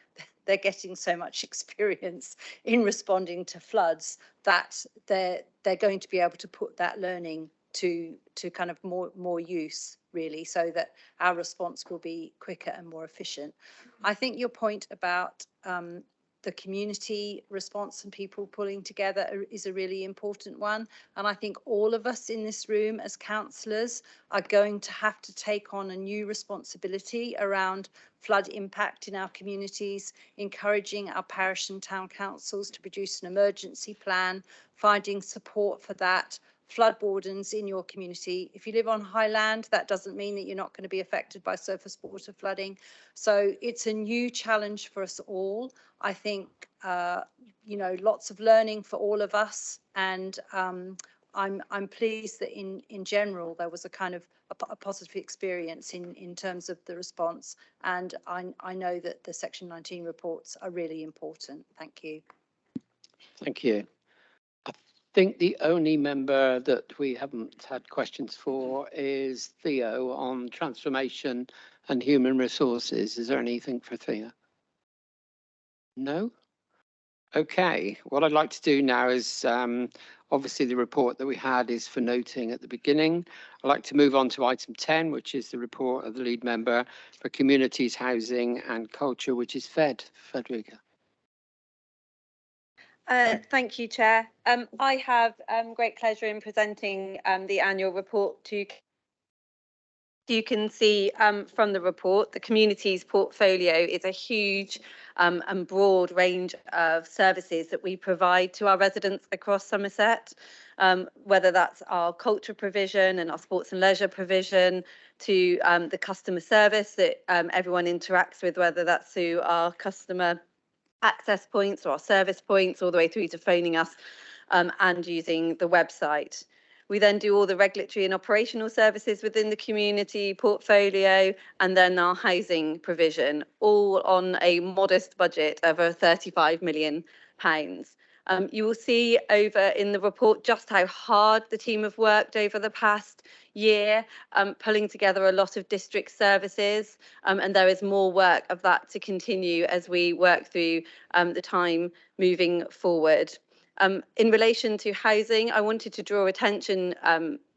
they're getting so much experience in responding to floods that they're going to be able to put that learning to kind of more use, really, so that our response will be quicker and more efficient. I think your point about the community response and people pulling together is a really important one. And I think all of us in this room as councillors are going to have to take on a new responsibility around flood impact in our communities, encouraging our parish and town councils to produce an emergency plan, finding support for that, flood wardens in your community. If you live on high land, that doesn't mean that you're not going to be affected by surface water flooding. So it's a new challenge for us all. I think, you know, lots of learning for all of us. And I'm pleased that in general, there was a kind of a positive experience in terms of the response. And I know that the Section 19 reports are really important. Thank you. Thank you. I think the only member that we haven't had questions for is Theo on transformation and human resources. Is there anything for Theo? No? Okay, what I'd like to do now is obviously the report that we had is for noting at the beginning. I'd like to move on to item 10, which is the report of the lead member for communities, housing and culture, which is Federica. Thank you, Chair. I have great pleasure in presenting the annual report to You can see from the report, the community's portfolio is a huge and broad range of services that we provide to our residents across Somerset, whether that's our culture provision and our sports and leisure provision, to the customer service that everyone interacts with, whether that's through our customer access points or our service points, all the way through to phoning us and using the website. We then do all the regulatory and operational services within the community portfolio, and then our housing provision, all on a modest budget of £35 million. You will see over in the report just how hard the team have worked over the past year, pulling together a lot of district services, and there is more work of that to continue as we work through the time moving forward. In relation to housing, I wanted to draw attention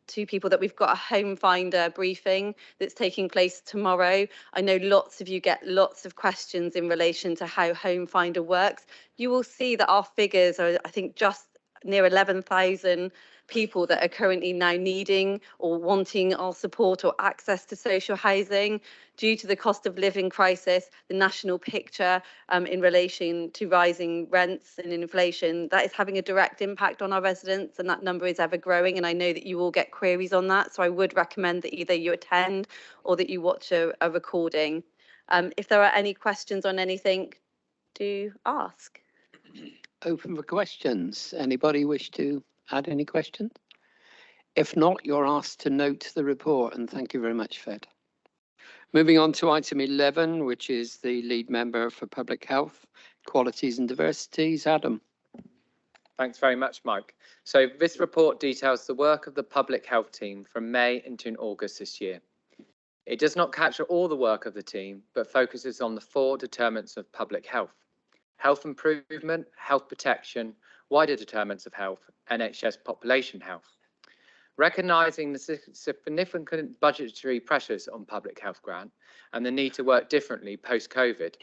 to people that we've got a home finder briefing that's taking place tomorrow. I know lots of you get lots of questions in relation to how home finder works. You will see that our figures are, I think, just near 11,000 people that are currently now needing or wanting our support or access to social housing. Due to the cost of living crisis, the national picture in relation to rising rents and inflation, that is having a direct impact on our residents, and that number is ever growing. And I know that you all get queries on that, so I would recommend that either you attend or that you watch a recording. If there are any questions on anything, do ask. Open for questions. Anybody wish to add any questions? If not, you're asked to note the report, and thank you very much, Fed. Moving on to item 11, which is the lead member for Public Health, Qualities and Diversities, Adam. Thanks very much, Mike. So this report details the work of the public health team from May into August this year. It does not capture all the work of the team, but focuses on the 4 determinants of public health: health improvement, health protection, wider determinants of health, NHS population health. Recognising the significant budgetary pressures on public health grant and the need to work differently post-COVID,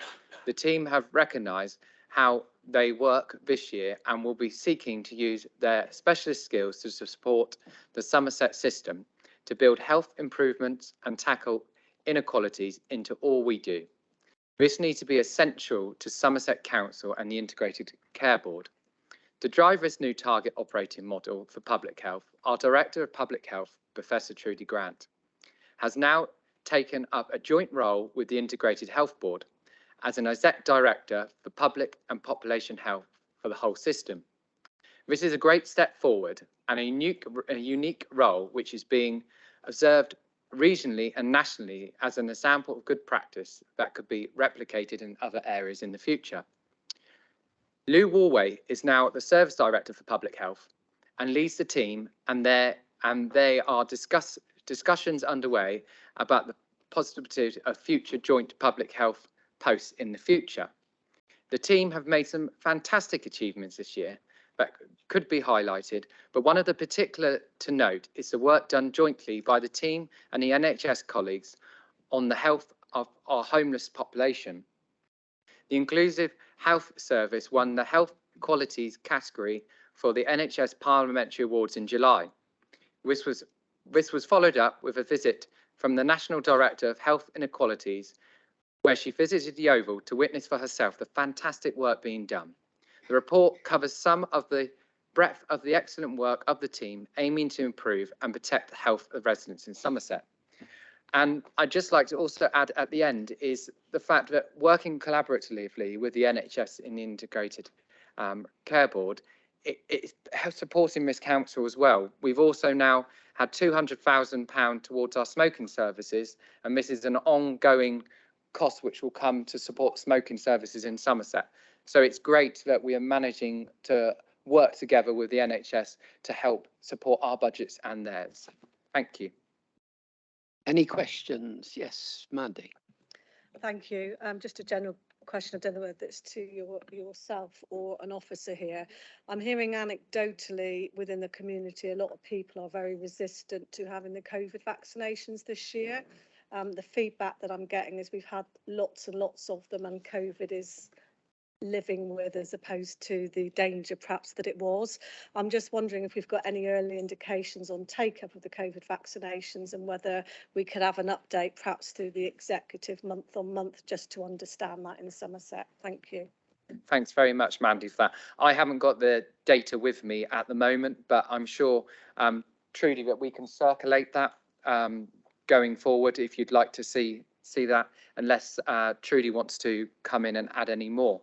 the team have recognised how they work this year and will be seeking to use their specialist skills to support the Somerset system to build health improvements and tackle inequalities into all we do. This needs to be essential to Somerset Council and the Integrated Care Board. To drive this new target operating model for public health, our Director of Public Health, Professor Trudy Grant, has now taken up a joint role with the Integrated Health Board as an Exec Director for Public and Population Health for the whole system. This is a great step forward and a unique role which is being observed regionally and nationally as an example of good practice that could be replicated in other areas in the future. Lou Warway is now the Service Director for Public Health and leads the team, and there are discussions underway about the possibility of future joint public health posts in the future. The team have made some fantastic achievements this year that could be highlighted, but one of the particular to note is the work done jointly by the team and the NHS colleagues on the health of our homeless population. The Inclusive Health Service won the Health Qualities category for the NHS Parliamentary Awards in July. This was followed up with a visit from the National Director of Health Inequalities, where she visited the Oval to witness for herself the fantastic work being done. The report covers some of the breadth of the excellent work of the team aiming to improve and protect the health of residents in Somerset. And I'd just like to also add at the end is the fact that working collaboratively with the NHS in the Integrated Care Board, it's supporting this council as well. We've also now had £200,000 towards our smoking services, and this is an ongoing cost which will come to support smoking services in Somerset. So it's great that we are managing to work together with the NHS to help support our budgets and theirs. Thank you. Any questions? Yes, Mandy. Thank you. Just a general question. I don't know whether it's to yourself or an officer here. I'm hearing anecdotally within the community, a lot of people are very resistant to having the COVID vaccinations this year. The feedback that I'm getting is we've had lots and lots of them, and COVID is living with as opposed to the danger perhaps that it was. I'm just wondering if we've got any early indications on take-up of the COVID vaccinations and whether we could have an update perhaps through the executive month on month just to understand that in Somerset. Thank you. Thanks very much, Mandy, for that. I haven't got the data with me at the moment, but I'm sure, Trudy, that we can circulate that going forward if you'd like to see that, unless Trudy wants to come in and add any more.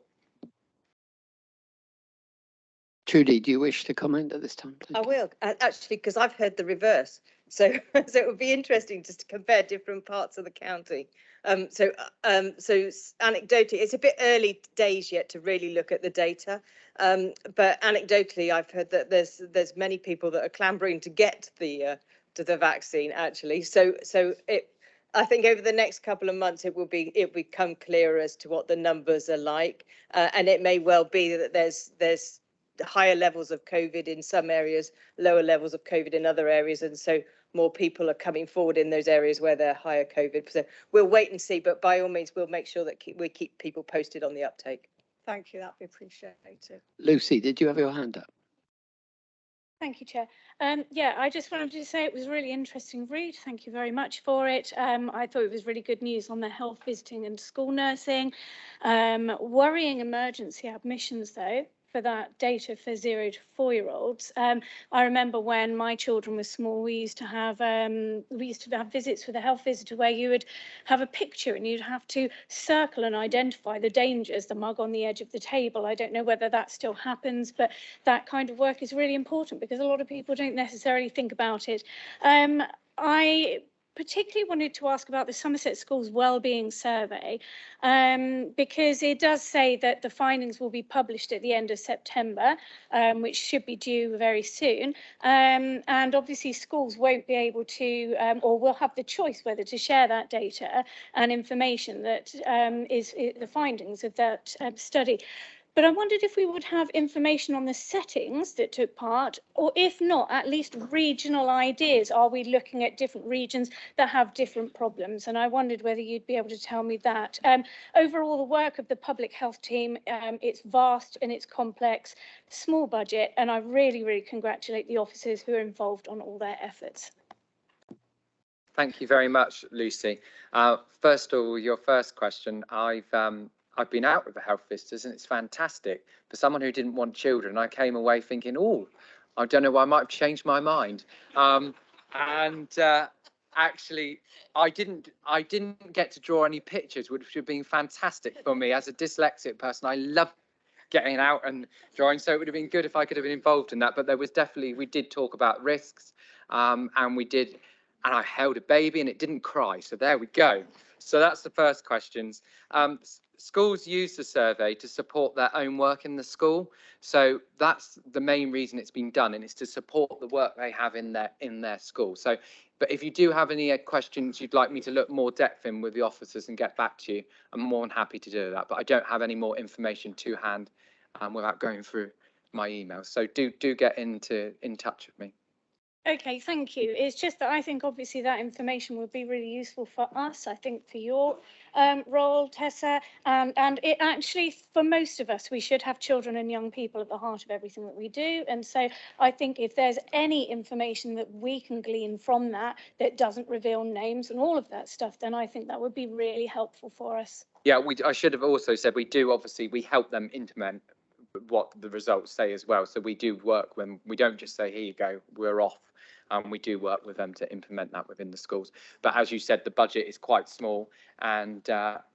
Trudy, do you wish to comment at this time, please? I will, actually, because I've heard the reverse. So, so it would be interesting just to compare different parts of the county. So anecdotally, it's a bit early days yet to really look at the data. But anecdotally, I've heard that there's many people that are clambering to get to the vaccine actually. So I think over the next couple of months it will become clearer as to what the numbers are like, and it may well be that there's higher levels of COVID in some areas, lower levels of COVID in other areas, and so more people are coming forward in those areas where they're higher COVID. So we'll wait and see, but by all means, we'll make sure that we keep people posted on the uptake. Thank you, that'd be appreciated. Lucy, did you have your hand up? Thank you, Chair. Yeah, I just wanted to say it was a really interesting read. Thank you very much for it. I thought it was really good news on the health visiting and school nursing. Worrying emergency admissions, though, for that data for 0 to 4-year-olds. I remember when my children were small, we used to have visits with a health visitor where you would have a picture and you'd have to circle and identify the dangers, the mug on the edge of the table. I don't know whether that still happens, but that kind of work is really important because a lot of people don't necessarily think about it. I particularly wanted to ask about the Somerset Schools Wellbeing Survey, because it does say that the findings will be published at the end of September, which should be due very soon. And obviously schools won't be able to, or will have the choice whether to share that data and information that is the findings of that study. But I wondered if we would have information on the settings that took part, or if not, at least regional ideas. Are we looking at different regions that have different problems? And I wondered whether you'd be able to tell me that. Overall, the work of the public health team, it's vast and it's complex, small budget, and I really, really congratulate the officers who are involved on all their efforts. Thank you very much, Lucy. First of all, your first question, I've been out with the health visitors and it's fantastic. For someone who didn't want children, I came away thinking, oh, I don't know why I might have changed my mind. Actually, I didn't get to draw any pictures, which would have been fantastic for me as a dyslexic person. I love getting out and drawing, so it would have been good if I could have been involved in that. But there was definitely, we did talk about risks, and I held a baby and it didn't cry. So there we go. So that's the first questions. Schools use the survey to support their own work in the school. So that's the main reason it's been done, and it's to support the work they have in their school. So, but if you do have any questions you'd like me to look more depth in with the officers and get back to you, I'm more than happy to do that. But I don't have any more information to hand without going through my emails. So do get in touch with me. Okay, thank you. It's just that I think obviously that information would be really useful for us, I think for your role, Tessa, and it actually, for most of us, we should have children and young people at the heart of everything that we do. And so I think if there's any information that we can glean from that doesn't reveal names and all of that stuff, then I think that would be really helpful for us. Yeah, I should have also said we help them implement what the results say as well. So we do work when we don't just say, here you go, we're off. We do work with them to implement that within the schools. But as you said, the budget is quite small, and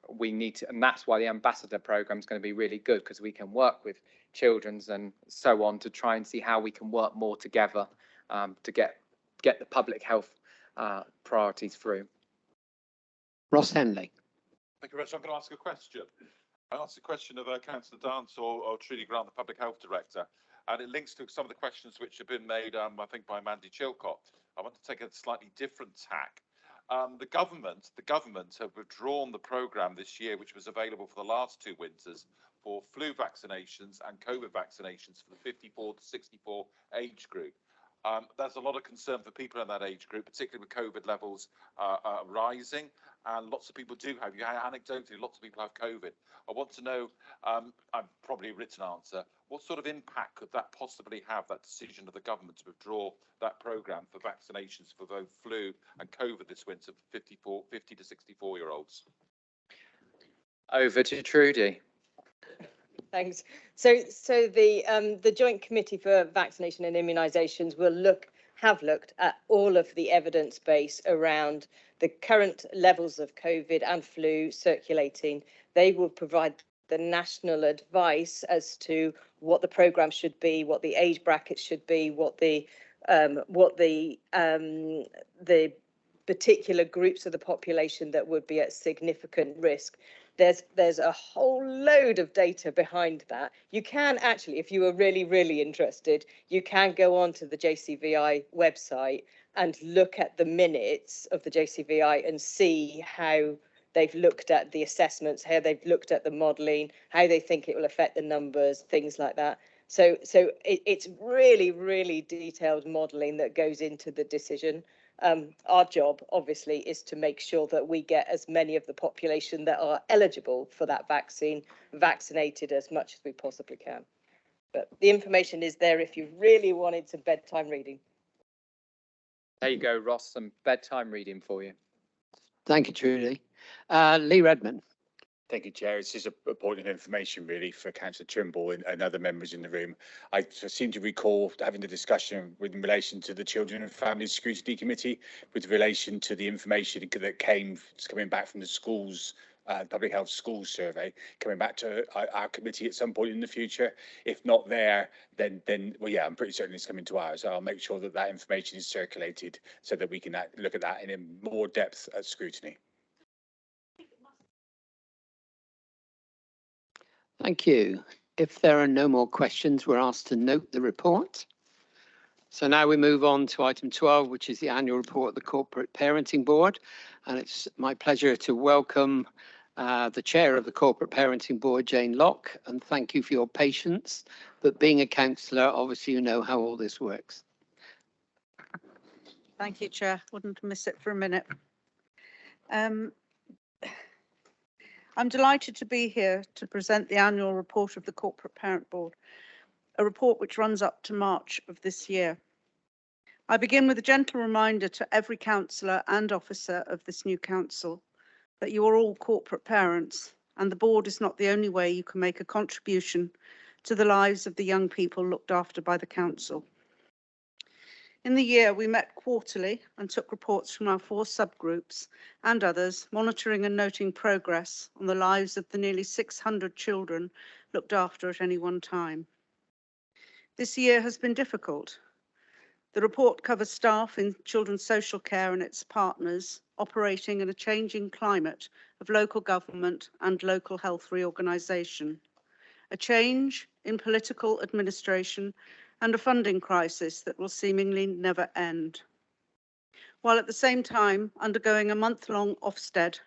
we need to, and that's why the ambassador program is going to be really good, because we can work with children's and so on to try and see how we can work more together to get the public health priorities through. Ross Henley. Thank you very much. I'm going to ask a question. I asked a question of Councillor Dance or Trudy Grant, the Public Health Director, and it links to some of the questions which have been made, I think, by Mandy Chilcott. I want to take a slightly different tack. The government have withdrawn the programme this year, which was available for the last 2 winters for flu vaccinations and COVID vaccinations for the 54 to 64 age group. There's a lot of concern for people in that age group, particularly with COVID levels rising, and lots of people do have, anecdotally, lots of people have COVID. I want to know, I've probably a written answer, what sort of impact could that possibly have, that decision of the government to withdraw that programme for vaccinations for both flu and COVID this winter for 50 to 64-year-olds? Over to Trudy. Thanks. So the Joint Committee for Vaccination and Immunisations have looked at all of the evidence base around the current levels of COVID and flu circulating. They will provide the national advice as to what the programme should be, what the age brackets should be, what the particular groups of the population that would be at significant risk. There's a whole load of data behind that. You can actually, if you are really, really interested, you can go onto the JCVI website and look at the minutes of the JCVI and see how they've looked at the assessments, how they've looked at the modelling, how they think it will affect the numbers, things like that. So it's really, really detailed modelling that goes into the decision. Our job, obviously, is to make sure that we get as many of the population that are eligible for that vaccine vaccinated as much as we possibly can. But the information is there if you really wanted some bedtime reading. There you go, Ross, some bedtime reading for you. Thank you, Trudy. Lee Redmond. Thank you, Chair. It's just a point of information, really, for Councillor Trimble and other members in the room. I seem to recall having the discussion in relation to the Children and Families Scrutiny Committee, with relation to the information that coming back from the schools, Public Health Schools Survey, coming back to our committee at some point in the future. If not there, then well, yeah, I'm pretty certain it's coming to ours. So I'll make sure that information is circulated so that we can look at that in more depth at scrutiny. Thank you. If there are no more questions, we're asked to note the report. So now we move on to item 12, which is the annual report of the Corporate Parenting Board. And it's my pleasure to welcome the chair of the Corporate Parenting Board, Jane Locke, and thank you for your patience. But being a councillor, obviously you know how all this works. Thank you, Chair. Wouldn't miss it for a minute. I'm delighted to be here to present the annual report of the Corporate Parent Board, a report which runs up to March of this year. I begin with a gentle reminder to every councillor and officer of this new council that you are all corporate parents, and the board is not the only way you can make a contribution to the lives of the young people looked after by the council. In the year, we met quarterly and took reports from our 4 subgroups and others, monitoring and noting progress on the lives of the nearly 600 children looked after at any one time. This year has been difficult. The report covers staff in children's social care and its partners operating in a changing climate of local government and local health reorganisation, a change in political administration and a funding crisis that will seemingly never end, while at the same time undergoing a month-long Ofsted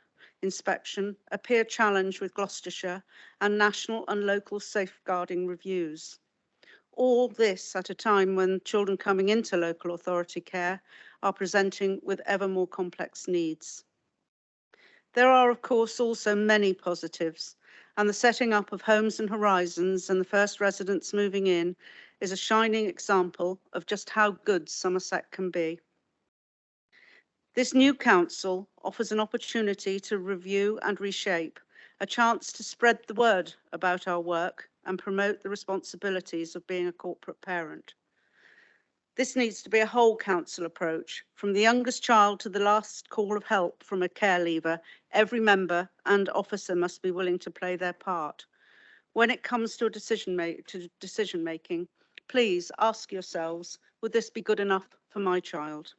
inspection, a peer challenge with Gloucestershire, and national and local safeguarding reviews. All this at a time when children coming into local authority care are presenting with ever more complex needs. There are, of course, also many positives, and the setting up of Homes and Horizons and the first residents moving in is a shining example of just how good Somerset can be. This new council offers an opportunity to review and reshape, a chance to spread the word about our work and promote the responsibilities of being a corporate parent. This needs to be a whole council approach. From the youngest child to the last call of help from a care leaver, every member and officer must be willing to play their part. When it comes to decision making, please ask yourselves, would this be good enough for my child?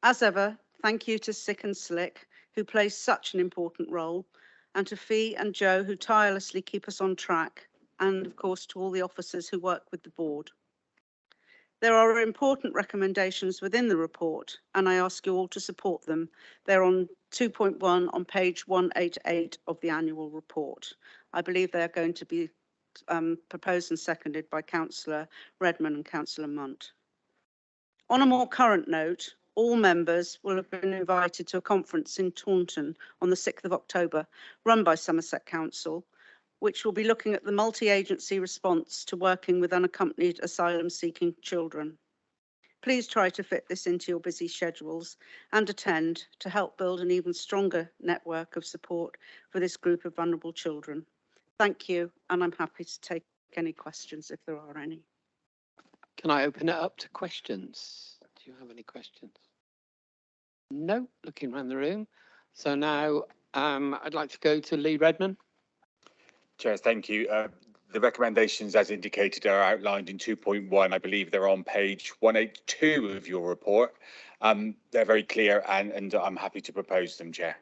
As ever, thank you to Sick and Slick, who plays such an important role, and to Fee and Joe, who tirelessly keep us on track, and of course to all the officers who work with the board. There are important recommendations within the report, and I ask you all to support them. They're on 2.1 on page 188 of the annual report. I believe they are going to be proposed and seconded by Councillor Redmond and Councillor Munt. On a more current note, all members will have been invited to a conference in Taunton on the 6th of October, run by Somerset Council, which will be looking at the multi-agency response to working with unaccompanied asylum-seeking children. Please try to fit this into your busy schedules and attend to help build an even stronger network of support for this group of vulnerable children. Thank you, and I'm happy to take any questions if there are any. Can I open it up to questions? Do you have any questions? No, looking around the room. So now I'd like to go to Lee Redmond. Chair, thank you. The recommendations as indicated are outlined in 2.1. I believe they're on page 182 of your report. They're very clear and I'm happy to propose them, Chair.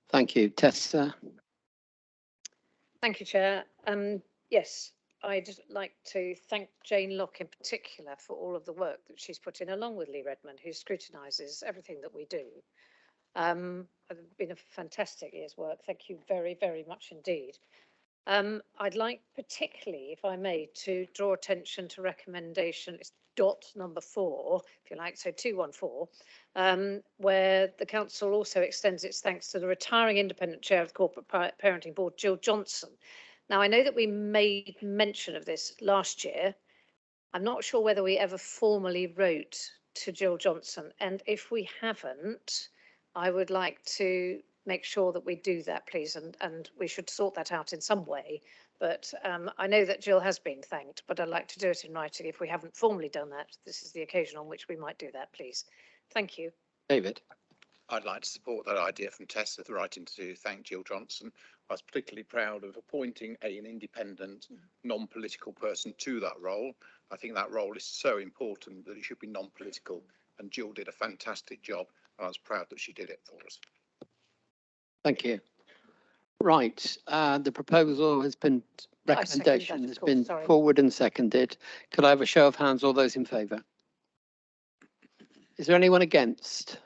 Thank you. Tessa. Thank you, Chair. Yes, I'd like to thank Jane Locke in particular for all of the work that she's put in, along with Lee Redmond, who scrutinises everything that we do. It's been a fantastic year's work. Thank you very, very much indeed. I'd like particularly, if I may, to draw attention to recommendation, it's dot number 4, if you like, so 214, where the council also extends its thanks to the retiring independent chair of the Corporate Parenting Board, Jill Johnson. Now, I know that we made mention of this last year. I'm not sure whether we ever formally wrote to Jill Johnson, and if we haven't, I would like to make sure that we do that, please, and we should sort that out in some way. But I know that Jill has been thanked, but I'd like to do it in writing. If we haven't formally done that, this is the occasion on which we might do that, please. Thank you. David. I'd like to support that idea from Tessa, the writing to thank Jill Johnson. I was particularly proud of appointing an independent, non-political person to that role. I think that role is so important that it should be non-political, and Jill did a fantastic job. I was proud that she did it for us. Thank you. Right, the proposal has been, recommendation has been forward and seconded. Could I have a show of hands, all those in favour? Is there anyone against?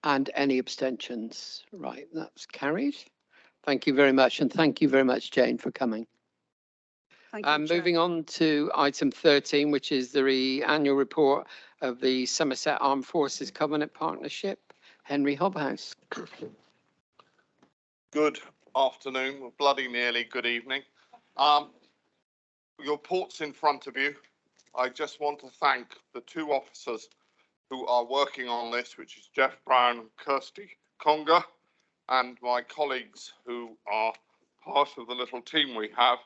And any abstentions? Right, that's carried. Thank you very much, and thank you very much, Jane, for coming. Thank you, Chair. Moving on to item 13, which is the annual report of the Somerset Armed Forces Covenant Partnership. Henry Hobhouse. Good afternoon, well, bloody nearly good evening. Your report's in front of you. I just want to thank the 2 officers who are working on this, which is Jeff Brown and Kirsty Conger, and my colleagues who are part of the little team we have.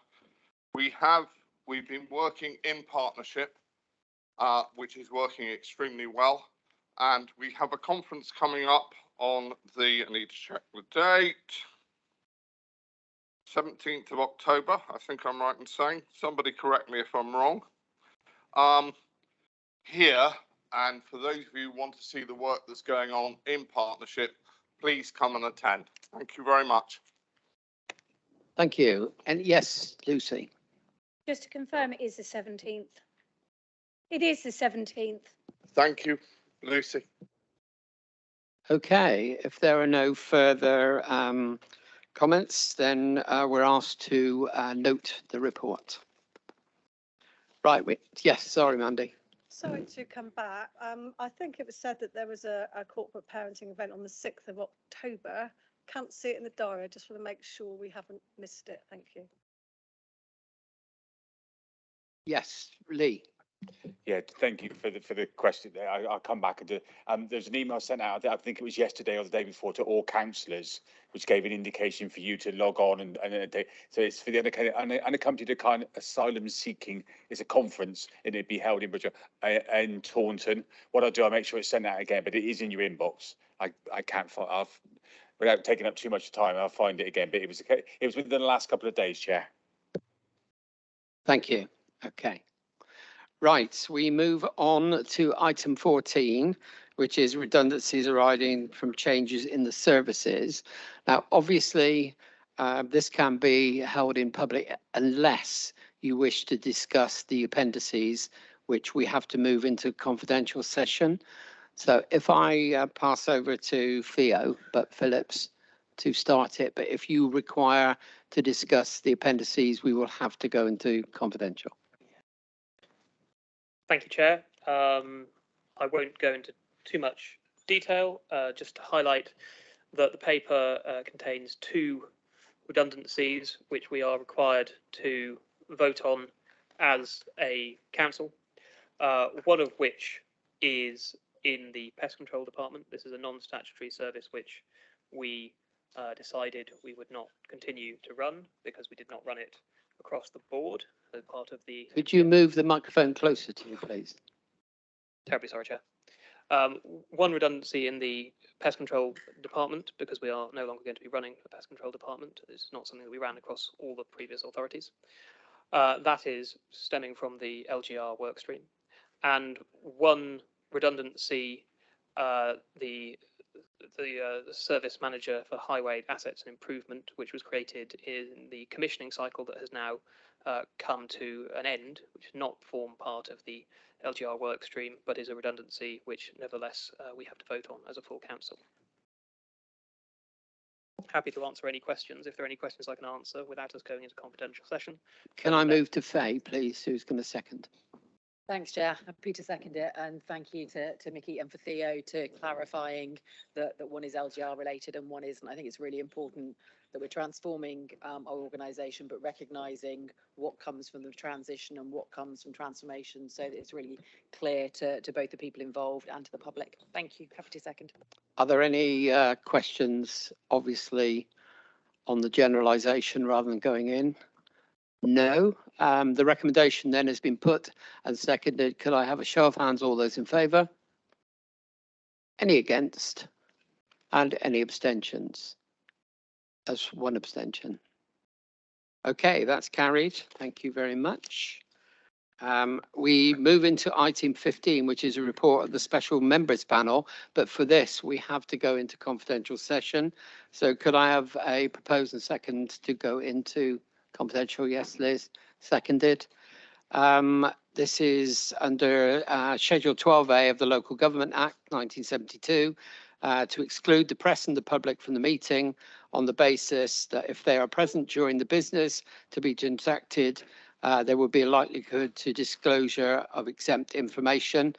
We've been working in partnership, which is working extremely well. And we have a conference coming up on I need to check the date, 17th of October, I think I'm right in saying. Somebody correct me if I'm wrong. Here, and for those of you who want to see the work that's going on in partnership, please come and attend. Thank you very much. Thank you. And yes, Lucy. Just to confirm, it is the 17th. It is the 17th. Thank you, Lucy. Okay, if there are no further comments, then we're asked to note the report. Right, yes, sorry, Mandy. Sorry to come back. I think it was said that there was a corporate parenting event on the 6th of October. Can't see it in the diary. I just want to make sure we haven't missed it. Thank you. Yes, Lee. Yeah, thank you for the question. I'll come back and do. There's an email sent out. I think it was yesterday or the day before to all councillors, which gave an indication for you to log on and so it's for the unaccompanied asylum seeking. It's a conference and it'd be held in in Taunton. What I'll do, I'll make sure it's sent out again, but it is in your inbox. I can't find. Without taking up too much time, I'll find it again. But it was within the last couple of days, Chair. Thank you. Okay. Right, we move on to item 14, which is redundancies arising from changes in the services. Now, obviously, this can be held in public unless you wish to discuss the appendices, which we have to move into confidential session. So if I pass over to Theo Phillips to start it, but if you require to discuss the appendices, we will have to go into confidential. Thank you, Chair. I won't go into too much detail, just to highlight that the paper contains 2 redundancies which we are required to vote on as a council, one of which is in the Pest Control Department. This is a non-statutory service which we decided we would not continue to run because we did not run it across the board as part of the... Could you move the microphone closer to you, please? Terribly sorry, Chair. One redundancy in the Pest Control Department because we are no longer going to be running the Pest Control Department. It's not something that we ran across all the previous authorities. That is stemming from the LGR workstream. And one redundancy, the service manager for highway assets and improvement, which was created in the commissioning cycle that has now come to an end, which does not form part of the LGR work stream, but is a redundancy which nevertheless we have to vote on as a full council. Happy to answer any questions. If there are any questions I can answer without us going into confidential session. Can I move to Faye, please? Who's going to second? Thanks, Chair. Happy to second it, and thank you to Mickey and for Theo to clarifying that one is LGR related and one isn't. I think it's really important that we're transforming our organisation, but recognising what comes from the transition and what comes from transformation, so that it's really clear to both the people involved and to the public. Thank you. Happy to second. Are there any questions, obviously, on the generalisation rather than going in? No. The recommendation then has been put and seconded. Could I have a show of hands, all those in favour? Any against? And any abstentions? As one abstention. Okay, that's carried. Thank you very much. We move into item 15, which is a report of the special members panel. But for this, we have to go into confidential session. So could I have a proposal and second to go into confidential? Yes, Liz, seconded. This is under Schedule 12A of the Local Government Act 1972 to exclude the press and the public from the meeting on the basis that if they are present during the business to be transacted, there will be a likelihood to disclosure of exempt information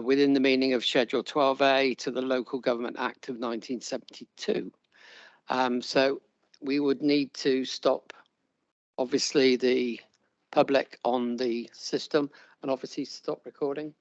within the meaning of Schedule 12A to the Local Government Act of 1972. So we would need to stop, obviously, the public on the system and obviously stop recording.